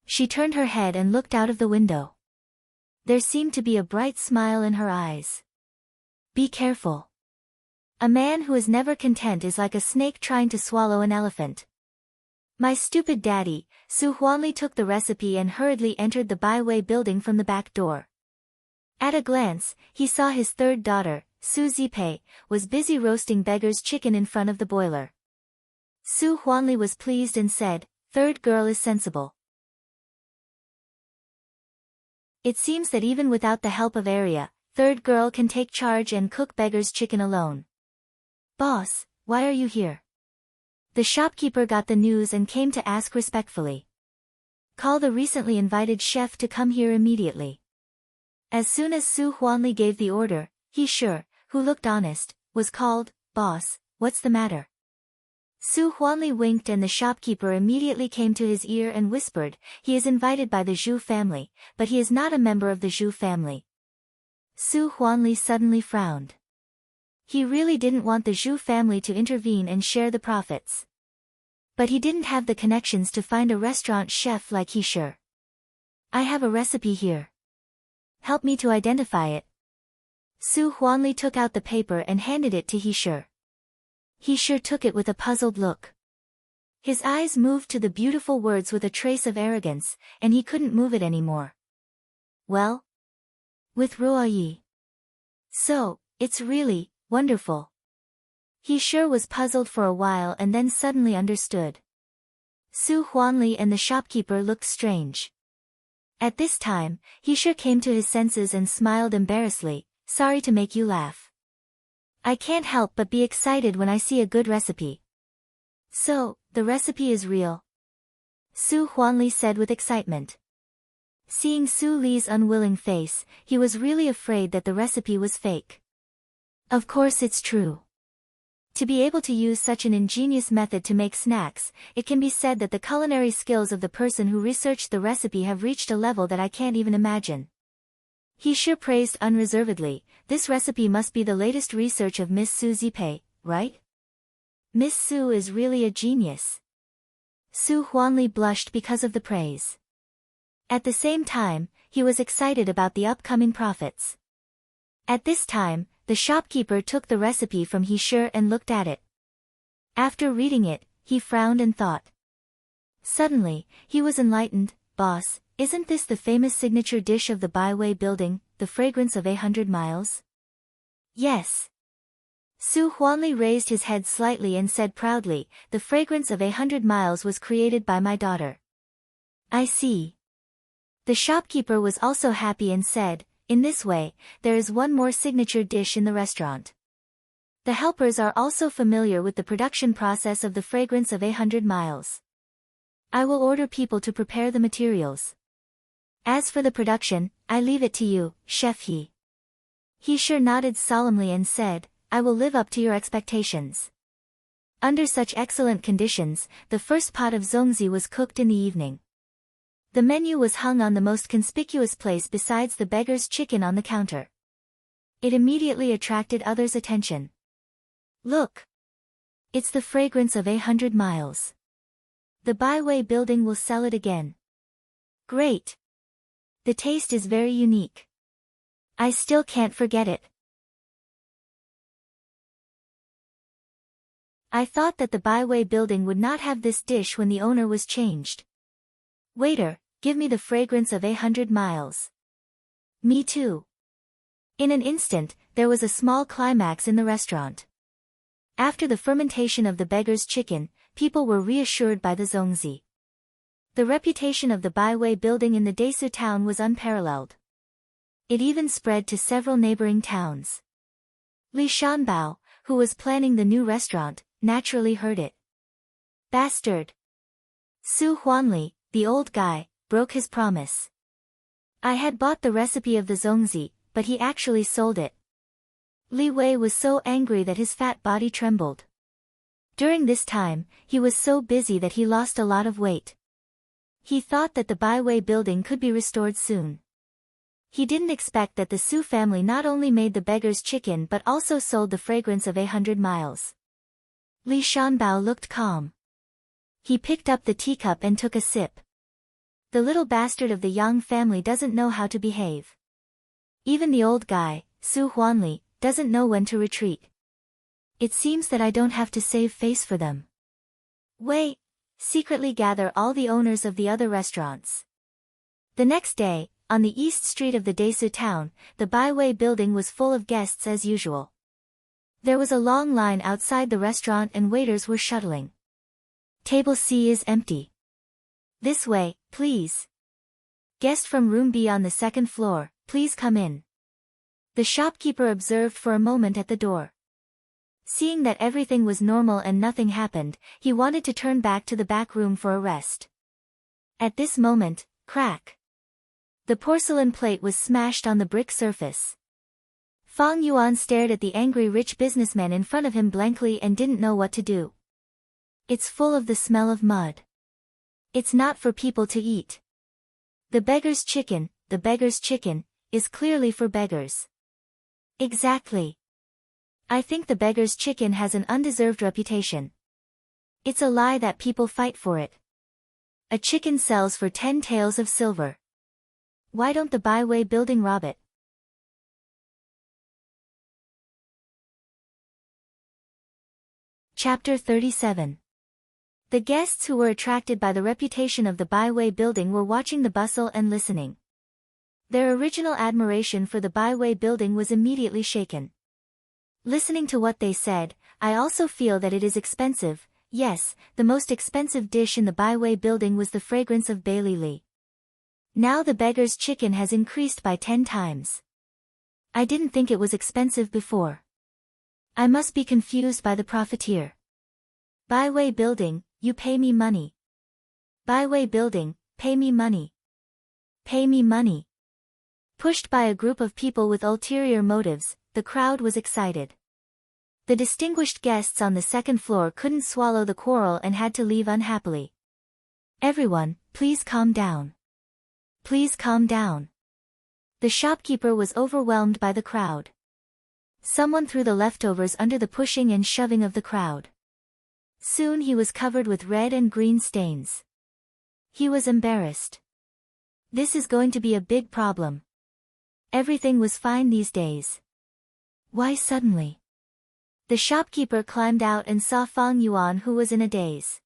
She turned her head and looked out of the window. There seemed to be a bright smile in her eyes. "Be careful. A man who is never content is like a snake trying to swallow an elephant." My stupid daddy, Su Huanli took the recipe and hurriedly entered the Baiwei building from the back door. At a glance, he saw his third daughter, Su Zipei, was busy roasting beggar's chicken in front of the boiler. Su Huanli was pleased and said, "Third girl is sensible. It seems that even without the help of Arya, third girl can take charge and cook beggar's chicken alone." "Boss, why are you here?" The shopkeeper got the news and came to ask respectfully. "Call the recently invited chef to come here immediately." As soon as Su Huanli gave the order, he sure, who looked honest, was called. "Boss, what's the matter?" Su Huanli winked and the shopkeeper immediately came to his ear and whispered, "He is invited by the Zhu family, but he is not a member of the Zhu family." Su Huanli suddenly frowned. He really didn't want the Zhu family to intervene and share the profits. But he didn't have the connections to find a restaurant chef like he sure. "I have a recipe here. Help me to identify it." Su Huanli took out the paper and handed it to He Sure. He Sure took it with a puzzled look. His eyes moved to the beautiful words with a trace of arrogance, and he couldn't move it anymore. "Well?" "With Ruoyi. So, it's really wonderful." He Sure was puzzled for a while and then suddenly understood. Su Huanli and the shopkeeper looked strange. At this time, he sure came to his senses and smiled embarrassedly. Sorry to make you laugh. I can't help but be excited when I see a good recipe. So, the recipe is real? Su Huanli said with excitement. Seeing Su Li's unwilling face, he was really afraid that the recipe was fake. Of course it's true. To be able to use such an ingenious method to make snacks, it can be said that the culinary skills of the person who researched the recipe have reached a level that I can't even imagine. He sure praised unreservedly. This recipe must be the latest research of Miss Su Zipei, right? Miss Su is really a genius. Su Huanli blushed because of the praise. At the same time, he was excited about the upcoming profits. At this time, the shopkeeper took the recipe from He Shi and looked at it. After reading it, he frowned and thought. Suddenly, he was enlightened. Boss, isn't this the famous signature dish of the Baiwei building, the fragrance of 100 miles? Yes. Su Huanli raised his head slightly and said proudly, the fragrance of 100 miles was created by my daughter. I see. The shopkeeper was also happy and said, in this way, there is one more signature dish in the restaurant. The helpers are also familiar with the production process of the fragrance of 100 miles. I will order people to prepare the materials. As for the production, I leave it to you, Chef He. He sure nodded solemnly and said, I will live up to your expectations. Under such excellent conditions, the first pot of zongzi was cooked in the evening. The menu was hung on the most conspicuous place besides the beggar's chicken on the counter. It immediately attracted others' attention. Look! It's the fragrance of 100 miles. The Baiwei building will sell it again. Great! The taste is very unique. I still can't forget it. I thought that the Baiwei building would not have this dish when the owner was changed. Waiter, give me the fragrance of 100 miles. Me too. In an instant, there was a small climax in the restaurant. After the fermentation of the beggar's chicken, people were reassured by the zongzi. The reputation of the Baiwei building in the Desu town was unparalleled. It even spread to several neighboring towns. Li Shanbao, who was planning the new restaurant, naturally heard it. Bastard! Su Huanli, the old guy, broke his promise. I had bought the recipe of the zongzi, but he actually sold it. Li Wei was so angry that his fat body trembled. During this time, he was so busy that he lost a lot of weight. He thought that the Baiwei building could be restored soon. He didn't expect that the Su family not only made the beggar's chicken but also sold the fragrance of 100 miles. Li Shanbao looked calm. He picked up the teacup and took a sip. The little bastard of the Yang family doesn't know how to behave. Even the old guy, Su Huanli, doesn't know when to retreat. It seems that I don't have to save face for them. Wei, secretly gather all the owners of the other restaurants. The next day, on the east street of the Desu town, the Baiwei building was full of guests as usual. There was a long line outside the restaurant and waiters were shuttling. Table C is empty. This way, please. Guest from room B on the second floor, please come in. The shopkeeper observed for a moment at the door. Seeing that everything was normal and nothing happened, he wanted to turn back to the back room for a rest. At this moment, crack! The porcelain plate was smashed on the brick surface. Fang Yuan stared at the angry rich businessman in front of him blankly and didn't know what to do. It's full of the smell of mud. It's not for people to eat. The beggar's chicken, is clearly for beggars. Exactly. I think the beggar's chicken has an undeserved reputation. It's a lie that people fight for it. A chicken sells for 10 taels of silver. Why don't the Baiwei building rob it? Chapter 37. The guests who were attracted by the reputation of the Baiwei building were watching the bustle and listening. Their original admiration for the Baiwei building was immediately shaken. Listening to what they said, I also feel that it is expensive, Yes, the most expensive dish in the Byway building was the fragrance of bay lily. Now the beggar's chicken has increased by 10 times. I didn't think it was expensive before. I must be confused by the profiteer. Byway building, you pay me money. Byway building, pay me money. Pay me money. Pushed by a group of people with ulterior motives, the crowd was excited. The distinguished guests on the second floor couldn't swallow the quarrel and had to leave unhappily. Everyone, please calm down. Please calm down. The shopkeeper was overwhelmed by the crowd. Someone threw the leftovers under the pushing and shoving of the crowd. Soon he was covered with red and green stains. He was embarrassed. This is going to be a big problem. Everything was fine these days. Why suddenly? The shopkeeper climbed out and saw Fang Yuan, who was in a daze.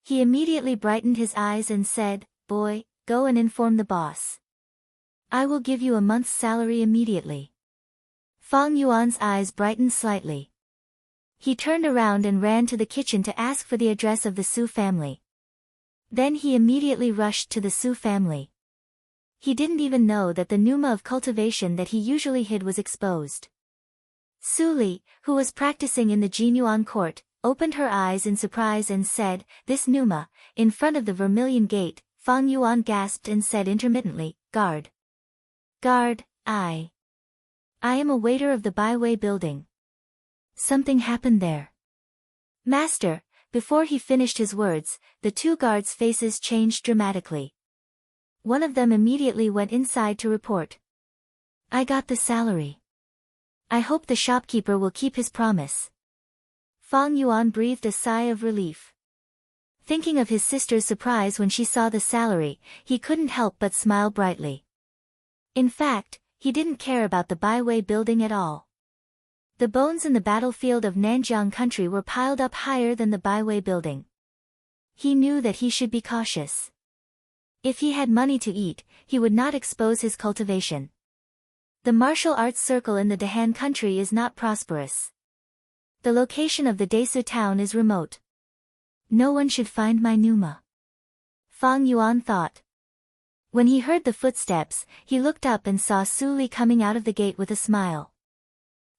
He immediately brightened his eyes and said, "Boy, go and inform the boss. I will give you a month's salary immediately." Fang Yuan's eyes brightened slightly. He turned around and ran to the kitchen to ask for the address of the Su family. Then he immediately rushed to the Su family. He didn't even know that the pneuma of cultivation that he usually hid was exposed. Su Li, who was practicing in the Jinyuan court, opened her eyes in surprise and said, "This pneuma, in front of the Vermilion Gate." Fang Yuan gasped and said intermittently, "Guard. Guard, I am a waiter of the Byway building. Something happened there." "Master," before he finished his words, the two guards' faces changed dramatically. One of them immediately went inside to report. "I got the salary. I hope the shopkeeper will keep his promise." Fang Yuan breathed a sigh of relief. Thinking of his sister's surprise when she saw the salary, he couldn't help but smile brightly. In fact, he didn't care about the Byway building at all. The bones in the battlefield of Nanjiang country were piled up higher than the Byway building. He knew that he should be cautious. If he had money to eat, he would not expose his cultivation. The martial arts circle in the Dahan country is not prosperous. The location of the Desu town is remote. No one should find my pneuma. Fang Yuan thought. When he heard the footsteps, he looked up and saw Su Li coming out of the gate with a smile.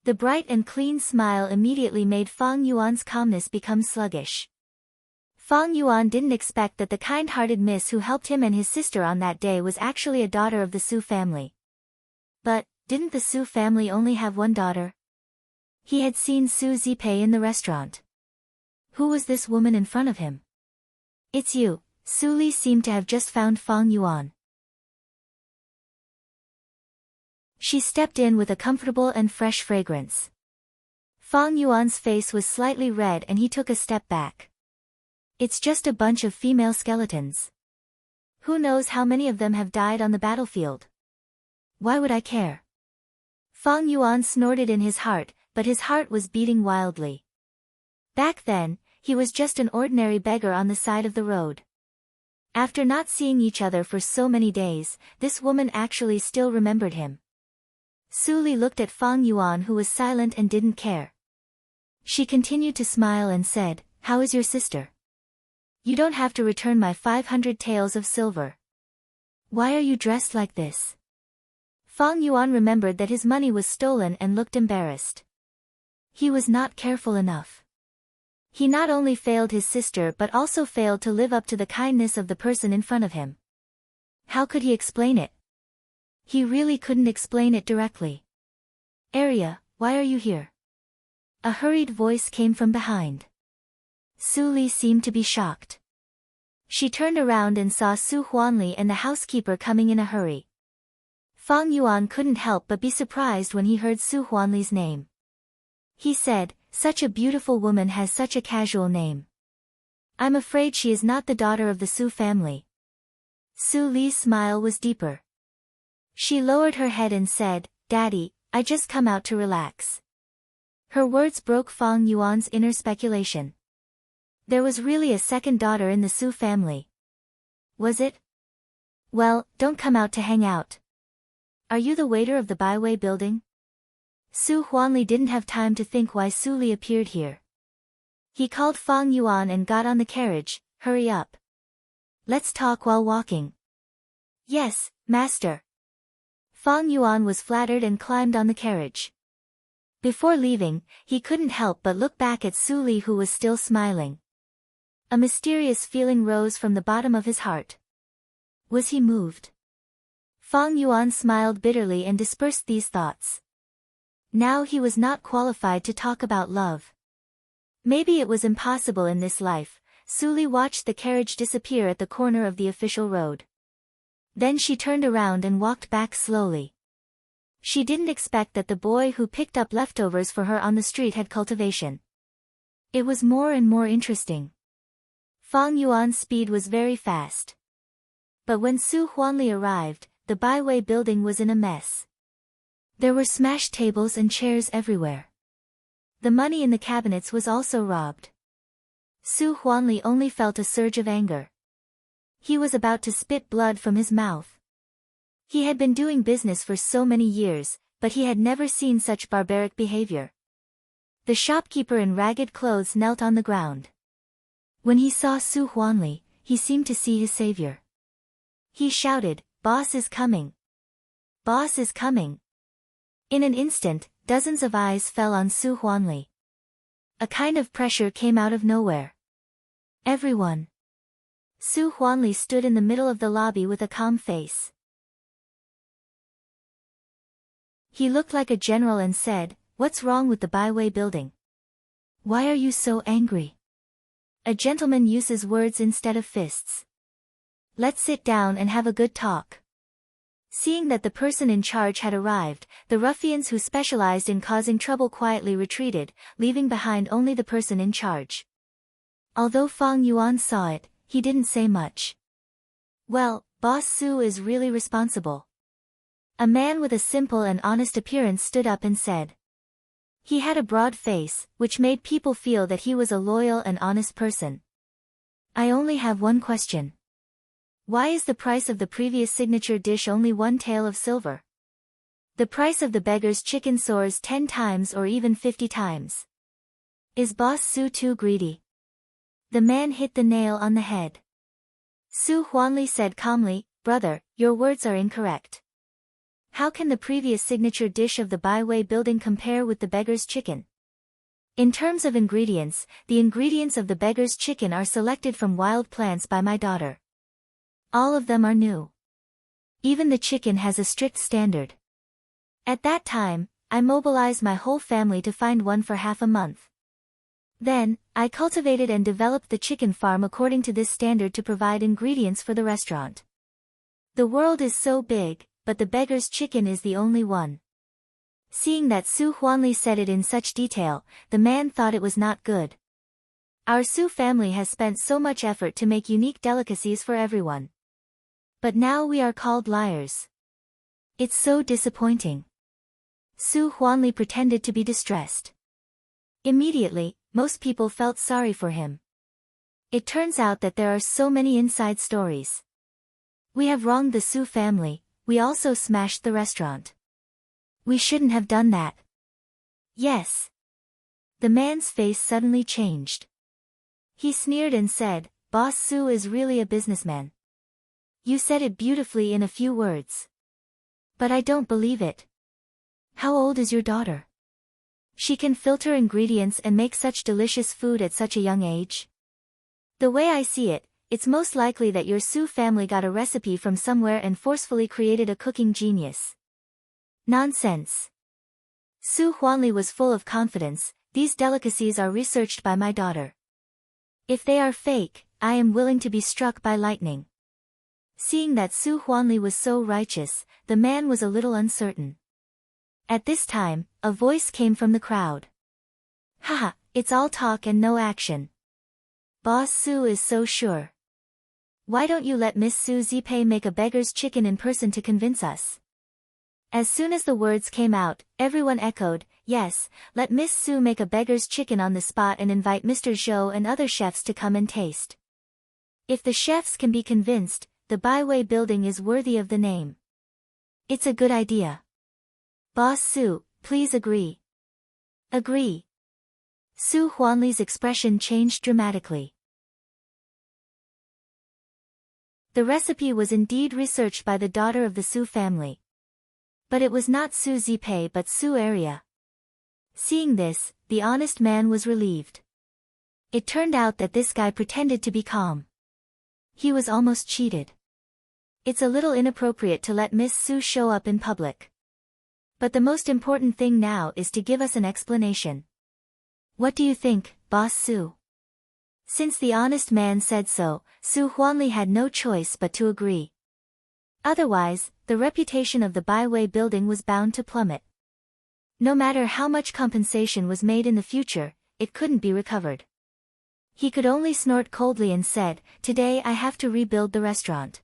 The bright and clean smile immediately made Fang Yuan's calmness become sluggish. Fang Yuan didn't expect that the kind-hearted miss who helped him and his sister on that day was actually a daughter of the Su family. But, didn't the Su family only have one daughter? He had seen Su Zipei in the restaurant. Who was this woman in front of him? "It's you." Su Li seemed to have just found Fang Yuan. She stepped in with a comfortable and fresh fragrance. Fang Yuan's face was slightly red and he took a step back. "It's just a bunch of female skeletons. Who knows how many of them have died on the battlefield? Why would I care?" Fang Yuan snorted in his heart, but his heart was beating wildly. Back then, he was just an ordinary beggar on the side of the road. After not seeing each other for so many days, this woman actually still remembered him. Su Li looked at Fang Yuan, who was silent and didn't care. She continued to smile and said, "How is your sister? You don't have to return my 500 taels of silver. Why are you dressed like this?" Fang Yuan remembered that his money was stolen and looked embarrassed. He was not careful enough. He not only failed his sister but also failed to live up to the kindness of the person in front of him. How could he explain it? He really couldn't explain it directly. "Arya, why are you here?" A hurried voice came from behind. Su Li seemed to be shocked. She turned around and saw Su Huanli and the housekeeper coming in a hurry. Fang Yuan couldn't help but be surprised when he heard Su Huanli's name. He said, "Such a beautiful woman has such a casual name. I'm afraid she is not the daughter of the Su family." Su Li's smile was deeper. She lowered her head and said, "Daddy, I just come out to relax." Her words broke Fang Yuan's inner speculation. There was really a second daughter in the Su family. Was it? "Well, don't come out to hang out. Are you the waiter of the Byway building?" Su Huanli didn't have time to think why Su Li appeared here. He called Fang Yuan and got on the carriage. Hurry up. Let's talk while walking. Yes, master. Fang Yuan was flattered and climbed on the carriage. Before leaving, he couldn't help but look back at Su Li, who was still smiling. A mysterious feeling rose from the bottom of his heart. Was he moved? Fang Yuan smiled bitterly and dispersed these thoughts. Now he was not qualified to talk about love. Maybe it was impossible in this life. Su Li watched the carriage disappear at the corner of the official road. Then she turned around and walked back slowly. She didn't expect that the boy who picked up leftovers for her on the street had cultivation. It was more and more interesting. Fang Yuan's speed was very fast. But when Su Huanli arrived, the byway building was in a mess. There were smashed tables and chairs everywhere. The money in the cabinets was also robbed. Su Huanli only felt a surge of anger. He was about to spit blood from his mouth. He had been doing business for so many years, but he had never seen such barbaric behavior. The shopkeeper in ragged clothes knelt on the ground. When he saw Su Huanli, he seemed to see his savior. He shouted, "Boss is coming! Boss is coming!" In an instant, dozens of eyes fell on Su Huanli. A kind of pressure came out of nowhere. Everyone. Su Huanli stood in the middle of the lobby with a calm face. He looked like a general and said, "What's wrong with the byway building? Why are you so angry?" A gentleman uses words instead of fists. Let's sit down and have a good talk. Seeing that the person in charge had arrived, the ruffians who specialized in causing trouble quietly retreated, leaving behind only the person in charge. Although Fang Yuan saw it, he didn't say much. Well, Boss Su is really responsible. A man with a simple and honest appearance stood up and said. He had a broad face, which made people feel that he was a loyal and honest person. I only have one question. Why is the price of the previous signature dish only 1 tael of silver? The price of the beggar's chicken soars 10 times or even 50 times. Is Boss Su too greedy? The man hit the nail on the head. Su Huanli said calmly, "Brother, your words are incorrect. How can the previous signature dish of the byway building compare with the beggar's chicken? In terms of ingredients, the ingredients of the beggar's chicken are selected from wild plants by my daughter. All of them are new. Even the chicken has a strict standard. At that time, I mobilized my whole family to find one for half a month. Then, I cultivated and developed the chicken farm according to this standard to provide ingredients for the restaurant. The world is so big, but the beggar's chicken is the only one." Seeing that Su Huanli said it in such detail, the man thought it was not good. Our Su family has spent so much effort to make unique delicacies for everyone. But now we are called liars. It's so disappointing. Su Huanli pretended to be distressed. Immediately, most people felt sorry for him. It turns out that there are so many inside stories. We have wronged the Su family, we also smashed the restaurant. We shouldn't have done that. Yes. The man's face suddenly changed. He sneered and said, "Boss Su is really a businessman. You said it beautifully in a few words. But I don't believe it. How old is your daughter? She can filter ingredients and make such delicious food at such a young age? The way I see it, it's most likely that your Su family got a recipe from somewhere and forcefully created a cooking genius." Nonsense. Su Huanli was full of confidence. These delicacies are researched by my daughter. If they are fake, I am willing to be struck by lightning. Seeing that Su Huanli was so righteous, the man was a little uncertain. At this time, a voice came from the crowd. Haha, it's all talk and no action. Boss Su is so sure. Why don't you let Miss Su Zipei make a beggar's chicken in person to convince us? As soon as the words came out, everyone echoed, yes, let Miss Su make a beggar's chicken on the spot and invite Mr. Zhou and other chefs to come and taste. If the chefs can be convinced, the byway building is worthy of the name. It's a good idea. Boss Su, please agree. Agree. Su Huanli's expression changed dramatically. The recipe was indeed researched by the daughter of the Su family. But it was not Su Zipei but Su Area. Seeing this, the honest man was relieved. It turned out that this guy pretended to be calm. He was almost cheated. It's a little inappropriate to let Miss Su show up in public. But the most important thing now is to give us an explanation. What do you think, Boss Su? Since the honest man said so, Su Huanli had no choice but to agree. Otherwise, the reputation of the Baiwei building was bound to plummet. No matter how much compensation was made in the future, it couldn't be recovered. He could only snort coldly and said, "Today I have to rebuild the restaurant.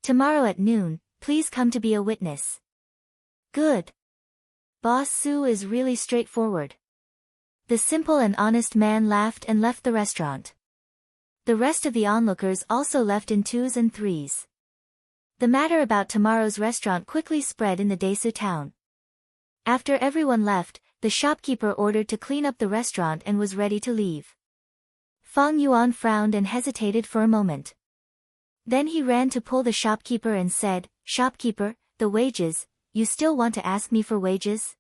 Tomorrow at noon, please come to be a witness." Good. Boss Su is really straightforward. The simple and honest man laughed and left the restaurant. The rest of the onlookers also left in twos and threes. The matter about tomorrow's restaurant quickly spread in the Desu town. After everyone left, the shopkeeper ordered to clean up the restaurant and was ready to leave. Fang Yuan frowned and hesitated for a moment. Then he ran to pull the shopkeeper and said, "Shopkeeper, the wages, you still want to ask me for wages?"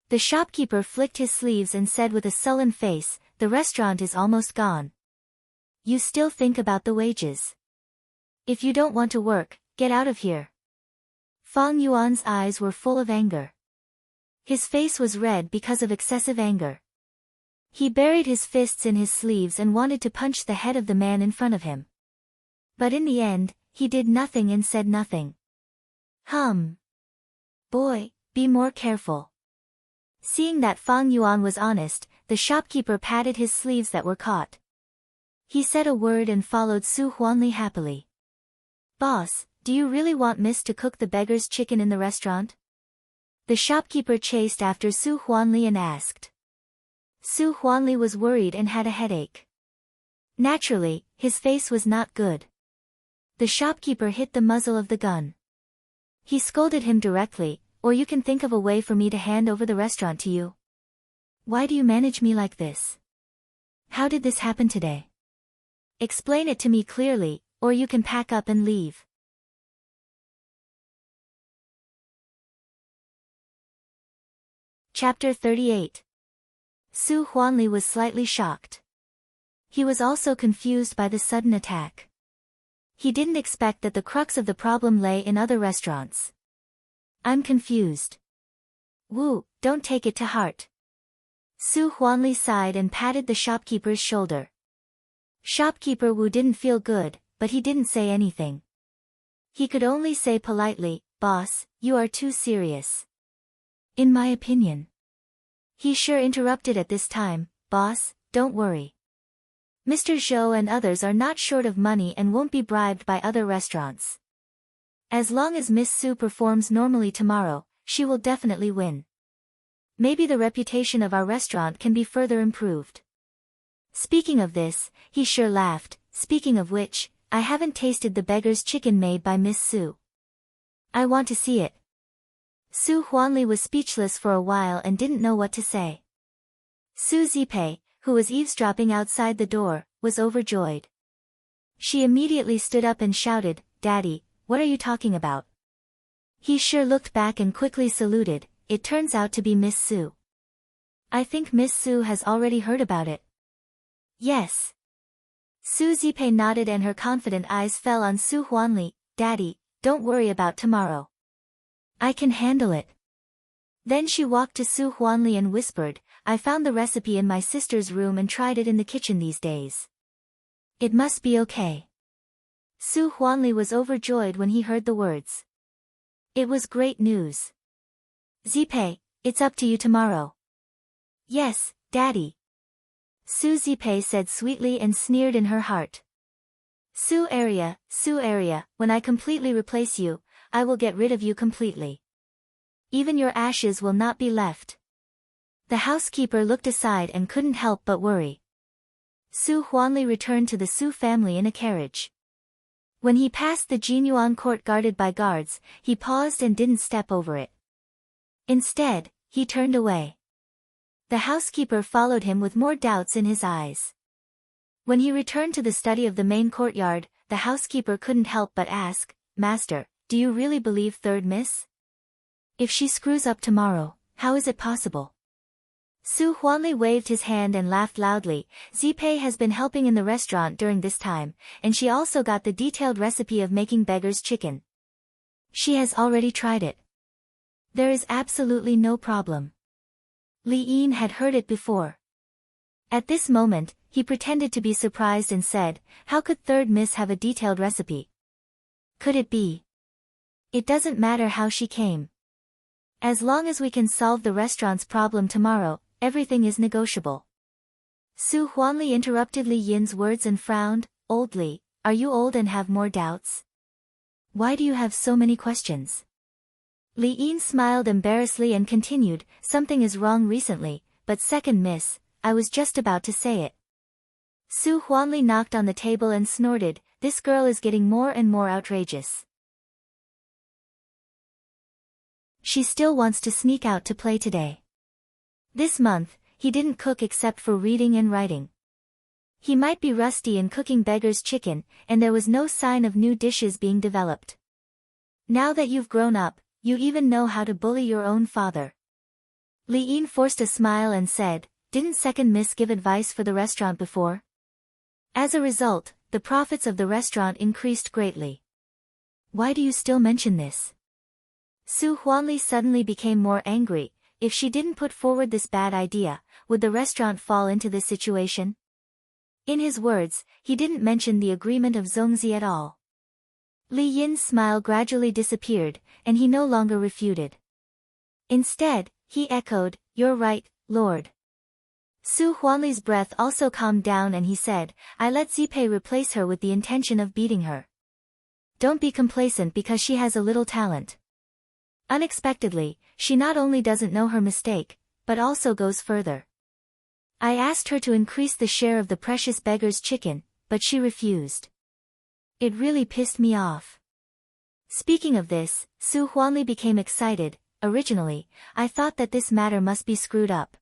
The shopkeeper flicked his sleeves and said with a sullen face, "The restaurant is almost gone. You still think about the wages? If you don't want to work, get out of here." Fang Yuan's eyes were full of anger. His face was red because of excessive anger. He buried his fists in his sleeves and wanted to punch the head of the man in front of him. But in the end, he did nothing and said nothing. Boy, be more careful." Seeing that Fang Yuan was honest, the shopkeeper patted his sleeves that were caught. He said a word and followed Su Huanli happily. "Boss, do you really want Miss to cook the beggar's chicken in the restaurant?" The shopkeeper chased after Su Huanli and asked. Su Huanli was worried and had a headache. Naturally, his face was not good. The shopkeeper hit the muzzle of the gun. He scolded him directly, "Or you can think of a way for me to hand over the restaurant to you. Why do you manage me like this? How did this happen today? Explain it to me clearly, or you can pack up and leave." Chapter 38. Su Huanli was slightly shocked. He was also confused by the sudden attack. He didn't expect that the crux of the problem lay in other restaurants. "I'm confused." "Wu, don't take it to heart." Su Huanli sighed and patted the shopkeeper's shoulder. Shopkeeper Wu didn't feel good, but he didn't say anything. He could only say politely, "Boss, you are too serious." "In my opinion." He sure interrupted at this time, "Boss, don't worry. Mr. Zhou and others are not short of money and won't be bribed by other restaurants. As long as Miss Su performs normally tomorrow, she will definitely win. Maybe the reputation of our restaurant can be further improved." Speaking of this, he sure laughed. "Speaking of which, I haven't tasted the beggar's chicken made by Miss Su. I want to see it." Su Huanli was speechless for a while and didn't know what to say. Su Zipei, who was eavesdropping outside the door, was overjoyed. She immediately stood up and shouted, "Daddy, what are you talking about?" He sure looked back and quickly saluted. "It turns out to be Miss Su. I think Miss Su has already heard about it." "Yes." Su Zipei nodded and her confident eyes fell on Su Huanli. "Daddy, don't worry about tomorrow. I can handle it." Then she walked to Su Huanli and whispered, "I found the recipe in my sister's room and tried it in the kitchen these days. It must be okay." Su Huanli was overjoyed when he heard the words. It was great news. "Zipei, it's up to you tomorrow." "Yes, Daddy." Su Zipei said sweetly and sneered in her heart. Su Area, when I completely replace you, I will get rid of you completely. Even your ashes will not be left." The housekeeper looked aside and couldn't help but worry. Su Huanli returned to the Su family in a carriage. When he passed the Jinyuan court guarded by guards, he paused and didn't step over it. Instead, he turned away. The housekeeper followed him with more doubts in his eyes. When he returned to the study of the main courtyard, the housekeeper couldn't help but ask, "Master, do you really believe third miss? If she screws up tomorrow, how is it possible?" Su Huanli waved his hand and laughed loudly. "Zipei has been helping in the restaurant during this time, and she also got the detailed recipe of making beggar's chicken. She has already tried it. There is absolutely no problem." Li Yin had heard it before. At this moment, he pretended to be surprised and said, "How could third miss have a detailed recipe? Could it be? It doesn't matter how she came. As long as we can solve the restaurant's problem tomorrow, everything is negotiable." Su Huanli interrupted Li Yin's words and frowned. "Old Li, are you old and have more doubts? Why do you have so many questions?" Li Yin smiled embarrassedly and continued, "Something is wrong recently, but second miss, I was just about to say it." Su Huanli knocked on the table and snorted, "This girl is getting more and more outrageous. She still wants to sneak out to play today." This month, he didn't cook except for reading and writing. He might be rusty in cooking beggar's chicken, and there was no sign of new dishes being developed. "Now that you've grown up, you even know how to bully your own father." Li Yin forced a smile and said, "Didn't second miss give advice for the restaurant before? As a result, the profits of the restaurant increased greatly. Why do you still mention this?" Su Huanli suddenly became more angry. If she didn't put forward this bad idea, would the restaurant fall into this situation? In his words, he didn't mention the agreement of Zongzi at all. Li Yin's smile gradually disappeared, and he no longer refuted. Instead, he echoed, "You're right, Lord." Su Huanli's breath also calmed down and he said, "I let Zipei replace her with the intention of beating her. Don't be complacent because she has a little talent. Unexpectedly, she not only doesn't know her mistake, but also goes further. I asked her to increase the share of the precious beggar's chicken, but she refused. It really pissed me off." Speaking of this, Su Huanli became excited. "Originally, I thought that this matter must be screwed up.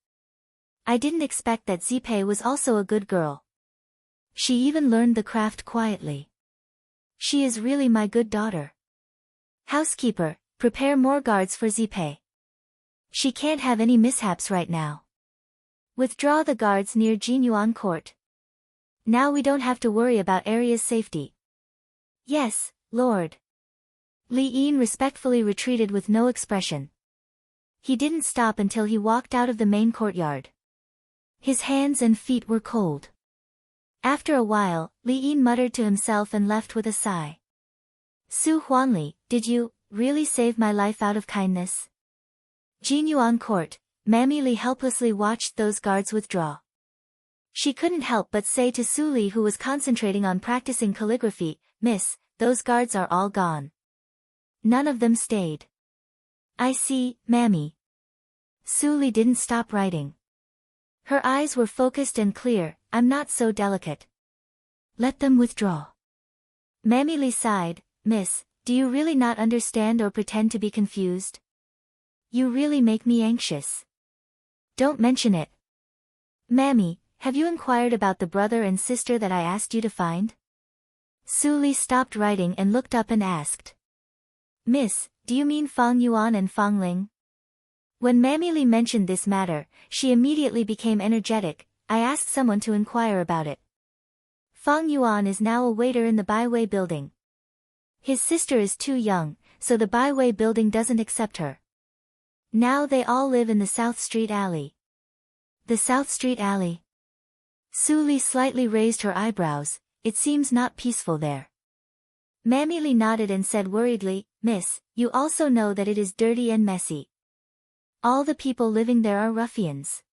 I didn't expect that Zipei was also a good girl. She even learned the craft quietly. She is really my good daughter. Housekeeper, prepare more guards for Zipei. She can't have any mishaps right now. Withdraw the guards near Jinyuan Court. Now we don't have to worry about area's safety." "Yes, Lord." Li Yin respectfully retreated with no expression. He didn't stop until he walked out of the main courtyard. His hands and feet were cold. After a while, Li Yin muttered to himself and left with a sigh. "Su Huanli, did you really save my life out of kindness?" Jinyuan Court, Mammy Li helplessly watched those guards withdraw. She couldn't help but say to Su Li, who was concentrating on practicing calligraphy, "Miss, those guards are all gone. None of them stayed." "I see, Mammy." Su Li didn't stop writing. Her eyes were focused and clear. "I'm not so delicate. Let them withdraw." Mammy Li sighed, "Miss, do you really not understand or pretend to be confused? You really make me anxious. Don't mention it." "Mammy, have you inquired about the brother and sister that I asked you to find?" Su Li stopped writing and looked up and asked. "Miss, do you mean Fang Yuan and Fang Ling?" When Mammy Li mentioned this matter, she immediately became energetic. "I asked someone to inquire about it. Fang Yuan is now a waiter in the Baiwei building. His sister is too young, so the Baiwei building doesn't accept her. Now they all live in the South Street Alley." "The South Street Alley?" Su Li slightly raised her eyebrows. "It seems not peaceful there." Mammy Li nodded and said worriedly, "Miss, you also know that it is dirty and messy. All the people living there are ruffians.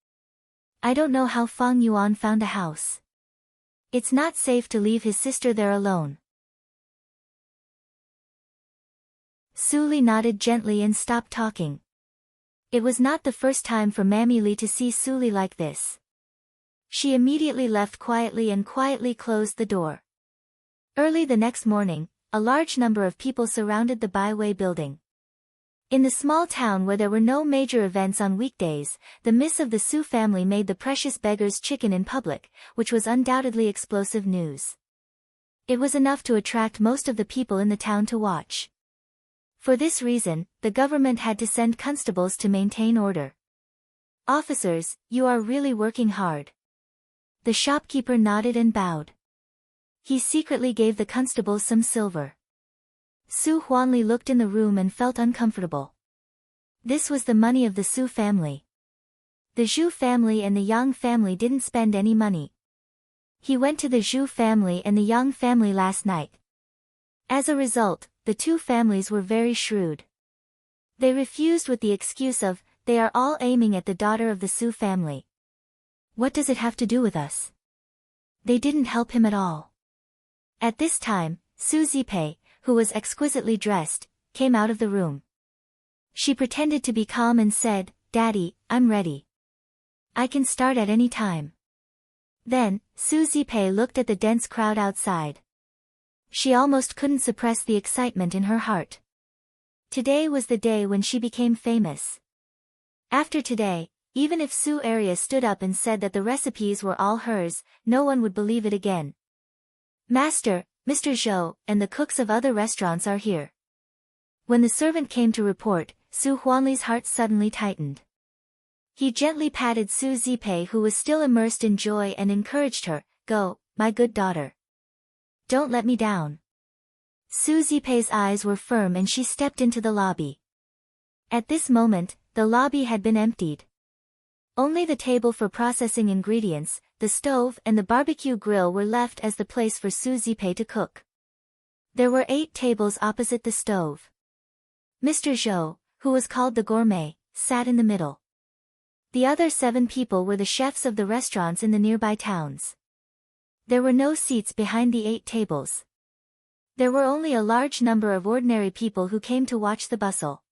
I don't know how Fang Yuan found a house. It's not safe to leave his sister there alone." Su Li nodded gently and stopped talking. It was not the first time for Mammy Li to see Su Li like this. She immediately left quietly and quietly closed the door. Early the next morning, a large number of people surrounded the Baiwei building. In the small town where there were no major events on weekdays, the miss of the Su family made the precious beggar's chicken in public, which was undoubtedly explosive news. It was enough to attract most of the people in the town to watch. For this reason, the government had to send constables to maintain order. "Officers, you are really working hard." The shopkeeper nodded and bowed. He secretly gave the constables some silver. Su Huanli looked in the room and felt uncomfortable. This was the money of the Su family. The Zhu family and the Yang family didn't spend any money. He went to the Zhu family and the Yang family last night. As a result, the two families were very shrewd. They refused with the excuse of, "They are all aiming at the daughter of the Su family. What does it have to do with us?" They didn't help him at all. At this time, Su Zipei, who was exquisitely dressed, came out of the room. She pretended to be calm and said, "Daddy, I'm ready. I can start at any time." Then, Su Zipei looked at the dense crowd outside. She almost couldn't suppress the excitement in her heart. Today was the day when she became famous. After today, even if Su Area stood up and said that the recipes were all hers, no one would believe it again. "Master, Mr. Zhou, and the cooks of other restaurants are here." When the servant came to report, Su Huanli's heart suddenly tightened. He gently patted Su Zipei, who was still immersed in joy, and encouraged her, "Go, my good daughter. Don't let me down." Su Zipei's eyes were firm and she stepped into the lobby. At this moment, the lobby had been emptied. Only the table for processing ingredients, the stove and the barbecue grill were left as the place for Su Zipei to cook. There were 8 tables opposite the stove. Mr. Zhou, who was called the gourmet, sat in the middle. The other 7 people were the chefs of the restaurants in the nearby towns. There were no seats behind the 8 tables. There were only a large number of ordinary people who came to watch the bustle.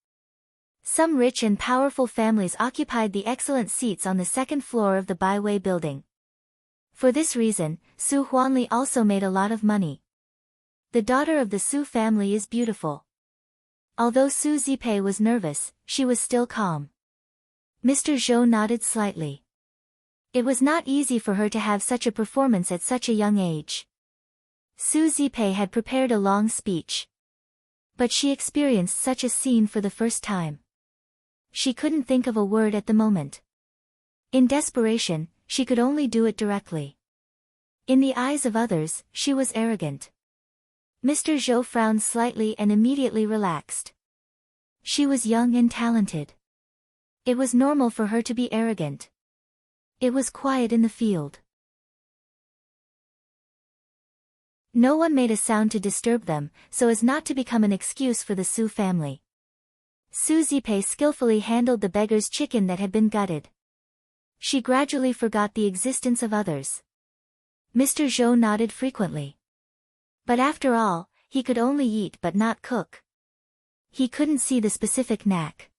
Some rich and powerful families occupied the excellent seats on the second floor of the Baiwei building. For this reason, Su Huanli also made a lot of money. The daughter of the Su family is beautiful. Although Su Zipei was nervous, she was still calm. Mr. Zhou nodded slightly. It was not easy for her to have such a performance at such a young age. Su Zipei had prepared a long speech. But she experienced such a scene for the first time. She couldn't think of a word at the moment. In desperation, she could only do it directly. In the eyes of others, she was arrogant. Mr. Zhou frowned slightly and immediately relaxed. She was young and talented. It was normal for her to be arrogant. It was quiet in the field. No one made a sound to disturb them, so as not to become an excuse for the Su family. Su Zipei skillfully handled the beggar's chicken that had been gutted. She gradually forgot the existence of others. Mr. Zhou nodded frequently. But after all, he could only eat but not cook. He couldn't see the specific knack.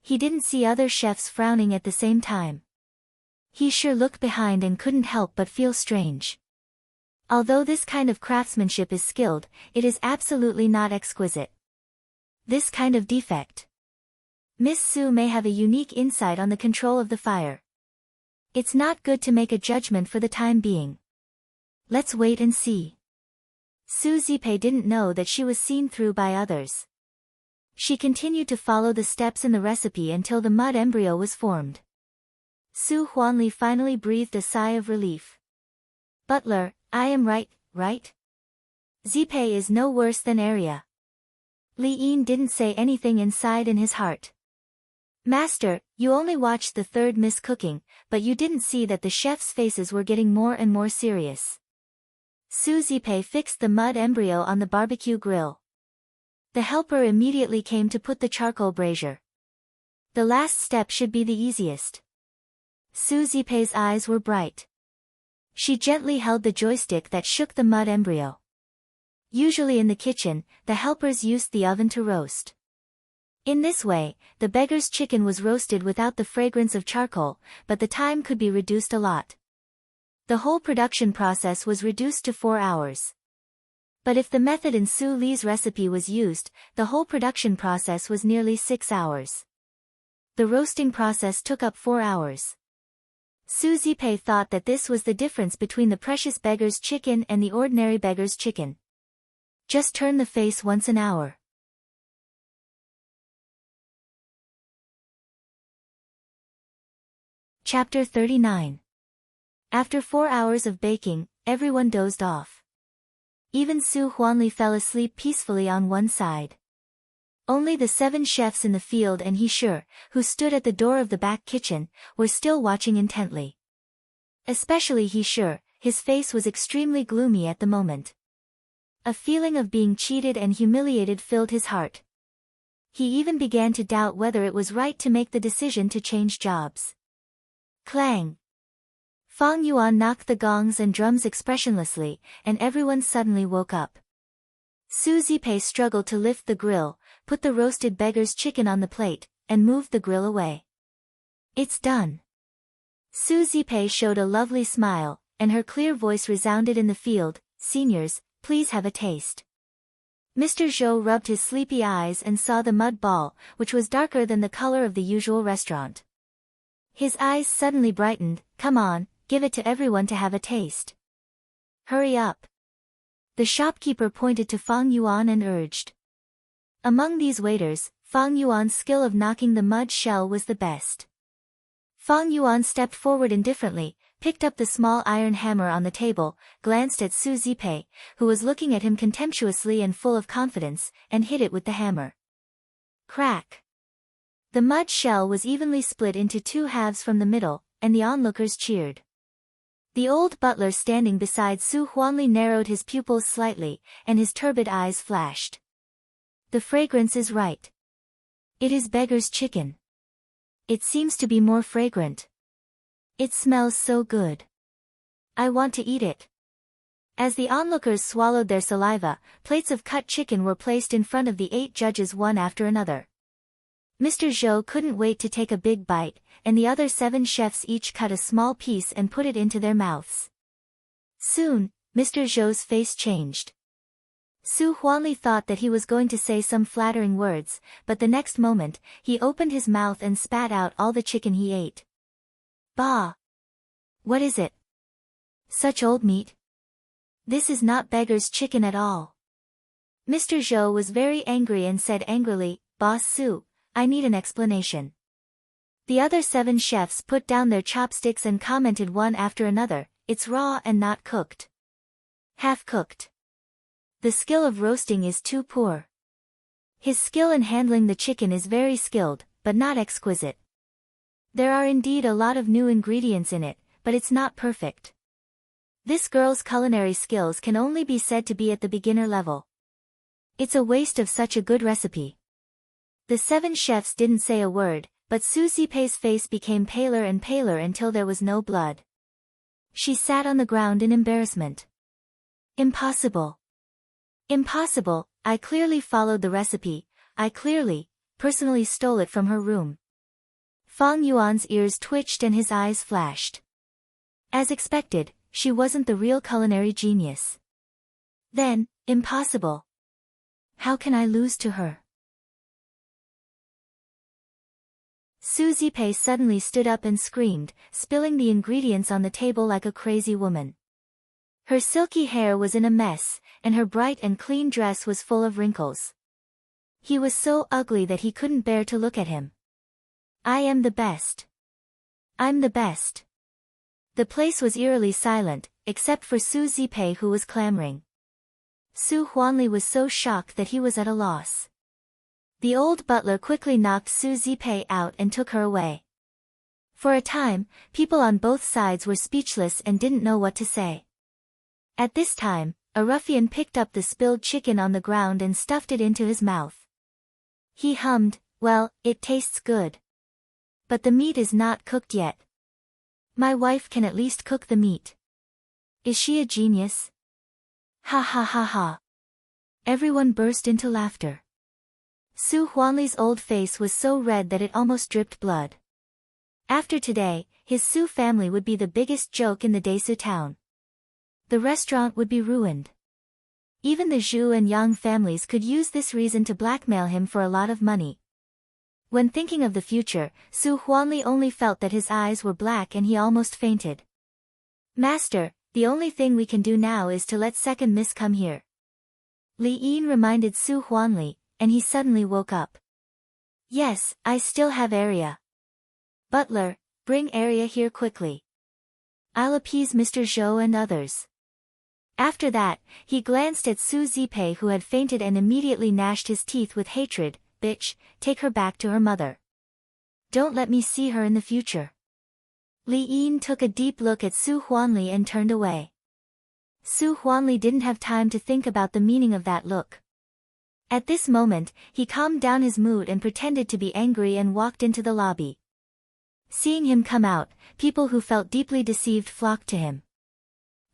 He didn't see other chefs frowning at the same time. He sure looked behind and couldn't help but feel strange. Although this kind of craftsmanship is skilled, it is absolutely not exquisite. This kind of defect. Miss Su may have a unique insight on the control of the fire. It's not good to make a judgment for the time being. Let's wait and see. Su Zipei didn't know that she was seen through by others. She continued to follow the steps in the recipe until the mud embryo was formed. Su Huanli finally breathed a sigh of relief. "Butler, I am right, right? Zipei is no worse than Arya." Li Yin didn't say anything inside in his heart. "Master, you only watched the third miss cooking, but you didn't see that the chefs' faces were getting more and more serious." Su Zipei fixed the mud embryo on the barbecue grill. The helper immediately came to put the charcoal brazier. The last step should be the easiest. Su Zipei's eyes were bright. She gently held the joystick that shook the mud embryo. Usually in the kitchen, the helpers used the oven to roast. In this way, the beggar's chicken was roasted without the fragrance of charcoal, but the time could be reduced a lot. The whole production process was reduced to 4 hours. But if the method in Su Li's recipe was used, the whole production process was nearly 6 hours. The roasting process took up 4 hours. Su Zipei thought that this was the difference between the precious beggar's chicken and the ordinary beggar's chicken. Just turn the face once an hour. Chapter 39. After 4 hours of baking, everyone dozed off. Even Su Huanli fell asleep peacefully on one side. Only the 7 chefs in the field and He Shi, who stood at the door of the back kitchen, were still watching intently. Especially He Shi, his face was extremely gloomy at the moment. A feeling of being cheated and humiliated filled his heart. He even began to doubt whether it was right to make the decision to change jobs. Clang! Fang Yuan knocked the gongs and drums expressionlessly, and everyone suddenly woke up. Su Zipei struggled to lift the grill, put the roasted beggar's chicken on the plate, and moved the grill away. It's done. Su Zipei showed a lovely smile, and her clear voice resounded in the field, "Seniors, please have a taste." Mr. Zhou rubbed his sleepy eyes and saw the mud ball, which was darker than the color of the usual restaurant. His eyes suddenly brightened. "Come on, give it to everyone to have a taste." "Hurry up." The shopkeeper pointed to Fang Yuan and urged. Among these waiters, Fang Yuan's skill of knocking the mud shell was the best. Fang Yuan stepped forward indifferently, picked up the small iron hammer on the table, glanced at Su Zipei, who was looking at him contemptuously and full of confidence, and hit it with the hammer. Crack! The mud shell was evenly split into 2 halves from the middle, and the onlookers cheered. The old butler standing beside Su Huanli narrowed his pupils slightly, and his turbid eyes flashed. The fragrance is right. It is beggar's chicken. It seems to be more fragrant. It smells so good. I want to eat it. As the onlookers swallowed their saliva, plates of cut chicken were placed in front of the 8 judges one after another. Mr. Zhou couldn't wait to take a big bite, and the other 7 chefs each cut a small piece and put it into their mouths. Soon, Mr. Zhou's face changed. Su Huanli thought that he was going to say some flattering words, but the next moment, he opened his mouth and spat out all the chicken he ate. Bah! What is it? Such old meat? This is not beggar's chicken at all. Mr. Zhou was very angry and said angrily, "Boss Su, I need an explanation." The other 7 chefs put down their chopsticks and commented one after another, "It's raw and not cooked. Half-cooked. The skill of roasting is too poor. His skill in handling the chicken is very skilled, but not exquisite. There are indeed a lot of new ingredients in it, but it's not perfect. This girl's culinary skills can only be said to be at the beginner level. It's a waste of such a good recipe." The 7 chefs didn't say a word, but Su Zipei's face became paler and paler until there was no blood. She sat on the ground in embarrassment. Impossible. Impossible, I clearly followed the recipe, I clearly, personally stole it from her room. Fang Yuan's ears twitched and his eyes flashed. As expected, she wasn't the real culinary genius. Then, impossible. How can I lose to her? Su Zipei suddenly stood up and screamed, spilling the ingredients on the table like a crazy woman. Her silky hair was in a mess, and her bright and clean dress was full of wrinkles. He was so ugly that he couldn't bear to look at him. "I am the best. I'm the best." The place was eerily silent, except for Su Zipei, who was clamoring. Su Huanli was so shocked that he was at a loss. The old butler quickly knocked Su Zipei out and took her away. For a time, people on both sides were speechless and didn't know what to say. At this time, a ruffian picked up the spilled chicken on the ground and stuffed it into his mouth. He hummed, "Well, it tastes good. But the meat is not cooked yet. My wife can at least cook the meat. Is she a genius?" Ha ha ha ha. Everyone burst into laughter. Su Huanli's old face was so red that it almost dripped blood. After today, his Su family would be the biggest joke in the Desu town. The restaurant would be ruined. Even the Zhu and Yang families could use this reason to blackmail him for a lot of money. When thinking of the future, Su Huanli only felt that his eyes were black and he almost fainted. "Master, the only thing we can do now is to let second miss come here." Li Yin reminded Su Huanli, and he suddenly woke up. "Yes, I still have area. Butler, bring area here quickly. I'll appease Mr. Zhou and others." After that, he glanced at Su Zipei who had fainted and immediately gnashed his teeth with hatred. "Bitch, take her back to her mother. Don't let me see her in the future." Li Yin took a deep look at Su Huanli and turned away. Su Huanli didn't have time to think about the meaning of that look. At this moment, he calmed down his mood and pretended to be angry and walked into the lobby. Seeing him come out, people who felt deeply deceived flocked to him.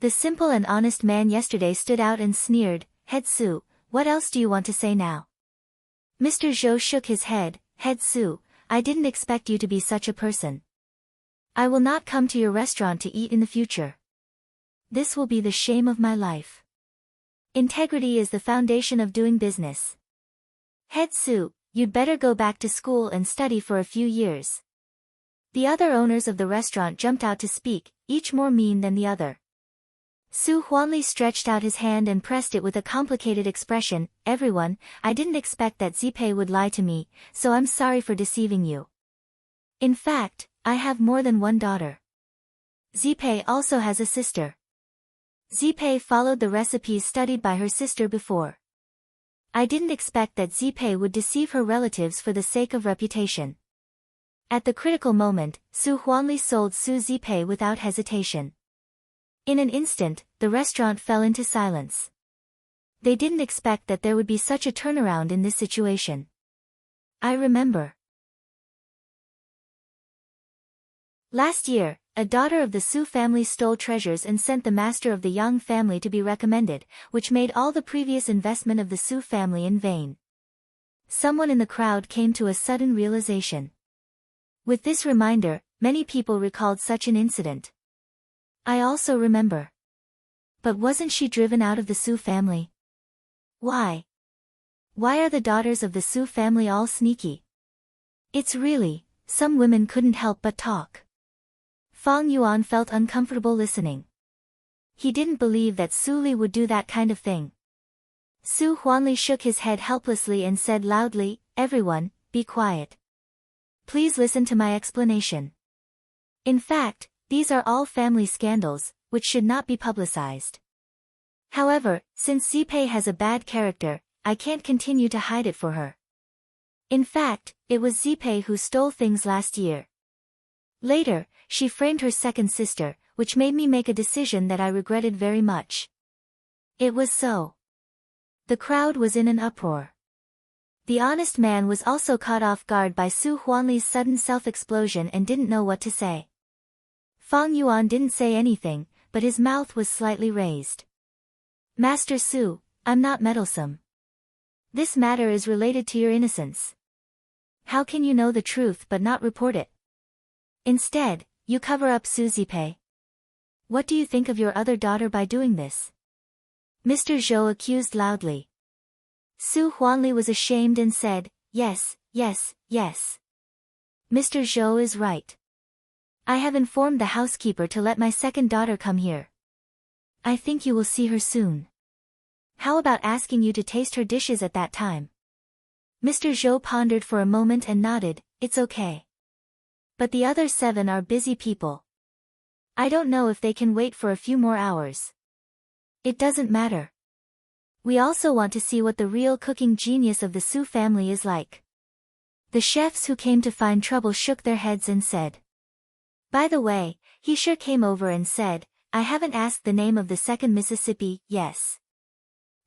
The simple and honest man yesterday stood out and sneered, "Head Su, what else do you want to say now?" Mr. Zhou shook his head. "Head Su, I didn't expect you to be such a person. I will not come to your restaurant to eat in the future. This will be the shame of my life. Integrity is the foundation of doing business. Head Su, you'd better go back to school and study for a few years." The other owners of the restaurant jumped out to speak, each more mean than the other. Su Huanli stretched out his hand and pressed it with a complicated expression. "Everyone, I didn't expect that Zipei would lie to me, so I'm sorry for deceiving you. In fact, I have more than one daughter. Zipei also has a sister. Zipei followed the recipes studied by her sister before. I didn't expect that Zipei would deceive her relatives for the sake of reputation." At the critical moment, Su Huanli sold Su Zipei without hesitation. In an instant, the restaurant fell into silence. They didn't expect that there would be such a turnaround in this situation. I remember. Last year, a daughter of the Su family stole treasures and sent the master of the Yang family to be recommended, which made all the previous investment of the Su family in vain. Someone in the crowd came to a sudden realization. With this reminder, many people recalled such an incident. I also remember. But wasn't she driven out of the Su family? Why? Why are the daughters of the Su family all sneaky? It's really, some women couldn't help but talk. Fang Yuan felt uncomfortable listening. He didn't believe that Su Li would do that kind of thing. Su Huanli shook his head helplessly and said loudly, "Everyone, be quiet. Please listen to my explanation. In fact, these are all family scandals, which should not be publicized. However, since Zipei has a bad character, I can't continue to hide it for her. In fact, it was Zipei who stole things last year. Later, she framed her second sister, which made me make a decision that I regretted very much." It was so. The crowd was in an uproar. The honest man was also caught off guard by Su Huanli's sudden self-explosion and didn't know what to say. Fang Yuan didn't say anything, but his mouth was slightly raised. "Master Su, I'm not meddlesome. This matter is related to your innocence. How can you know the truth but not report it? Instead, you cover up Su Zipei. What do you think of your other daughter by doing this?" Mr. Zhou accused loudly. Su Huanli was ashamed and said, "Yes, yes, yes. Mr. Zhou is right. I have informed the housekeeper to let my second daughter come here. I think you will see her soon. How about asking you to taste her dishes at that time?" Mr. Zhou pondered for a moment and nodded, "It's okay. But the other 7 are busy people. I don't know if they can wait for a few more hours." "It doesn't matter. We also want to see what the real cooking genius of the Su family is like." The chefs who came to find trouble shook their heads and said, "By the way, he sure came over and said, I haven't asked the name of the second Mississippi, yes.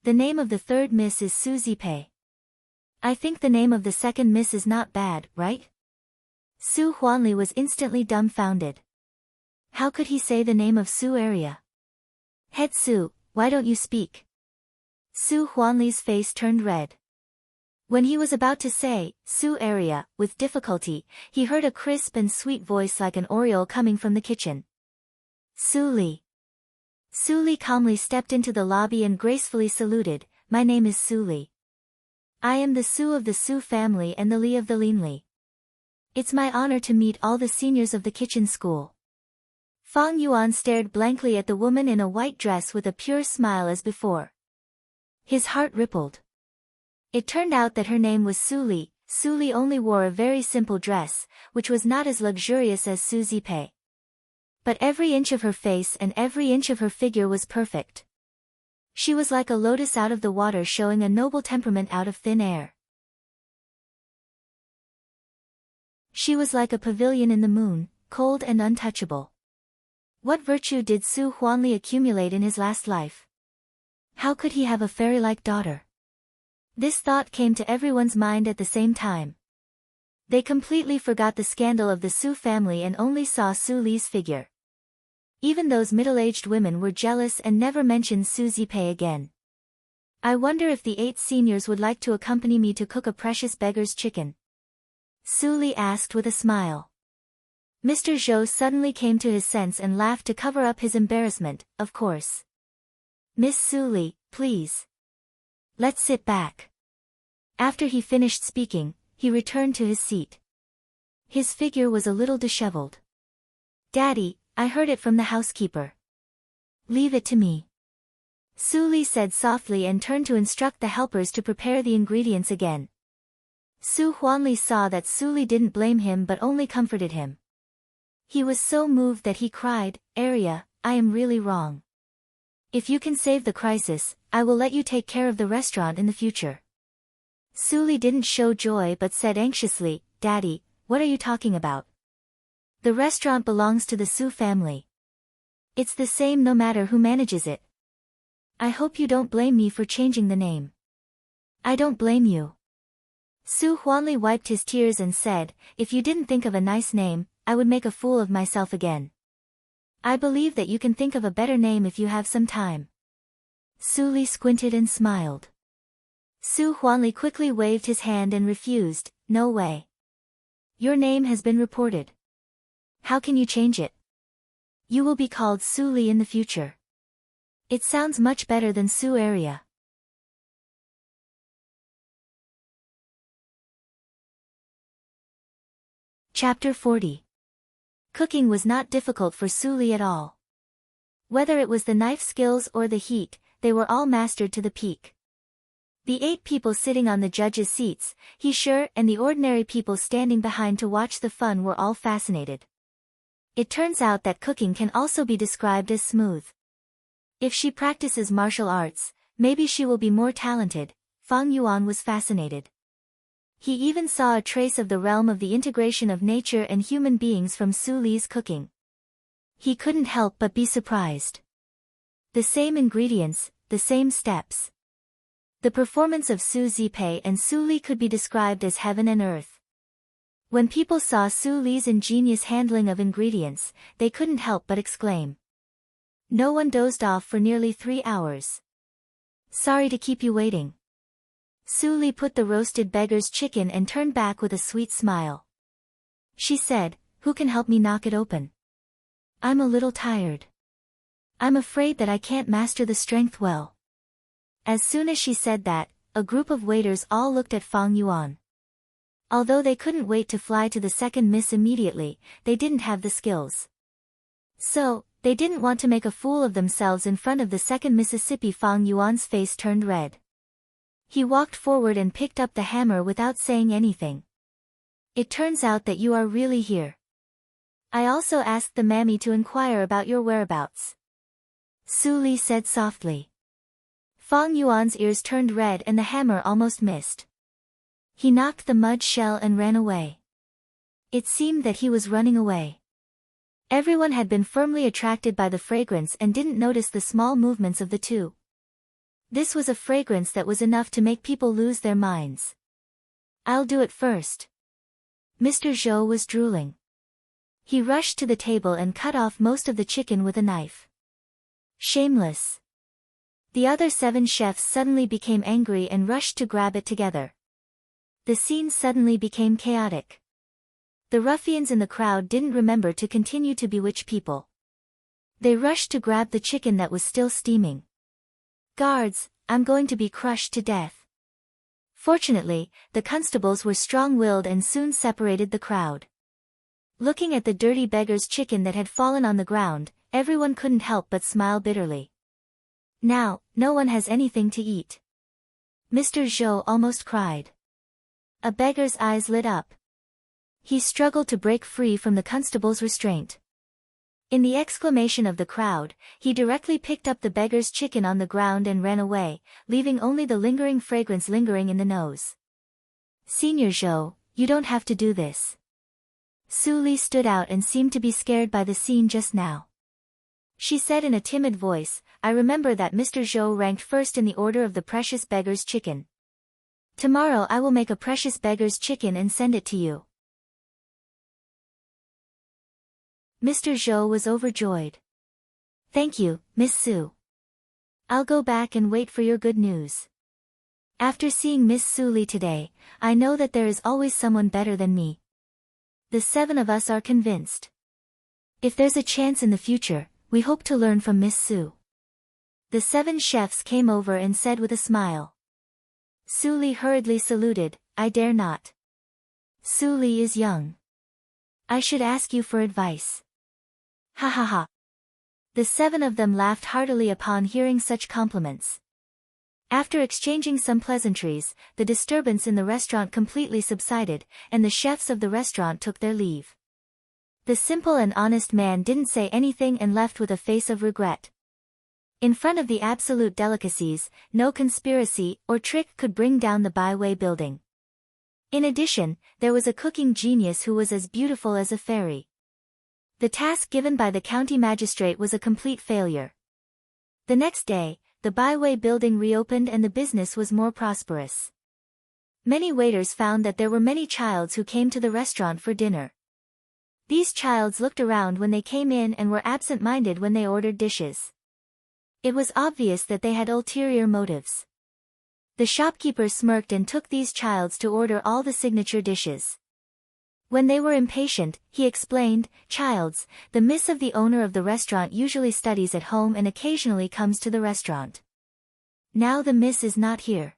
The name of the third miss is Su Zipei. I think the name of the second miss is not bad, right?" Su Huanli was instantly dumbfounded. How could he say the name of Su area? "Head Su, why don't you speak?" Su Huanli's face turned red. When he was about to say, "Su area," with difficulty, he heard a crisp and sweet voice like an oriole coming from the kitchen. "Su Li." Su Li calmly stepped into the lobby and gracefully saluted, "My name is Su Li. I am the Su of the Su family and the Li of the Lin Li. It's my honor to meet all the seniors of the kitchen school." Fang Yuan stared blankly at the woman in a white dress with a pure smile as before. His heart rippled. It turned out that her name was Su Li. Su Li only wore a very simple dress, which was not as luxurious as Su Zipei. But every inch of her face and every inch of her figure was perfect. She was like a lotus out of the water, showing a noble temperament out of thin air. She was like a pavilion in the moon, cold and untouchable. What virtue did Su Huanli accumulate in his last life? How could he have a fairy-like daughter? This thought came to everyone's mind at the same time. They completely forgot the scandal of the Su family and only saw Su Li's figure. Even those middle-aged women were jealous and never mentioned Su Zipei again. "I wonder if the 8 seniors would like to accompany me to cook a precious beggar's chicken?" Su Li asked with a smile. Mr. Zhou suddenly came to his sense and laughed to cover up his embarrassment. "Of course. Miss Su Li, please. Let's sit back." After he finished speaking, he returned to his seat. His figure was a little disheveled. "Daddy, I heard it from the housekeeper. Leave it to me." Su Li said softly and turned to instruct the helpers to prepare the ingredients again. Su Huanli saw that Su Li didn't blame him but only comforted him. He was so moved that he cried, "Arya, I am really wrong. If you can save the crisis, I will let you take care of the restaurant in the future." Su Li didn't show joy but said anxiously, "Daddy, what are you talking about? The restaurant belongs to the Su family. It's the same no matter who manages it. I hope you don't blame me for changing the name." "I don't blame you." Su Huanli wiped his tears and said, "If you didn't think of a nice name, I would make a fool of myself again. I believe that you can think of a better name if you have some time." Su Li squinted and smiled. Su Huanli quickly waved his hand and refused, "No way. Your name has been reported. How can you change it? You will be called Su Li in the future. It sounds much better than Su Arya." Chapter 40. Cooking was not difficult for Su Li at all. Whether it was the knife skills or the heat, they were all mastered to the peak. The 8 people sitting on the judges' seats, he sure, and the ordinary people standing behind to watch the fun were all fascinated. It turns out that cooking can also be described as smooth. If she practices martial arts, maybe she will be more talented. Fang Yuan was fascinated. He even saw a trace of the realm of the integration of nature and human beings from Su Li's cooking. He couldn't help but be surprised. The same ingredients, the same steps. The performance of Su Zipei and Su Li could be described as heaven and earth. When people saw Su Li's ingenious handling of ingredients, they couldn't help but exclaim. No one dozed off for nearly 3 hours. "Sorry to keep you waiting." Su Li put the roasted beggar's chicken and turned back with a sweet smile. She said, "Who can help me knock it open? I'm a little tired. I'm afraid that I can't master the strength well." As soon as she said that, a group of waiters all looked at Fang Yuan. Although they couldn't wait to fly to the second miss immediately, they didn't have the skills. So, they didn't want to make a fool of themselves in front of the second Mississippi. Fang Yuan's face turned red. He walked forward and picked up the hammer without saying anything. "It turns out that you are really here. I also asked the mammy to inquire about your whereabouts," Su Li said softly. Fang Yuan's ears turned red and the hammer almost missed. He knocked the mud shell and ran away. It seemed that he was running away. Everyone had been firmly attracted by the fragrance and didn't notice the small movements of the two. This was a fragrance that was enough to make people lose their minds. "I'll do it first." Mr. Zhou was drooling. He rushed to the table and cut off most of the chicken with a knife. Shameless. The other 7 chefs suddenly became angry and rushed to grab it together. The scene suddenly became chaotic. The ruffians in the crowd didn't remember to continue to bewitch people. They rushed to grab the chicken that was still steaming. "Guards, I'm going to be crushed to death." Fortunately, the constables were strong-willed and soon separated the crowd. Looking at the dirty beggar's chicken that had fallen on the ground, everyone couldn't help but smile bitterly. "Now, no one has anything to eat." Mr. Zhou almost cried. A beggar's eyes lit up. He struggled to break free from the constable's restraint. In the exclamation of the crowd, he directly picked up the beggar's chicken on the ground and ran away, leaving only the lingering fragrance lingering in the nose. "Senior Zhou, you don't have to do this." Su Li stood out and seemed to be scared by the scene just now. She said in a timid voice, "I remember that Mr. Zhou ranked first in the order of the precious beggar's chicken. Tomorrow I will make a precious beggar's chicken and send it to you." Mr. Zhou was overjoyed. "Thank you, Miss Su. I'll go back and wait for your good news. After seeing Miss Su Li today, I know that there is always someone better than me. The 7 of us are convinced. If there's a chance in the future, we hope to learn from Miss Su." The 7 chefs came over and said with a smile. Su Li hurriedly saluted, "I dare not. Su Li is young. I should ask you for advice." Ha ha ha. The 7 of them laughed heartily upon hearing such compliments. After exchanging some pleasantries, the disturbance in the restaurant completely subsided, and the chefs of the restaurant took their leave. The simple and honest man didn't say anything and left with a face of regret. In front of the absolute delicacies, no conspiracy or trick could bring down the Baiwei building. In addition, there was a cooking genius who was as beautiful as a fairy. The task given by the county magistrate was a complete failure. The next day, the Baiwei building reopened and the business was more prosperous. Many waiters found that there were many childs who came to the restaurant for dinner. These childs looked around when they came in and were absent-minded when they ordered dishes. It was obvious that they had ulterior motives. The shopkeeper smirked and took these childs to order all the signature dishes. When they were impatient, he explained, "Childs, the miss of the owner of the restaurant usually studies at home and occasionally comes to the restaurant. Now the miss is not here.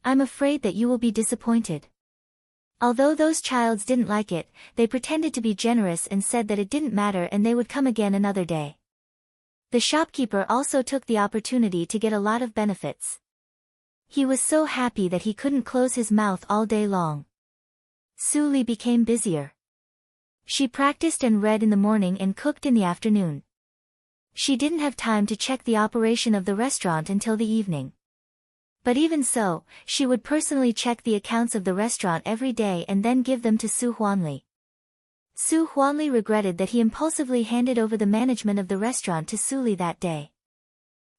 I'm afraid that you will be disappointed." Although those childs didn't like it, they pretended to be generous and said that it didn't matter and they would come again another day. The shopkeeper also took the opportunity to get a lot of benefits. He was so happy that he couldn't close his mouth all day long. Su Li became busier. She practiced and read in the morning and cooked in the afternoon. She didn't have time to check the operation of the restaurant until the evening. But even so, she would personally check the accounts of the restaurant every day and then give them to Su Huanli. Su Huanli regretted that he impulsively handed over the management of the restaurant to Su Li that day.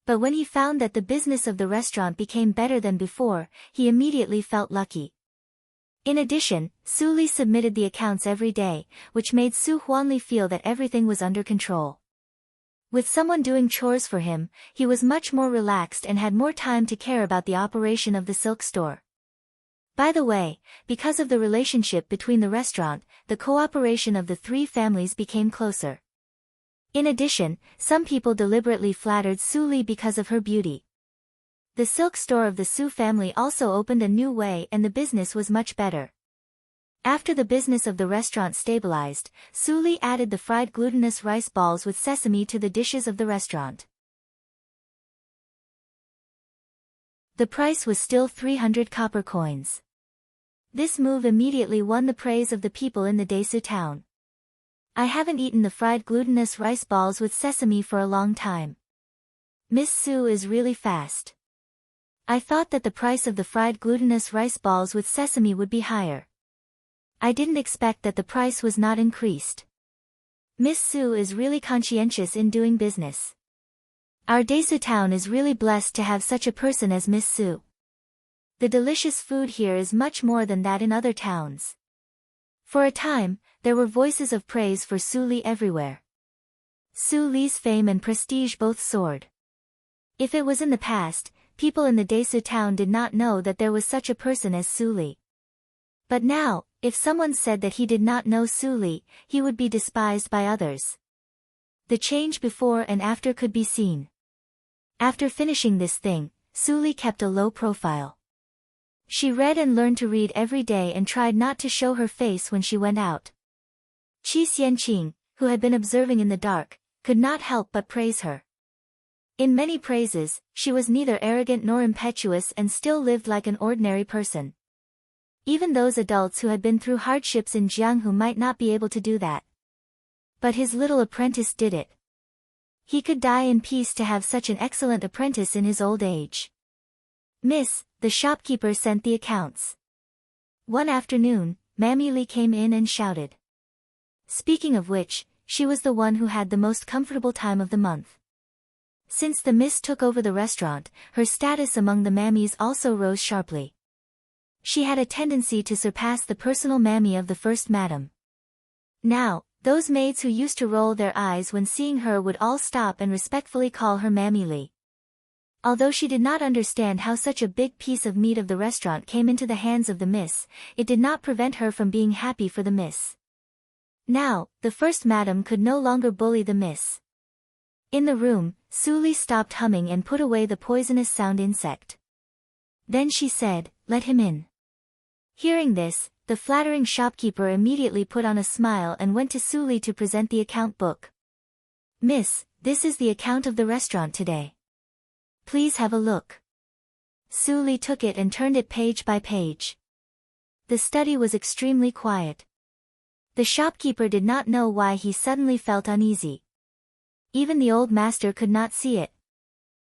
But when he found that the business of the restaurant became better than before, he immediately felt lucky. In addition, Su Li submitted the accounts every day, which made Su Huanli feel that everything was under control. With someone doing chores for him, he was much more relaxed and had more time to care about the operation of the silk store. By the way, because of the relationship between the restaurant, the cooperation of the 3 families became closer. In addition, some people deliberately flattered Su Li because of her beauty. The silk store of the Su family also opened a new way and the business was much better. After the business of the restaurant stabilized, Su Li added the fried glutinous rice balls with sesame to the dishes of the restaurant. The price was still 300 copper coins. This move immediately won the praise of the people in the Desu town. "I haven't eaten the fried glutinous rice balls with sesame for a long time. Miss Su is really fast. I thought that the price of the fried glutinous rice balls with sesame would be higher. I didn't expect that the price was not increased. Miss Su is really conscientious in doing business. Our Desu town is really blessed to have such a person as Miss Su. The delicious food here is much more than that in other towns." For a time, there were voices of praise for Su Li everywhere. Su Li's fame and prestige both soared. If it was in the past, people in the Desu town did not know that there was such a person as Su Li. But now, if someone said that he did not know Su Li, he would be despised by others. The change before and after could be seen. After finishing this thing, Suli kept a low profile. She read and learned to read every day and tried not to show her face when she went out. Qi Xianqing, who had been observing in the dark, could not help but praise her. In many praises, she was neither arrogant nor impetuous and still lived like an ordinary person. Even those adults who had been through hardships in Jianghu might not be able to do that. But his little apprentice did it. He could die in peace to have such an excellent apprentice in his old age. Miss, the shopkeeper sent the accounts. One afternoon, Mammy Li came in and shouted. Speaking of which, she was the one who had the most comfortable time of the month. Since the miss took over the restaurant, her status among the mammies also rose sharply. She had a tendency to surpass the personal mammy of the first madam. Now, those maids who used to roll their eyes when seeing her would all stop and respectfully call her Mammy Li. Although she did not understand how such a big piece of meat of the restaurant came into the hands of the miss, it did not prevent her from being happy for the miss. Now, the first madam could no longer bully the miss. In the room, Suli stopped humming and put away the poisonous sound insect. Then she said, "Let him in." Hearing this, the flattering shopkeeper immediately put on a smile and went to Suli to present the account book. "Miss, this is the account of the restaurant today. Please have a look." Suli took it and turned it page by page. The study was extremely quiet. The shopkeeper did not know why he suddenly felt uneasy. Even the old master could not see it.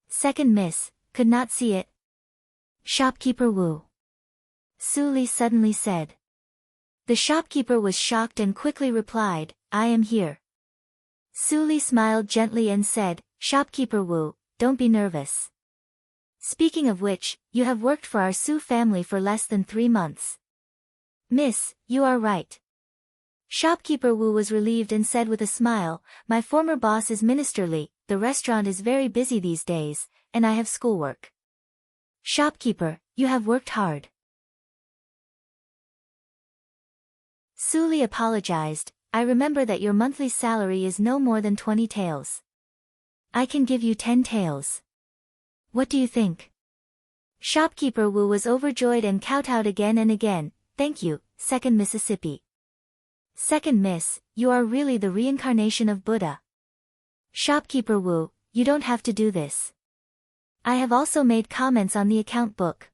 Second miss, could not see it. Shopkeeper Wu. Suli suddenly said. The shopkeeper was shocked and quickly replied, "I am here." Suli smiled gently and said, "Shopkeeper Wu, don't be nervous. Speaking of which, you have worked for our Su family for less than 3 months. Miss, you are right." Shopkeeper Wu was relieved and said with a smile, "My former boss is Minister Li, the restaurant is very busy these days, and I have schoolwork." Shopkeeper, you have worked hard. Suli apologized, "I remember that your monthly salary is no more than 20 taels. I can give you 10 taels. What do you think?" Shopkeeper Wu was overjoyed and kowtowed again and again, "Thank you, Second Mississippi. Second Miss, you are really the reincarnation of Buddha." Shopkeeper Wu, you don't have to do this. I have also made comments on the account book.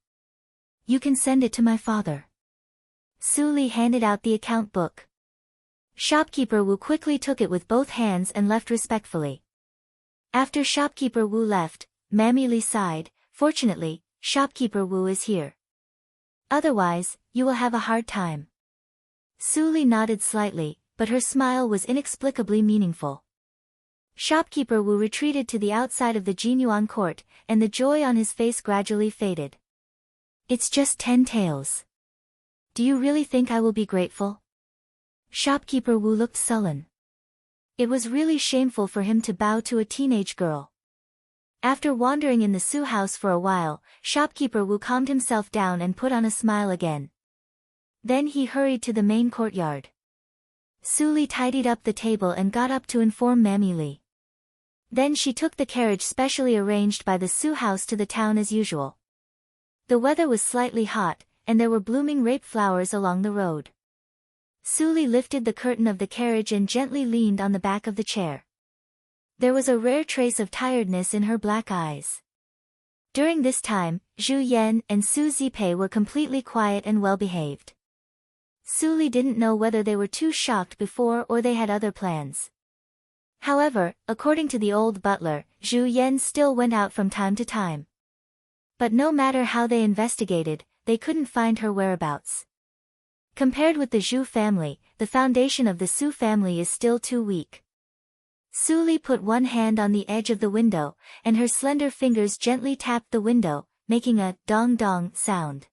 You can send it to my father. Suli handed out the account book. Shopkeeper Wu quickly took it with both hands and left respectfully. After Shopkeeper Wu left, Mammy Li sighed, "Fortunately, Shopkeeper Wu is here. Otherwise, you will have a hard time." Suli nodded slightly, but her smile was inexplicably meaningful. Shopkeeper Wu retreated to the outside of the Jinyuan court, and the joy on his face gradually faded. "It's just 10 taels. Do you really think I will be grateful?" Shopkeeper Wu looked sullen. It was really shameful for him to bow to a teenage girl. After wandering in the Su house for a while, Shopkeeper Wu calmed himself down and put on a smile again. Then he hurried to the main courtyard. Suli tidied up the table and got up to inform Mammy Li. Then she took the carriage specially arranged by the Su house to the town as usual. The weather was slightly hot, and there were blooming rape flowers along the road. Suli lifted the curtain of the carriage and gently leaned on the back of the chair. There was a rare trace of tiredness in her black eyes. During this time, Zhu Yan and Su Zipei were completely quiet and well-behaved. Suli didn't know whether they were too shocked before or they had other plans. However, according to the old butler, Zhu Yan still went out from time to time. But no matter how they investigated, they couldn't find her whereabouts. Compared with the Zhu family, the foundation of the Su family is still too weak. Suli put one hand on the edge of the window, and her slender fingers gently tapped the window, making a dong-dong sound.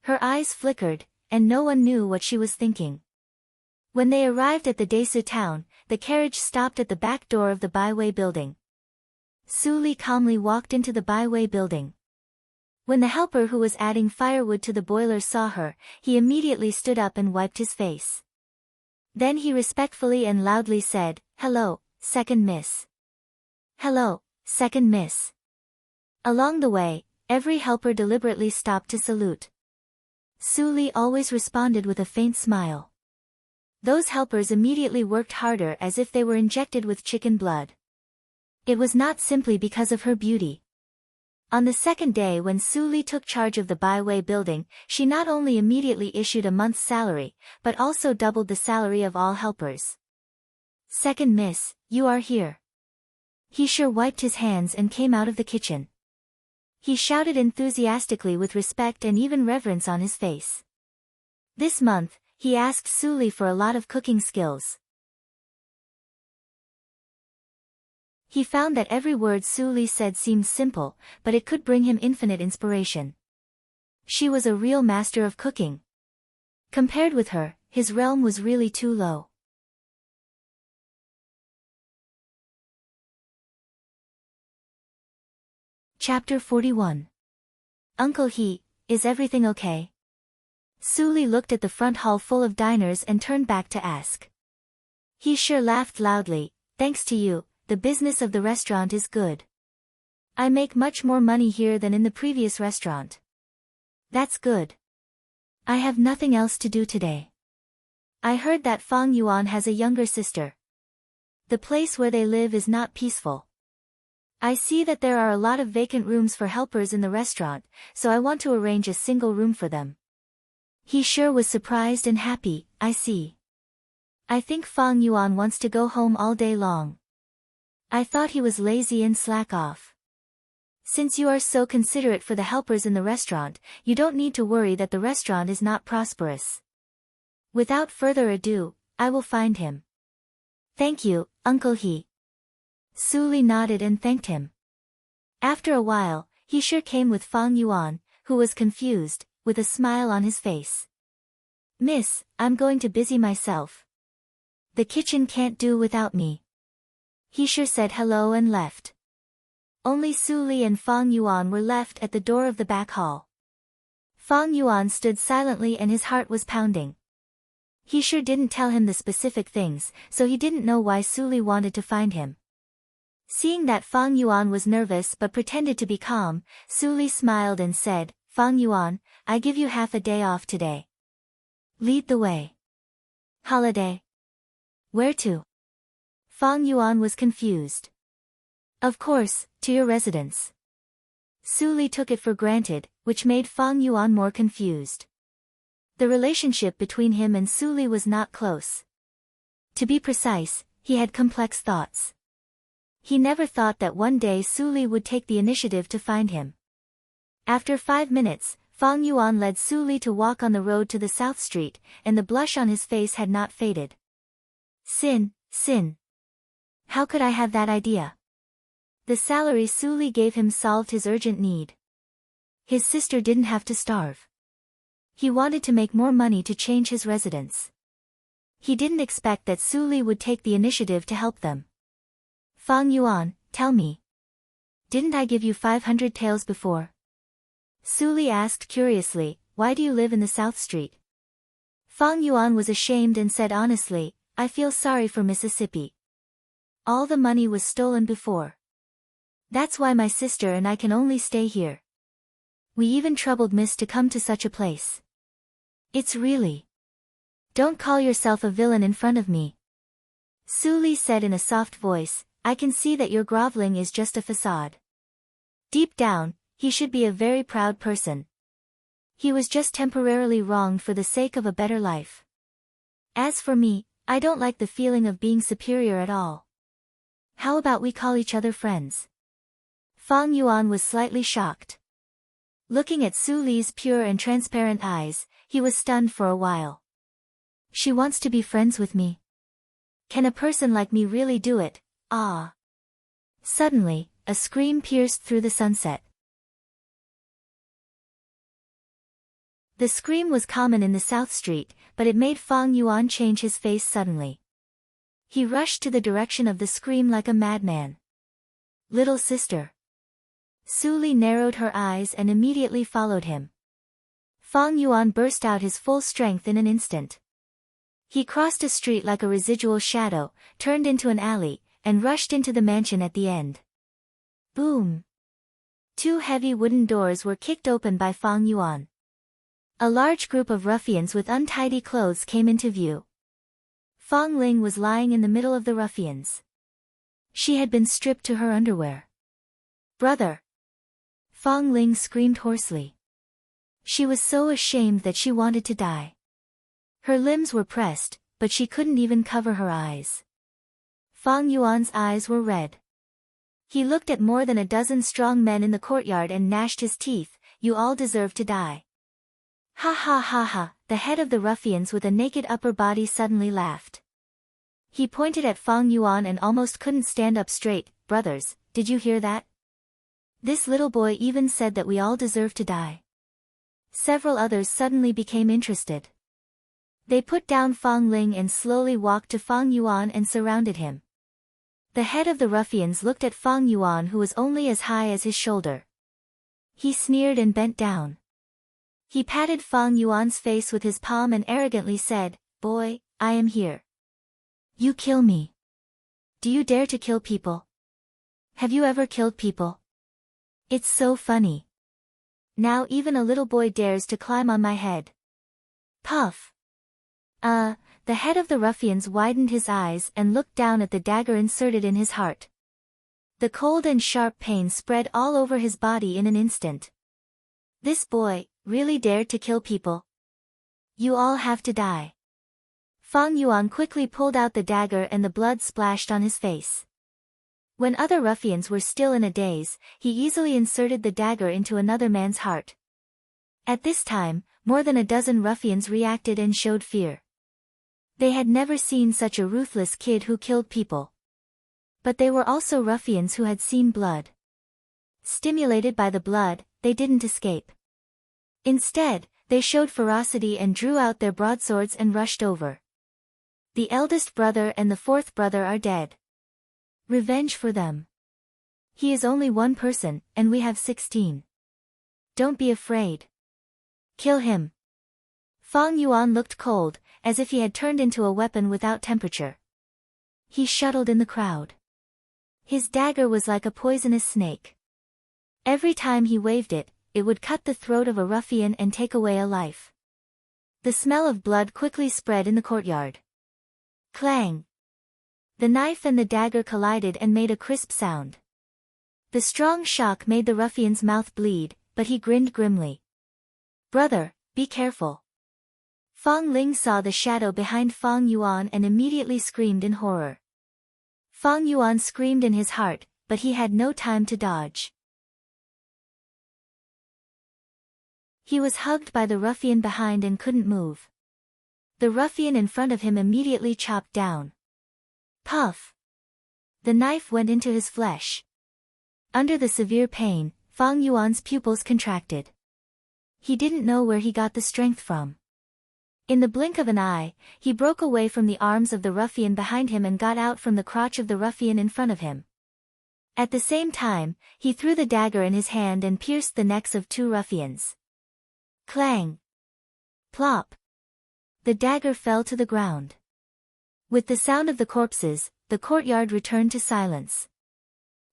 Her eyes flickered, and no one knew what she was thinking. When they arrived at the Desu town, the carriage stopped at the back door of the Baiwei building. Suli calmly walked into the Baiwei building. When the helper who was adding firewood to the boiler saw her, he immediately stood up and wiped his face. Then he respectfully and loudly said, "Hello, second miss. Hello, second miss. Along the way, every helper deliberately stopped to salute. Suli always responded with a faint smile. Those helpers immediately worked harder as if they were injected with chicken blood. It was not simply because of her beauty. On the second day when Suli took charge of the byway building, she not only immediately issued a month's salary, but also doubled the salary of all helpers. Second miss, you are here. He sure wiped his hands and came out of the kitchen. He shouted enthusiastically with respect and even reverence on his face. This month, he asked Suli for a lot of cooking skills. He found that every word Suli said seemed simple, but it could bring him infinite inspiration. She was a real master of cooking. Compared with her, his realm was really too low. Chapter 41. Uncle He, is everything okay? Suli looked at the front hall full of diners and turned back to ask. He sure laughed loudly. Thanks to you, the business of the restaurant is good. I make much more money here than in the previous restaurant. That's good. I have nothing else to do today. I heard that Fang Yuan has a younger sister. The place where they live is not peaceful. I see that there are a lot of vacant rooms for helpers in the restaurant, so I want to arrange a single room for them. He sure was surprised and happy. I see. I think Fang Yuan wants to go home all day long. I thought he was lazy and slack off. Since you are so considerate for the helpers in the restaurant, you don't need to worry that the restaurant is not prosperous. Without further ado, I will find him. Thank you, Uncle He. Suli nodded and thanked him. After a while, he sure came with Fang Yuan, who was confused, with a smile on his face. Miss, I'm going to busy myself. The kitchen can't do without me. He sure said hello and left. Only Suli and Fang Yuan were left at the door of the back hall. Fang Yuan stood silently and his heart was pounding. He sure didn't tell him the specific things, so he didn't know why Suli wanted to find him. Seeing that Fang Yuan was nervous but pretended to be calm, Suli smiled and said, Fang Yuan, I give you half a day off today. Lead the way. Holiday? Where to? Fang Yuan was confused. Of course, to your residence. Suli took it for granted, which made Fang Yuan more confused. The relationship between him and Suli was not close. To be precise, he had complex thoughts. He never thought that one day Suli would take the initiative to find him. After 5 minutes, Fang Yuan led Suli to walk on the road to the South Street, and the blush on his face had not faded. Sin. How could I have that idea? The salary Suli gave him solved his urgent need. His sister didn't have to starve. He wanted to make more money to change his residence. He didn't expect that Suli would take the initiative to help them. Fang Yuan, tell me. Didn't I give you 500 taels before? Suli asked curiously, why do you live in the South Street? Fang Yuan was ashamed and said honestly, I feel sorry for Mississippi. All the money was stolen before. That's why my sister and I can only stay here. We even troubled Miss to come to such a place. It's really. Don't call yourself a villain in front of me. Suli said in a soft voice, I can see that your groveling is just a facade. Deep down, he should be a very proud person. He was just temporarily wronged for the sake of a better life. As for me, I don't like the feeling of being superior at all. How about we call each other friends? Fang Yuan was slightly shocked. Looking at Suli's pure and transparent eyes, he was stunned for a while. She wants to be friends with me. Can a person like me really do it? Ah. Suddenly, a scream pierced through the sunset. The scream was common in the South Street, but it made Fang Yuan change his face suddenly. He rushed to the direction of the scream like a madman. Little sister. Suli narrowed her eyes and immediately followed him. Fang Yuan burst out his full strength in an instant. He crossed a street like a residual shadow, turned into an alley, and rushed into the mansion at the end. Boom! 2 heavy wooden doors were kicked open by Fang Yuan. A large group of ruffians with untidy clothes came into view. Fang Ling was lying in the middle of the ruffians. She had been stripped to her underwear. "Brother!" Fang Ling screamed hoarsely. She was so ashamed that she wanted to die. Her limbs were pressed, but she couldn't even cover her eyes. Fang Yuan's eyes were red. He looked at more than a dozen strong men in the courtyard and gnashed his teeth. "You all deserve to die." Ha ha ha ha, the head of the ruffians with a naked upper body suddenly laughed. He pointed at Fang Yuan and almost couldn't stand up straight. "Brothers, did you hear that? This little boy even said that we all deserve to die." Several others suddenly became interested. They put down Fang Ling and slowly walked to Fang Yuan and surrounded him. The head of the ruffians looked at Fang Yuan, who was only as high as his shoulder. He sneered and bent down. He patted Fang Yuan's face with his palm and arrogantly said, "Boy, I am here. You kill me. Do you dare to kill people? Have you ever killed people? It's so funny. Now even a little boy dares to climb on my head." Puff. The head of the ruffians widened his eyes and looked down at the dagger inserted in his heart. The cold and sharp pain spread all over his body in an instant. This boy really dared to kill people. You all have to die. Fang Yuan quickly pulled out the dagger and the blood splashed on his face. When other ruffians were still in a daze, he easily inserted the dagger into another man's heart. At this time, more than a dozen ruffians reacted and showed fear. They had never seen such a ruthless kid who killed people. But they were also ruffians who had seen blood. Stimulated by the blood, they didn't escape. Instead, they showed ferocity and drew out their broadswords and rushed over. The eldest brother and the 4th brother are dead. Revenge for them. He is only one person, and we have 16. Don't be afraid. Kill him. Fang Yuan looked cold, as if he had turned into a weapon without temperature. He shuttled in the crowd. His dagger was like a poisonous snake. Every time he waved it, it would cut the throat of a ruffian and take away a life. The smell of blood quickly spread in the courtyard. Clang! The knife and the dagger collided and made a crisp sound. The strong shock made the ruffian's mouth bleed, but he grinned grimly. "Brother, be careful." Fang Ling saw the shadow behind Fang Yuan and immediately screamed in horror. Fang Yuan screamed in his heart, but he had no time to dodge. He was hugged by the ruffian behind and couldn't move. The ruffian in front of him immediately chopped down. Puff! The knife went into his flesh. Under the severe pain, Fang Yuan's pupils contracted. He didn't know where he got the strength from. In the blink of an eye, he broke away from the arms of the ruffian behind him and got out from the crotch of the ruffian in front of him. At the same time, he threw the dagger in his hand and pierced the necks of 2 ruffians. Clang! Plop! The dagger fell to the ground. With the sound of the corpses, the courtyard returned to silence.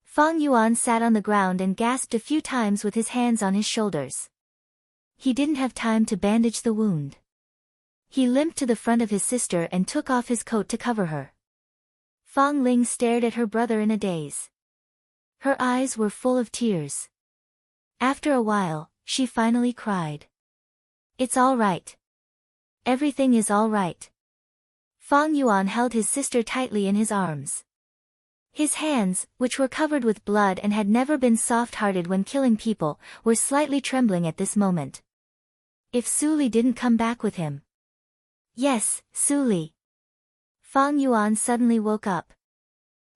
Fang Yuan sat on the ground and gasped a few times with his hands on his shoulders. He didn't have time to bandage the wound. He limped to the front of his sister and took off his coat to cover her. Fang Ling stared at her brother in a daze. Her eyes were full of tears. After a while, she finally cried. "It's all right. Everything is all right." Fang Yuan held his sister tightly in his arms. His hands, which were covered with blood and had never been soft-hearted when killing people, were slightly trembling at this moment. If Suli didn't come back with him. Yes, Suli. Fang Yuan suddenly woke up.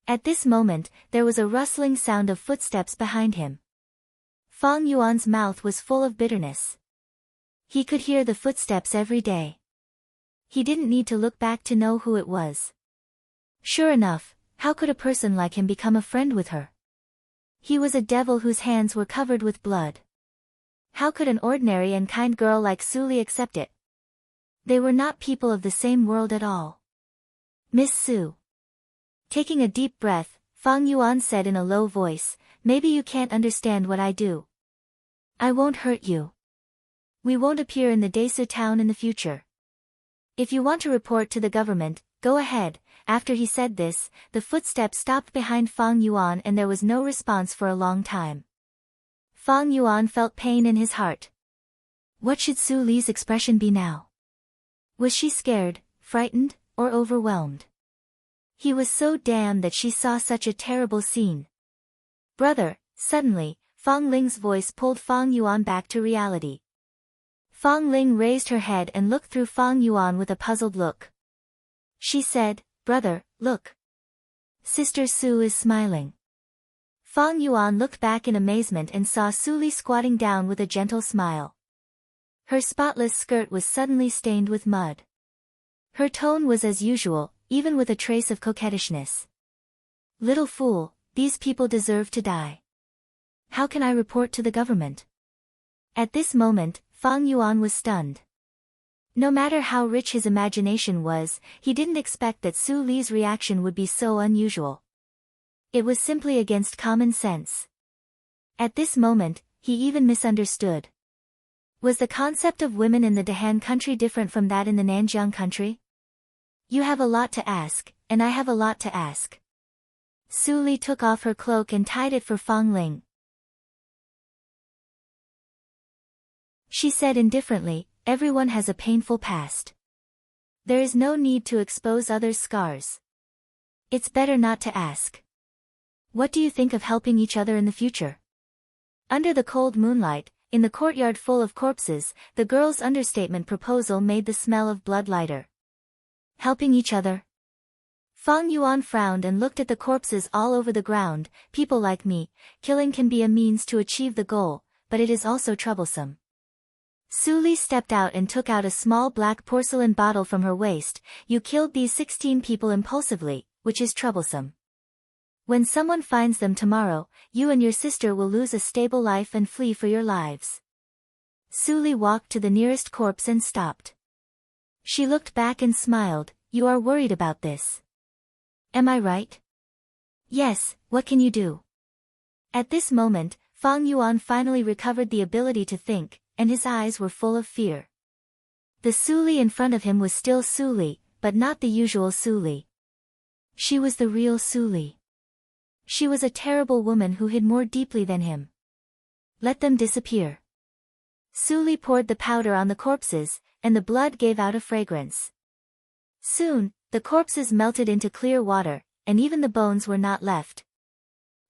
At this moment, there was a rustling sound of footsteps behind him. Fang Yuan's mouth was full of bitterness. He could hear the footsteps every day. He didn't need to look back to know who it was. Sure enough, how could a person like him become a friend with her? He was a devil whose hands were covered with blood. How could an ordinary and kind girl like Suli accept it? They were not people of the same world at all. Miss Su. Taking a deep breath, Fang Yuan said in a low voice, maybe you can't understand what I do. I won't hurt you. We won't appear in the Desu town in the future. If you want to report to the government, go ahead. After he said this, the footsteps stopped behind Fang Yuan and there was no response for a long time. Fang Yuan felt pain in his heart. What should Su Li's expression be now? Was she scared, frightened, or overwhelmed? He was so damned that she saw such a terrible scene. Brother, suddenly, Fang Ling's voice pulled Fang Yuan back to reality. Fang Ling raised her head and looked through Fang Yuan with a puzzled look. She said, brother, look. Sister Su is smiling. Fang Yuan looked back in amazement and saw Su Li squatting down with a gentle smile. Her spotless skirt was suddenly stained with mud. Her tone was as usual, even with a trace of coquettishness. Little fool, these people deserve to die. How can I report to the government? At this moment, Fang Yuan was stunned. No matter how rich his imagination was, he didn't expect that Su Li's reaction would be so unusual. It was simply against common sense. At this moment, he even misunderstood. Was the concept of women in the Dahan country different from that in the Nanjiang country? You have a lot to ask, and I have a lot to ask. Su Li took off her cloak and tied it for Fang Ling. She said indifferently, everyone has a painful past. There is no need to expose others' scars. It's better not to ask. What do you think of helping each other in the future? Under the cold moonlight, in the courtyard full of corpses, the girl's understatement proposal made the smell of blood lighter. Helping each other? Fang Yuan frowned and looked at the corpses all over the ground. People like me, killing can be a means to achieve the goal, but it is also troublesome. Su Li stepped out and took out a small black porcelain bottle from her waist. You killed these 16 people impulsively, which is troublesome. When someone finds them tomorrow, you and your sister will lose a stable life and flee for your lives. Su Li walked to the nearest corpse and stopped. She looked back and smiled. You are worried about this. Am I right? Yes, what can you do? At this moment, Fang Yuan finally recovered the ability to think, and his eyes were full of fear. The Su Li in front of him was still Su Li, but not the usual Su Li. She was the real Su Li. She was a terrible woman who hid more deeply than him. Let them disappear. Su Li poured the powder on the corpses, and the blood gave out a fragrance. Soon, the corpses melted into clear water, and even the bones were not left.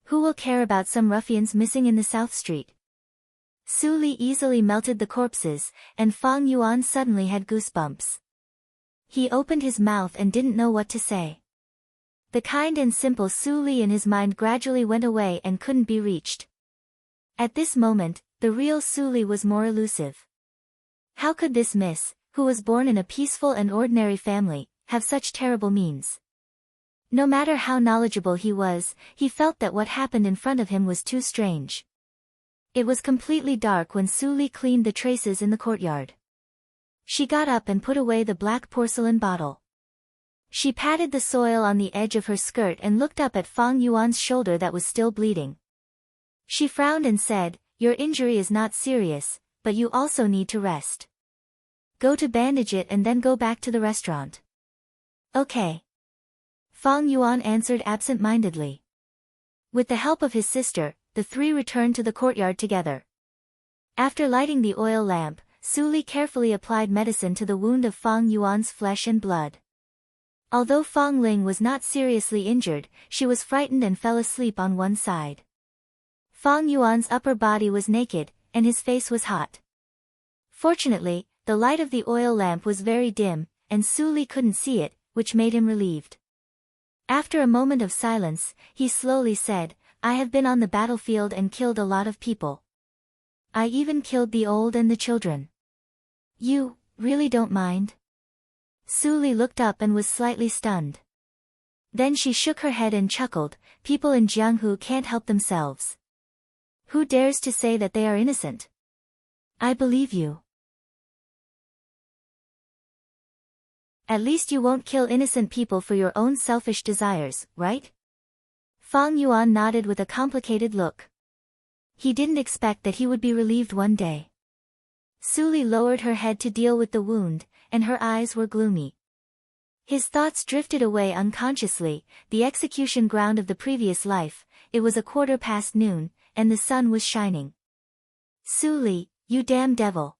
Who will care about some ruffians missing in the South Street? Su Li easily melted the corpses, and Fang Yuan suddenly had goosebumps. He opened his mouth and didn't know what to say. The kind and simple Su Li in his mind gradually went away and couldn't be reached. At this moment, the real Su Li was more elusive. How could this miss, who was born in a peaceful and ordinary family, have such terrible means? No matter how knowledgeable he was, he felt that what happened in front of him was too strange. It was completely dark when Su Li cleaned the traces in the courtyard. She got up and put away the black porcelain bottle. She patted the soil on the edge of her skirt and looked up at Fang Yuan's shoulder that was still bleeding. She frowned and said, your injury is not serious, but you also need to rest. Go to bandage it and then go back to the restaurant. Okay. Fang Yuan answered absent-mindedly. With the help of his sister, the three returned to the courtyard together. After lighting the oil lamp, Su Li carefully applied medicine to the wound of Fang Yuan's flesh and blood. Although Fang Ling was not seriously injured, she was frightened and fell asleep on one side. Fang Yuan's upper body was naked, and his face was hot. Fortunately, the light of the oil lamp was very dim, and Su Li couldn't see it, which made him relieved. After a moment of silence, he slowly said, I have been on the battlefield and killed a lot of people. I even killed the old and the children. You, really don't mind? Su Li looked up and was slightly stunned. Then she shook her head and chuckled, people in Jianghu can't help themselves. Who dares to say that they are innocent? I believe you. At least you won't kill innocent people for your own selfish desires, right? Fang Yuan nodded with a complicated look. He didn't expect that he would be relieved one day. Su Li lowered her head to deal with the wound, and her eyes were gloomy. His thoughts drifted away unconsciously, the execution ground of the previous life. It was 1:15 noon, and the sun was shining. Su Li, you damn devil.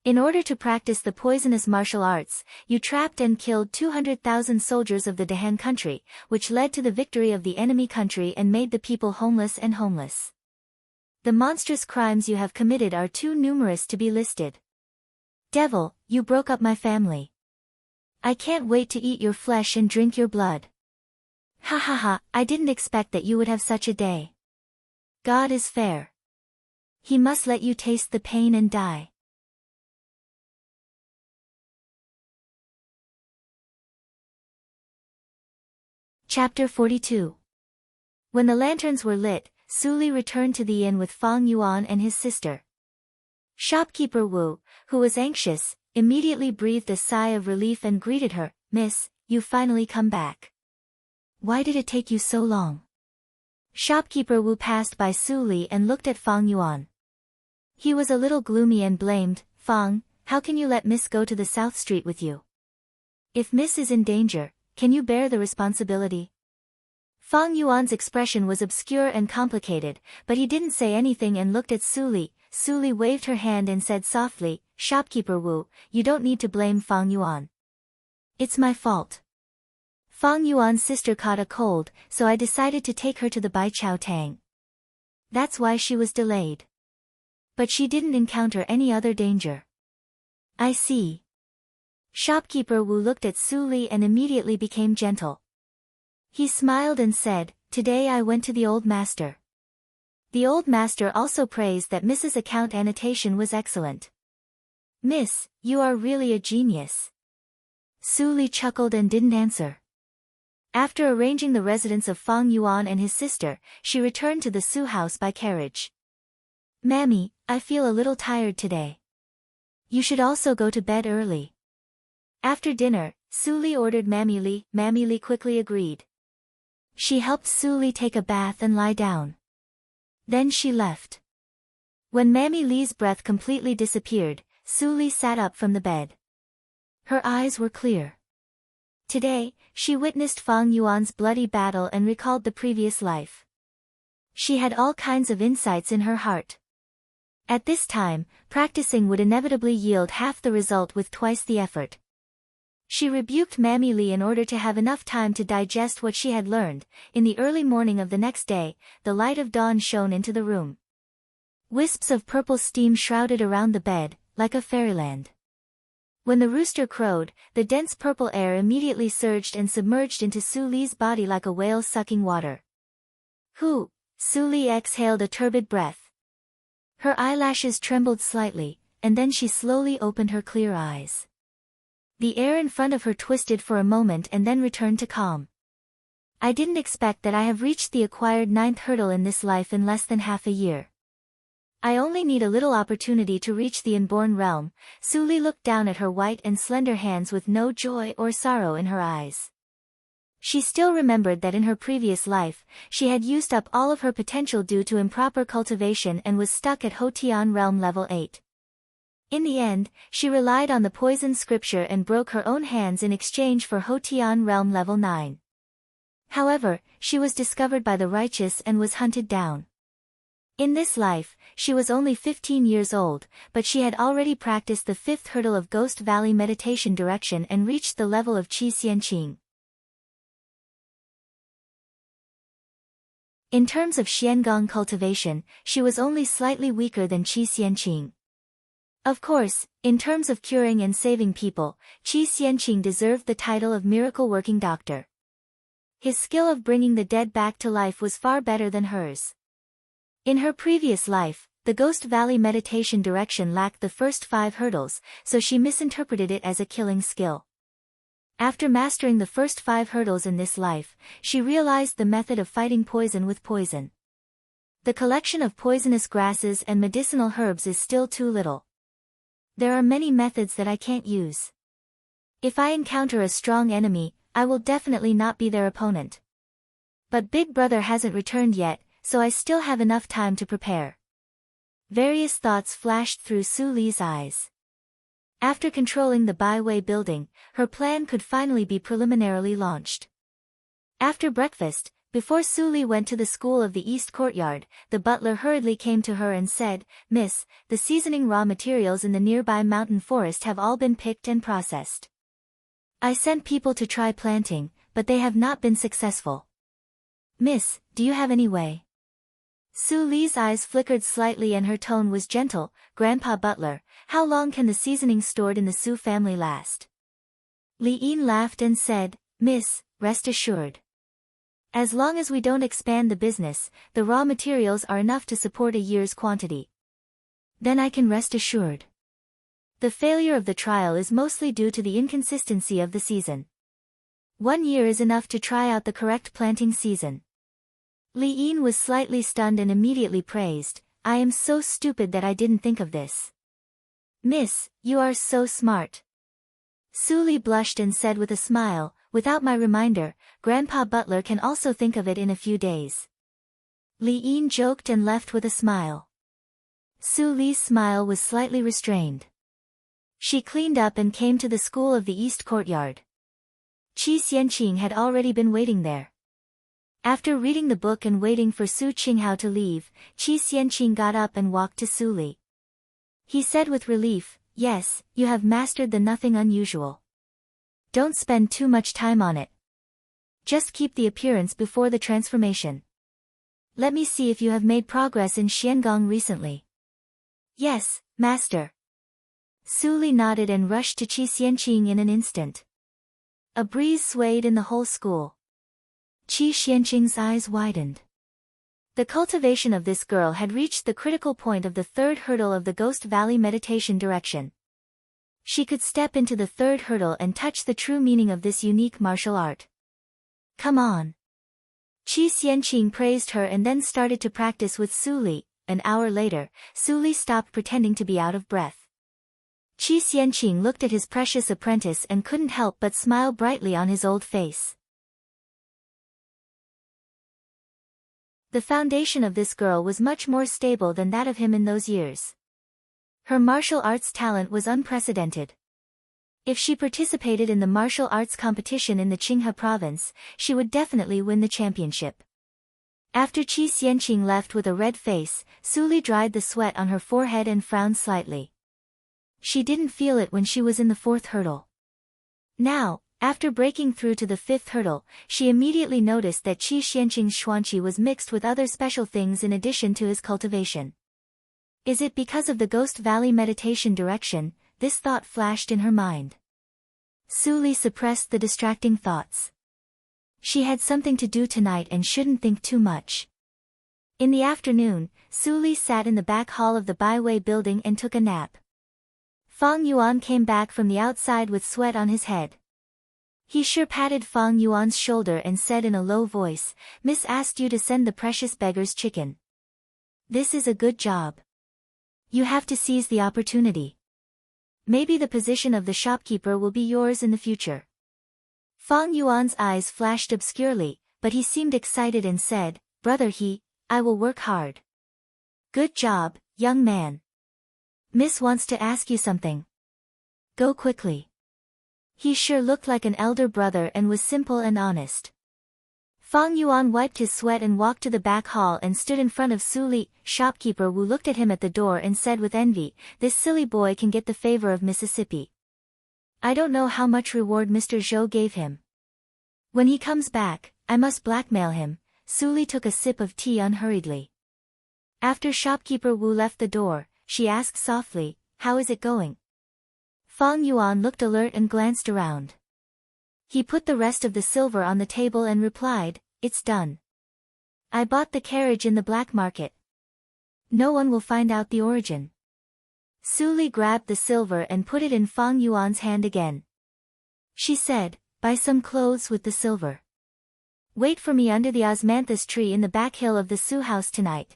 In order to practice the poisonous martial arts, you trapped and killed 200,000 soldiers of the Dahan country, which led to the victory of the enemy country and made the people homeless and homeless. The monstrous crimes you have committed are too numerous to be listed. Devil, you broke up my family. I can't wait to eat your flesh and drink your blood. Ha ha ha, I didn't expect that you would have such a day. God is fair. He must let you taste the pain and die. Chapter 42. When the lanterns were lit, Su Li returned to the inn with Fang Yuan and his sister. Shopkeeper Wu, who was anxious, immediately breathed a sigh of relief and greeted her, "Miss, you've finally come back. Why did it take you so long?" Shopkeeper Wu passed by Su Li and looked at Fang Yuan. He was a little gloomy and blamed, "Fang, how can you let Miss go to the South Street with you? If Miss is in danger, can you bear the responsibility?" Fang Yuan's expression was obscure and complicated, but he didn't say anything and looked at Su Li. Su Li waved her hand and said softly, "Shopkeeper Wu, you don't need to blame Fang Yuan. It's my fault. Fang Yuan's sister caught a cold, so I decided to take her to the Bai Chao Tang. That's why she was delayed. But she didn't encounter any other danger." "I see." Shopkeeper Wu looked at Su Li and immediately became gentle. He smiled and said, "Today I went to the old master. The old master also praised that Mrs. account annotation was excellent. Miss, you are really a genius." Su Li chuckled and didn't answer. After arranging the residence of Fang Yuan and his sister, she returned to the Su house by carriage. "Mammy, I feel a little tired today. You should also go to bed early." After dinner, Su Li ordered Mammy Li. Mammy Li quickly agreed. She helped Su Li take a bath and lie down. Then she left. When Mammy Li's breath completely disappeared, Su Li sat up from the bed. Her eyes were clear. Today, she witnessed Fang Yuan's bloody battle and recalled the previous life. She had all kinds of insights in her heart. At this time, practicing would inevitably yield half the result with twice the effort. She rebuked Mammy Li in order to have enough time to digest what she had learned. In the early morning of the next day, the light of dawn shone into the room. Wisps of purple steam shrouded around the bed, like a fairyland. When the rooster crowed, the dense purple air immediately surged and submerged into Su Li's body like a whale sucking water. "Hu!" Su Li exhaled a turbid breath. Her eyelashes trembled slightly, and then she slowly opened her clear eyes. The air in front of her twisted for a moment and then returned to calm. "I didn't expect that I have reached the acquired 9th hurdle in this life in less than half a year. I only need a little opportunity to reach the inborn realm." Su Li looked down at her white and slender hands with no joy or sorrow in her eyes. She still remembered that in her previous life, she had used up all of her potential due to improper cultivation and was stuck at Hotian realm level 8. In the end, she relied on the poison scripture and broke her own hands in exchange for Hotian realm level 9. However, she was discovered by the righteous and was hunted down. In this life, she was only 15 years old, but she had already practiced the 5th hurdle of Ghost Valley meditation direction and reached the level of Qi Xianqing. In terms of Xiangong cultivation, she was only slightly weaker than Qi Xianqing. Of course, in terms of curing and saving people, Qi Xianqing deserved the title of miracle-working doctor. His skill of bringing the dead back to life was far better than hers. In her previous life, the Ghost Valley meditation direction lacked the first 5 hurdles, so she misinterpreted it as a killing skill. After mastering the first 5 hurdles in this life, she realized the method of fighting poison with poison. The collection of poisonous grasses and medicinal herbs is still too little. There are many methods that I can't use. If I encounter a strong enemy, I will definitely not be their opponent. But Big Brother hasn't returned yet, so I still have enough time to prepare. Various thoughts flashed through Su Li's eyes. After controlling the byway building, her plan could finally be preliminarily launched. After breakfast, before Su Li went to the school of the East Courtyard, the butler hurriedly came to her and said, "Miss, the seasoning raw materials in the nearby mountain forest have all been picked and processed. I sent people to try planting, but they have not been successful. Miss, do you have any way?" Su Li's eyes flickered slightly and her tone was gentle. "Grandpa Butler, how long can the seasoning stored in the Su family last?" Li Yin laughed and said, "Miss, rest assured. As long as we don't expand the business, the raw materials are enough to support a year's quantity." "Then I can rest assured. The failure of the trial is mostly due to the inconsistency of the season. 1 year is enough to try out the correct planting season." Li Yin was slightly stunned and immediately praised, "I am so stupid that I didn't think of this." "Miss, you are so smart." Su Li blushed and said with a smile, "Without my reminder, Grandpa Butler can also think of it in a few days." Li Yin joked and left with a smile. Su Li's smile was slightly restrained. She cleaned up and came to the school of the East Courtyard. Qi Xianqing had already been waiting there. After reading the book and waiting for Su Qinghao to leave, Qi Xianqing got up and walked to Su Li. He said with relief, "Yes, you have mastered the nothing unusual. Don't spend too much time on it. Just keep the appearance before the transformation. Let me see if you have made progress in Xiangong recently." "Yes, master." Su Li nodded and rushed to Qi Xianqing in an instant. A breeze swayed in the whole school. Qi Xianqing's eyes widened. The cultivation of this girl had reached the critical point of the third hurdle of the Ghost Valley meditation direction. She could step into the third hurdle and touch the true meaning of this unique martial art. "Come on." Qi Xianqing praised her and then started to practice with Su Li. An hour later, Su Li stopped pretending to be out of breath. Qi Xianqing looked at his precious apprentice and couldn't help but smile brightly on his old face. The foundation of this girl was much more stable than that of him in those years. Her martial arts talent was unprecedented. If she participated in the martial arts competition in the Qinghe province, she would definitely win the championship. After Qi Xianqing left with a red face, Su Li dried the sweat on her forehead and frowned slightly. She didn't feel it when she was in the fourth hurdle. Now, after breaking through to the fifth hurdle, she immediately noticed that Qi Xianqing's xuanqi was mixed with other special things in addition to his cultivation. Is it because of the Ghost Valley meditation direction? This thought flashed in her mind. Su Li suppressed the distracting thoughts. She had something to do tonight and shouldn't think too much. In the afternoon, Su Li sat in the back hall of the byway building and took a nap. Fang Yuan came back from the outside with sweat on his head. He sure patted Fang Yuan's shoulder and said in a low voice, "Miss asked you to send the precious beggar's chicken. This is a good job. You have to seize the opportunity. Maybe the position of the shopkeeper will be yours in the future." Fang Yuan's eyes flashed obscurely, but he seemed excited and said, "Brother He, I will work hard." "Good job, young man. Miss wants to ask you something. Go quickly." He sure looked like an elder brother and was simple and honest. Fang Yuan wiped his sweat and walked to the back hall and stood in front of Su Li. Shopkeeper Wu looked at him at the door and said with envy, "This silly boy can get the favor of Mississippi. I don't know how much reward Mr. Zhou gave him. When he comes back, I must blackmail him." Su Li took a sip of tea unhurriedly. After shopkeeper Wu left the door, she asked softly, "How is it going?" Fang Yuan looked alert and glanced around. He put the rest of the silver on the table and replied, "It's done. I bought the carriage in the black market. No one will find out the origin." Su Li grabbed the silver and put it in Fang Yuan's hand again. She said, "Buy some clothes with the silver. Wait for me under the osmanthus tree in the back hill of the Su house tonight."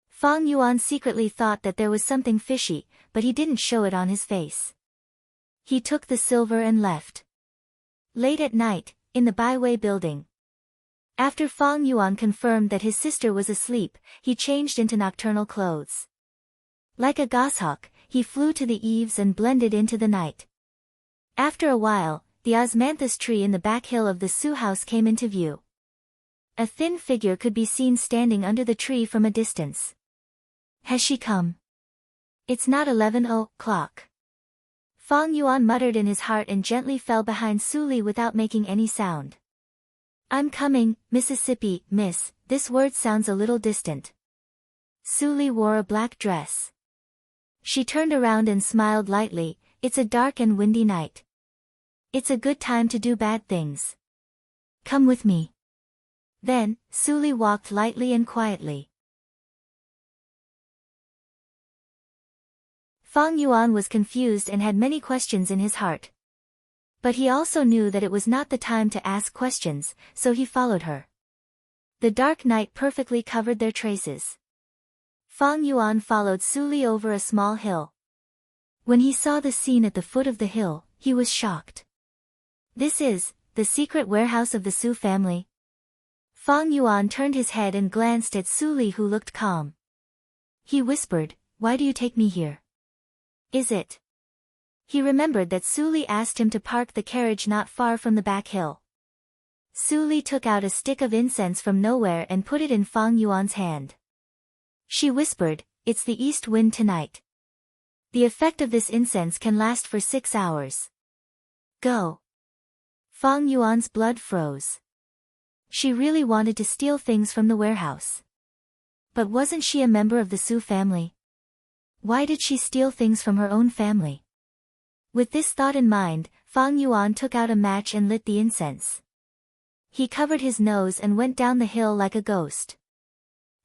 Fang Yuan secretly thought that there was something fishy, but he didn't show it on his face. He took the silver and left. Late at night, in the byway building. After Fang Yuan confirmed that his sister was asleep, he changed into nocturnal clothes. Like a goshawk, he flew to the eaves and blended into the night. After a while, the osmanthus tree in the back hill of the Su house came into view. A thin figure could be seen standing under the tree from a distance. Has she come? It's not 11 o'clock. Fang Yuan muttered in his heart and gently fell behind Su Li without making any sound. I'm coming, Mississippi, miss, this word sounds a little distant. Su Li wore a black dress. She turned around and smiled lightly. It's a dark and windy night. It's a good time to do bad things. Come with me. Then, Su Li walked lightly and quietly. Fang Yuan was confused and had many questions in his heart. But he also knew that it was not the time to ask questions, so he followed her. The dark night perfectly covered their traces. Fang Yuan followed Su Li over a small hill. When he saw the scene at the foot of the hill, he was shocked. This is the secret warehouse of the Su family. Fang Yuan turned his head and glanced at Su Li, who looked calm. He whispered, "Why do you take me here? Is it?" He remembered that Su Li asked him to park the carriage not far from the back hill. Su Li took out a stick of incense from nowhere and put it in Fang Yuan's hand. She whispered, "It's the east wind tonight. The effect of this incense can last for 6 hours. Go." Fang Yuan's blood froze. She really wanted to steal things from the warehouse. But wasn't she a member of the Su family? Why did she steal things from her own family? With this thought in mind, Fang Yuan took out a match and lit the incense. He covered his nose and went down the hill like a ghost.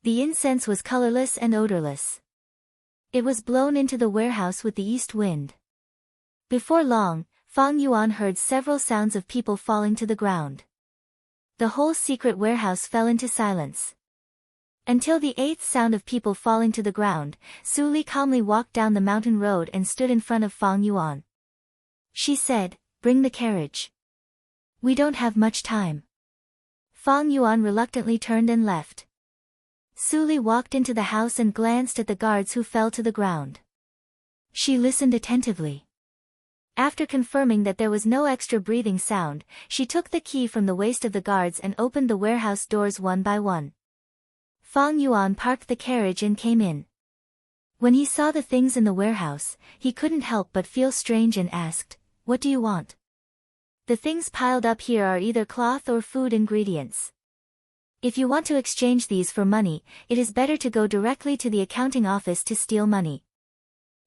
The incense was colorless and odorless. It was blown into the warehouse with the east wind. Before long, Fang Yuan heard several sounds of people falling to the ground. The whole secret warehouse fell into silence. Until the 8th sound of people falling to the ground, Su Li calmly walked down the mountain road and stood in front of Fang Yuan. She said, "Bring the carriage. We don't have much time." Fang Yuan reluctantly turned and left. Su Li walked into the house and glanced at the guards who fell to the ground. She listened attentively. After confirming that there was no extra breathing sound, she took the key from the waist of the guards and opened the warehouse doors one by one. Fang Yuan parked the carriage and came in. When he saw the things in the warehouse, he couldn't help but feel strange and asked, "What do you want?" "The things piled up here are either cloth or food ingredients. If you want to exchange these for money, it is better to go directly to the accounting office to steal money."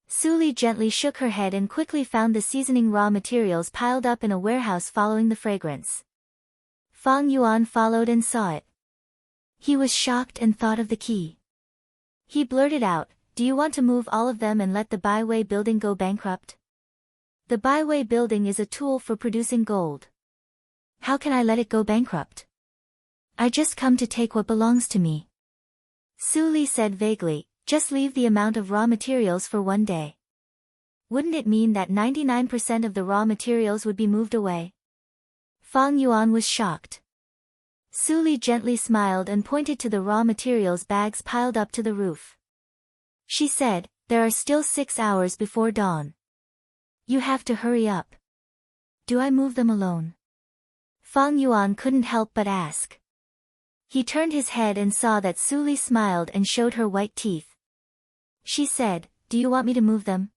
Su Li gently shook her head and quickly found the seasoning raw materials piled up in a warehouse following the fragrance. Fang Yuan followed and saw it. He was shocked and thought of the key. He blurted out, "Do you want to move all of them and let the byway building go bankrupt?" "The byway building is a tool for producing gold. How can I let it go bankrupt? I just come to take what belongs to me." Su Li said vaguely, "Just leave the amount of raw materials for one day. Wouldn't it mean that 99% of the raw materials would be moved away?" Fang Yuan was shocked. Su Li gently smiled and pointed to the raw materials bags piled up to the roof. She said, "There are still 6 hours before dawn. You have to hurry up." "Do I move them alone?" Fang Yuan couldn't help but ask. He turned his head and saw that Su Li smiled and showed her white teeth. She said, "Do you want me to move them?"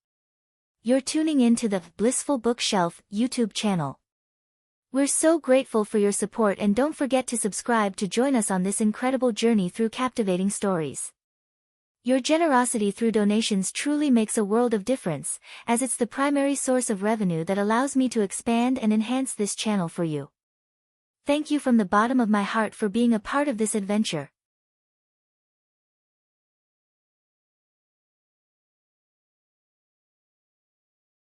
You're tuning in to the Blissful Bookshelf YouTube channel. We're so grateful for your support, and don't forget to subscribe to join us on this incredible journey through captivating stories. Your generosity through donations truly makes a world of difference, as it's the primary source of revenue that allows me to expand and enhance this channel for you. Thank you from the bottom of my heart for being a part of this adventure.